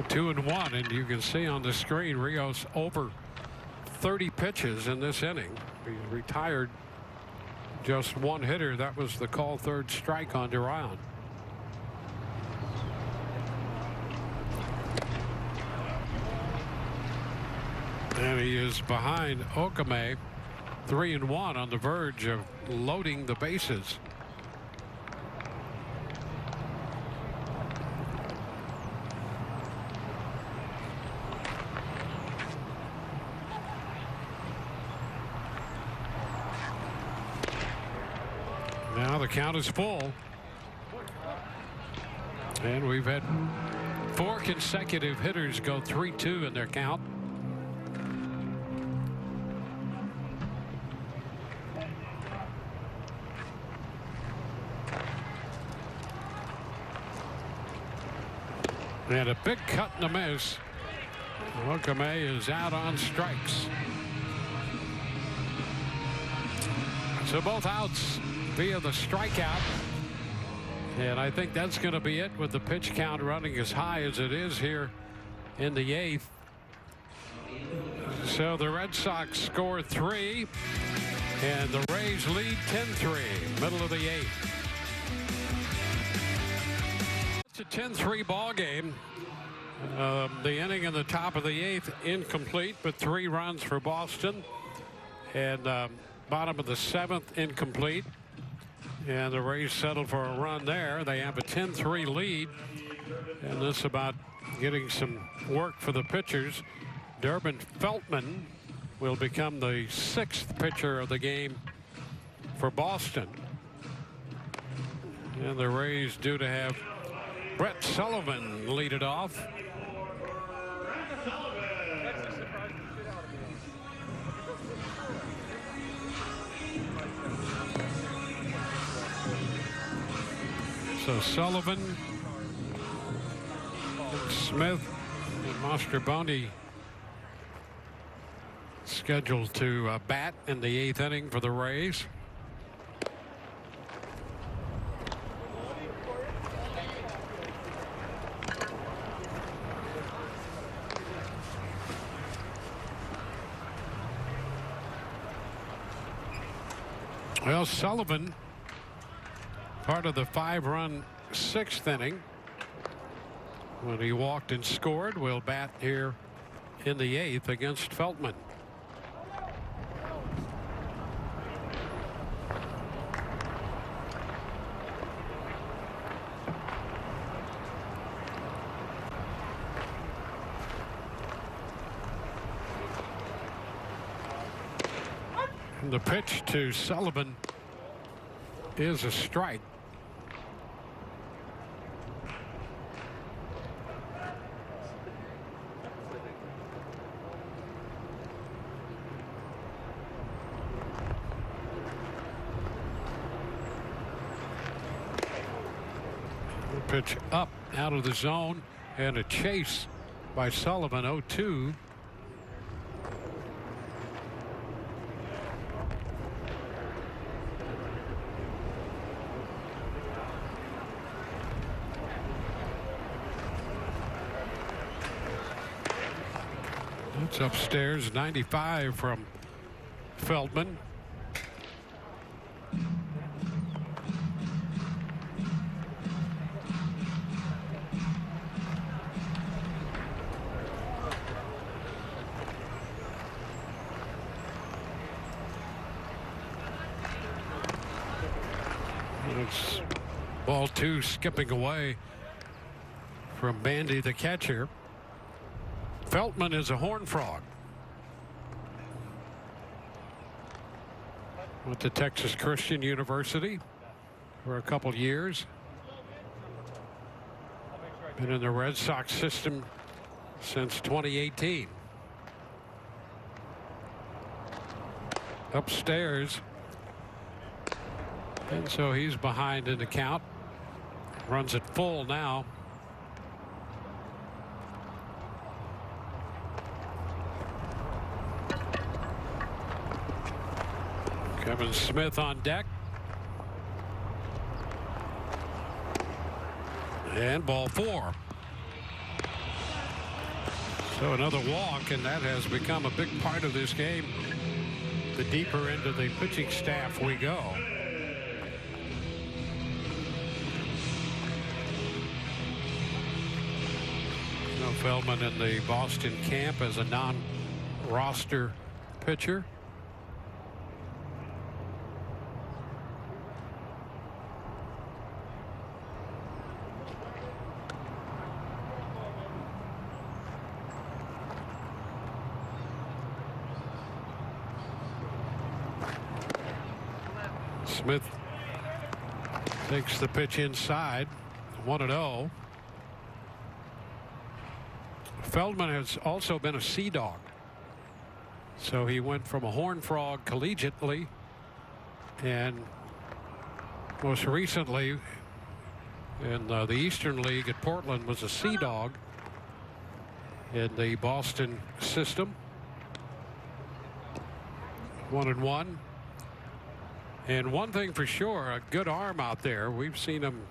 2-1, and you can see on the screen Rios over 30 pitches in this inning. He retired just 1 hitter. That was the call third strike on Duran. And he is behind Okame, 3-1, on the verge of loading the bases. Now the count is full. And we've had 4 consecutive hitters go 3-2 in their count. And a big cut and a miss. Okame is out on strikes. So both outs via the strikeout. And I think that's going to be it with the pitch count running as high as it is here in the 8th. So the Red Sox score 3. And the Rays lead 10-3, middle of the eighth. It's a 10-3 ball game. The inning in the top of the eighth incomplete, but 3 runs for Boston. And bottom of the seventh incomplete. And the Rays settled for a run there. They have a 10-3 lead. And this is about getting some work for the pitchers. Durbin Feltman will become the 6th pitcher of the game for Boston. And the Rays due to have Brett Sullivan lead it off. So Sullivan, and Smith, and Mastrobuoni scheduled to bat in the 8th inning for the Rays. Well, Sullivan, part of the 5-run 6th inning when he walked and scored, will bat here in the 8th against Feltman. And the pitch to Sullivan is a strike. Pitch up out of the zone and a chase by Sullivan. 0-2. It's upstairs. 95 from Feldman. It's ball 2 skipping away from Bandy, the catcher. Feltman is a Horned Frog. Went to Texas Christian University for a couple years. Been in the Red Sox system since 2018. Upstairs. And so he's behind in the count. Runs it full now. Kevin Smith on deck. And ball 4. So another walk, and that has become a big part of this game. The deeper into the pitching staff we go. Feldman in the Boston camp as a non-roster pitcher. Smith takes the pitch inside. 1-0. Feldman has also been a Sea Dog. So he went from a Horned Frog collegiately and most recently in the Eastern League at Portland was a Sea Dog in the Boston system. 1-1. And one thing for sure, a good arm out there. We've seen him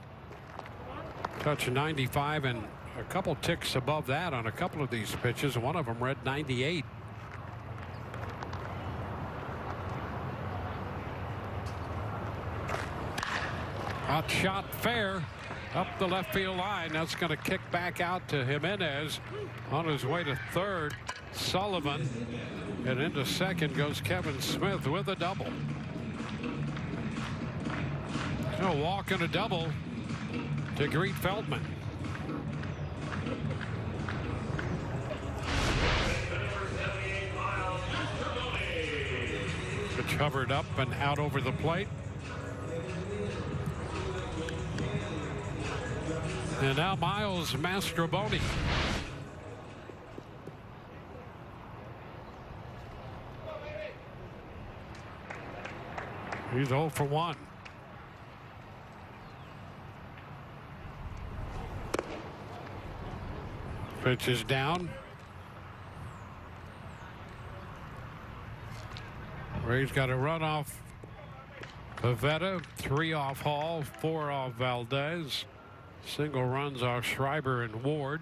touch 95 and a couple ticks above that on a couple of these pitches. One of them read 98. Hot shot fair up the left field line. That's going to kick back out to Jimenez. On his way to third, Sullivan. And into second goes Kevin Smith with a double. A walk and a double to greet Feldman. Pitch hovered up and out over the plate. And now Miles Mastrobuoni. He's 0 for 1. Pitch is down. Ray's got a run off Pivetta, 3 off Hall, 4 off Valdez. Single runs off Schreiber and Ward.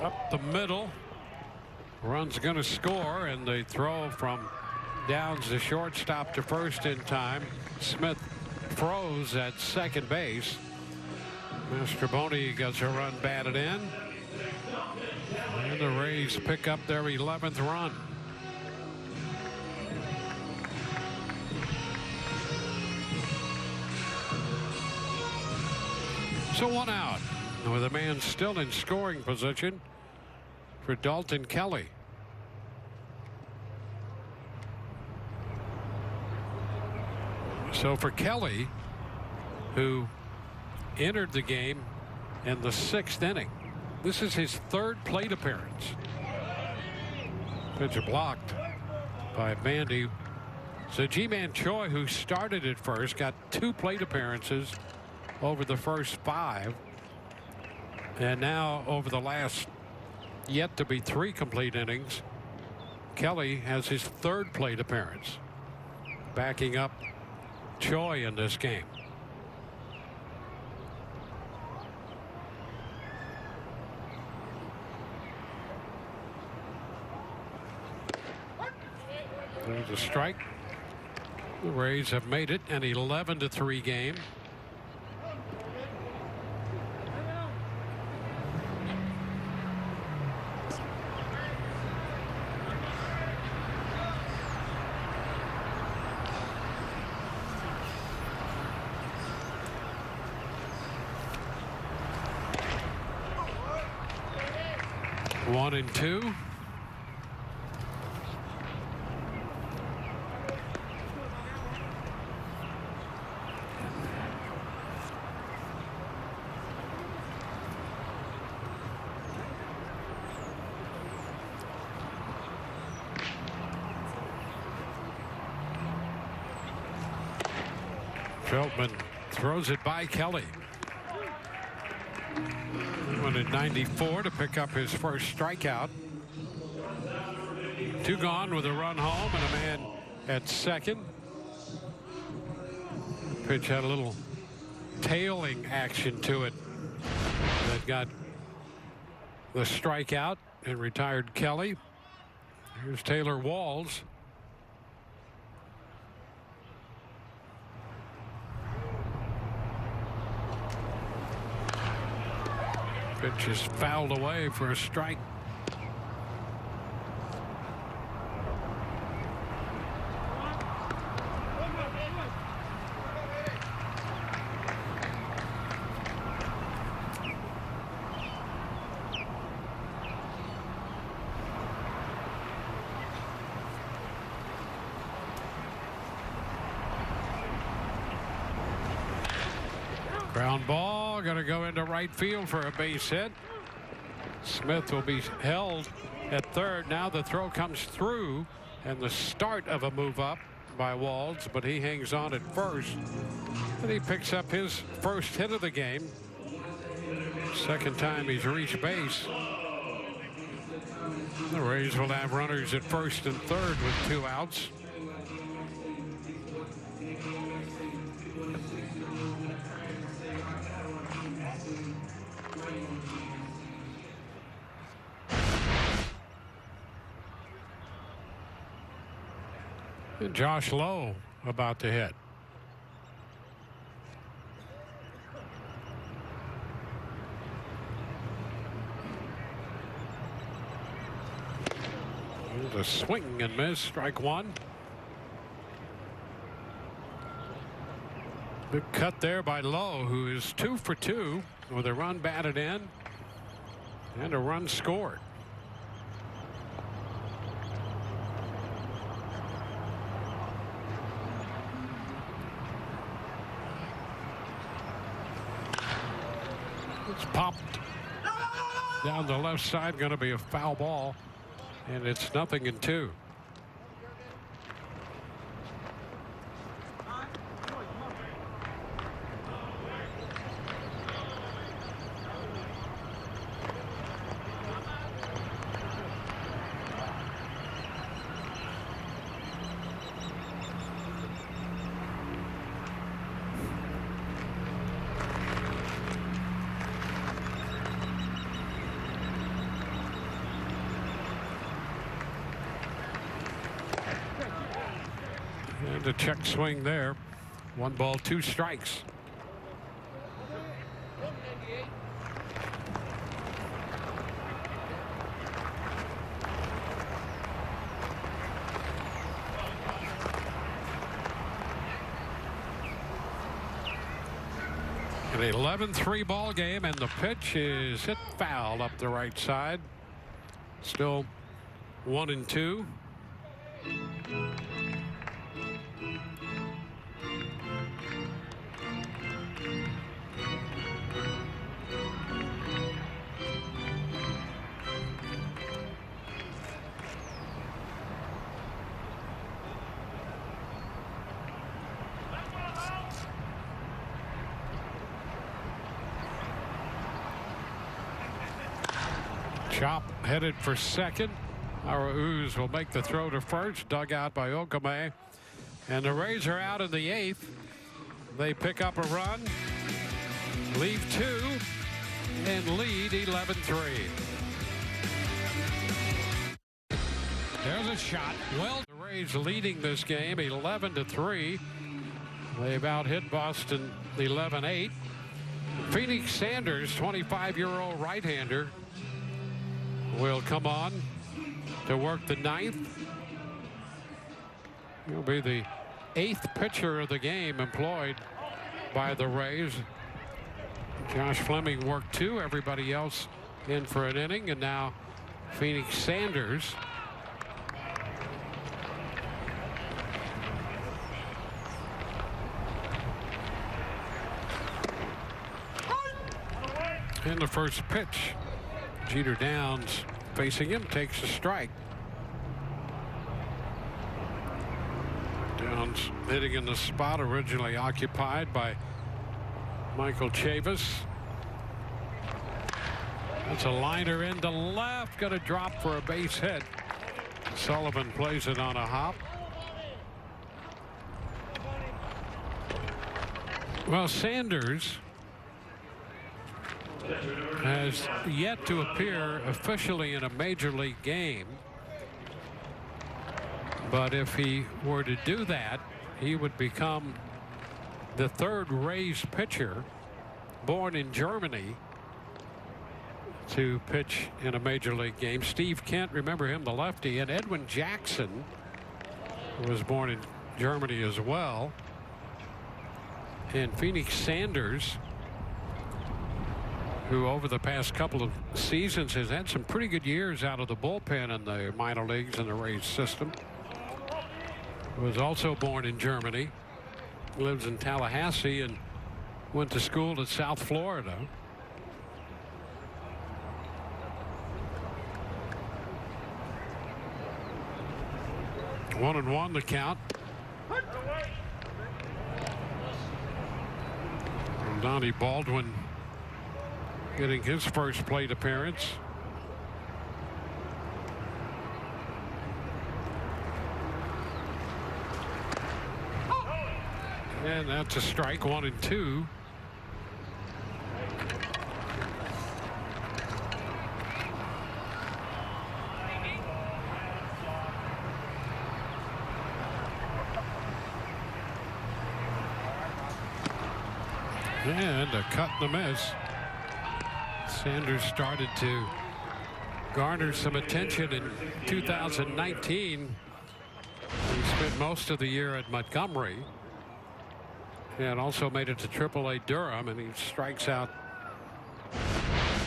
Up the middle. Run's going to score, and they throw from Downs, the shortstop, to first in time. Smith froze at second base. Mastrobuoni gets a run batted in. And the Rays pick up their 11th run. So 1 out with a man still in scoring position for Dalton Kelly. So for Kelly, who entered the game in the 6th inning, this is his 3rd plate appearance. Pitch blocked by Bandy. So G-Man Choi, who started at first, got 2 plate appearances over the first 5. And now over the last yet to be 3 complete innings, Kelly has his 3rd plate appearance, backing up Choi in this game. There's a strike. The Rays have made it an 11-3 game. One and 2. Feldman throws it by Kelly. He went at 94 to pick up his first strikeout. 2 gone with a run home and a man at second. Pitch had a little tailing action to it that got the strikeout and retired Kelly. Here's Taylor Walls. Pitch is fouled away for a strike. Ground ball, going to go into right field for a base hit. Smith will be held at third. Now the throw comes through, and the start of a move up by Walls, but he hangs on at first. And he picks up his first hit of the game. Second time he's reached base. The Rays will have runners at first and third with 2 outs. And Josh Lowe about to hit. There's a swing and miss, strike one. Big cut there by Lowe, who is 2 for 2 with a run batted in and a run scored. It's popped down the left side, going to be a foul ball, and it's 0-2. And a check swing there. 1 ball, 2 strikes. An 11-3 ball game, and the pitch is hit foul up the right side. Still 1-2. Chop headed for second. Arauz will make the throw to first, dug out by Okame. And the Rays are out in the 8th. They pick up a run, leave 2, and lead 11-3. There's a shot. Well, the Rays leading this game 11-3. They've out hit Boston 11-8. Phoenix Sanders, 25-year-old right-hander, will come on to work the 9th. He'll be the 8th pitcher of the game employed by the Rays. Josh Fleming worked 2. Everybody else in for an inning. And now Phoenix Sanders. And the first pitch. Jeter Downs facing him, takes a strike. Downs hitting in the spot originally occupied by Michael Chavis. That's a liner into left, going to drop for a base hit. Sullivan plays it on a hop. Well, Sanders has yet to appear officially in a major league game. But if he were to do that, he would become the 3rd Rays pitcher born in Germany to pitch in a major league game. Steve Kent, remember him, the lefty, and Edwin Jackson was born in Germany as well. And Phoenix Sanders, who over the past couple of seasons has had some pretty good years out of the bullpen in the minor leagues in the Rays system, was also born in Germany, lives in Tallahassee, and went to school at South Florida. One and one the count. And Donnie Baldwin getting his first plate appearance. And that's a strike, 1-2. And a cut and a miss. Sanders started to garner some attention in 2019. He spent most of the year at Montgomery and also made it to AAA Durham, and he strikes out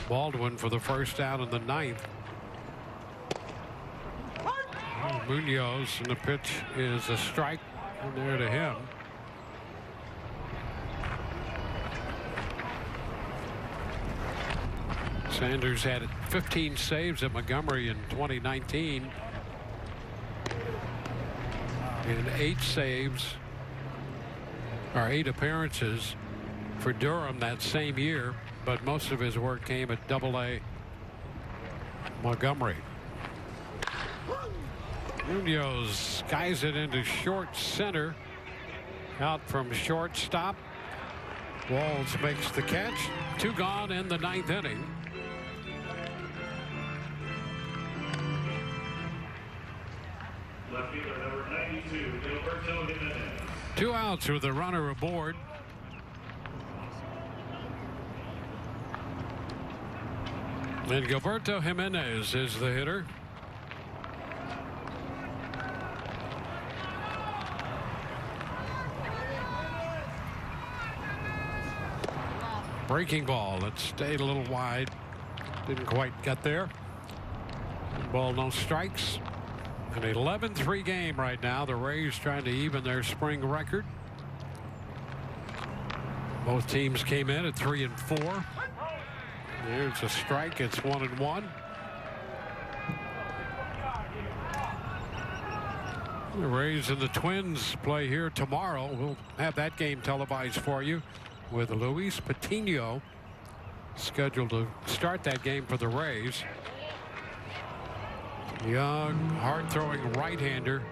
Baldwin for the first out in the 9th. Munoz, and the pitch is a strike in there to him. Sanders had 15 saves at Montgomery in 2019 and 8 saves or 8 appearances for Durham that same year, but most of his work came at AA Montgomery. Munoz skies it into short center. Out from shortstop. Walls makes the catch. 2 gone in the 9th inning. Left fielder number 92, Gilberto Jimenez. 2 outs with a runner aboard. And Gilberto Jimenez is the hitter. Breaking ball. It stayed a little wide. Didn't quite get there. Ball, no strikes. An 11-3 game right now. The Rays trying to even their spring record. Both teams came in at 3 and 4. There's a strike. It's 1-1. The Rays and the Twins play here tomorrow. We'll have that game televised for you with Luis Patino scheduled to start that game for the Rays. Young, hard-throwing right-hander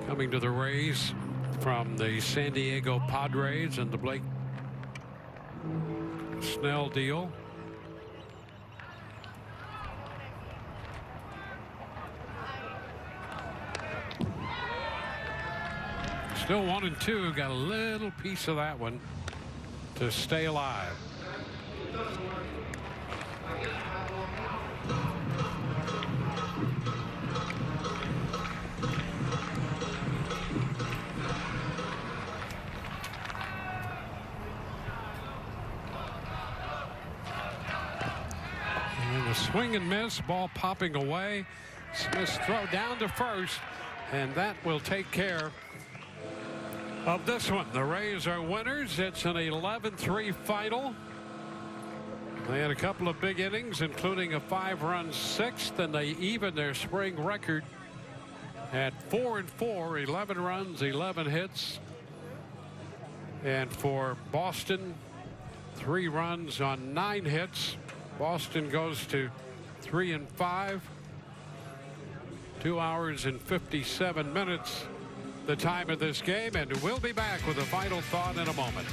coming to the Rays from the San Diego Padres and the Blake Snell deal. Still 1-2. Got a little piece of that one to stay alive. And a swing and miss, ball popping away. Smith's throw down to first, and that will take care of this one. The Rays are winners. It's an 11-3 final. They had a couple of big innings, including a 5-run 6th, and they evened their spring record at 4-4, 11 runs, 11 hits. And for Boston, 3 runs on 9 hits. Boston goes to 3-5. 2 hours and 57 minutes. The time of this game, and we'll be back with a final thought in a moment.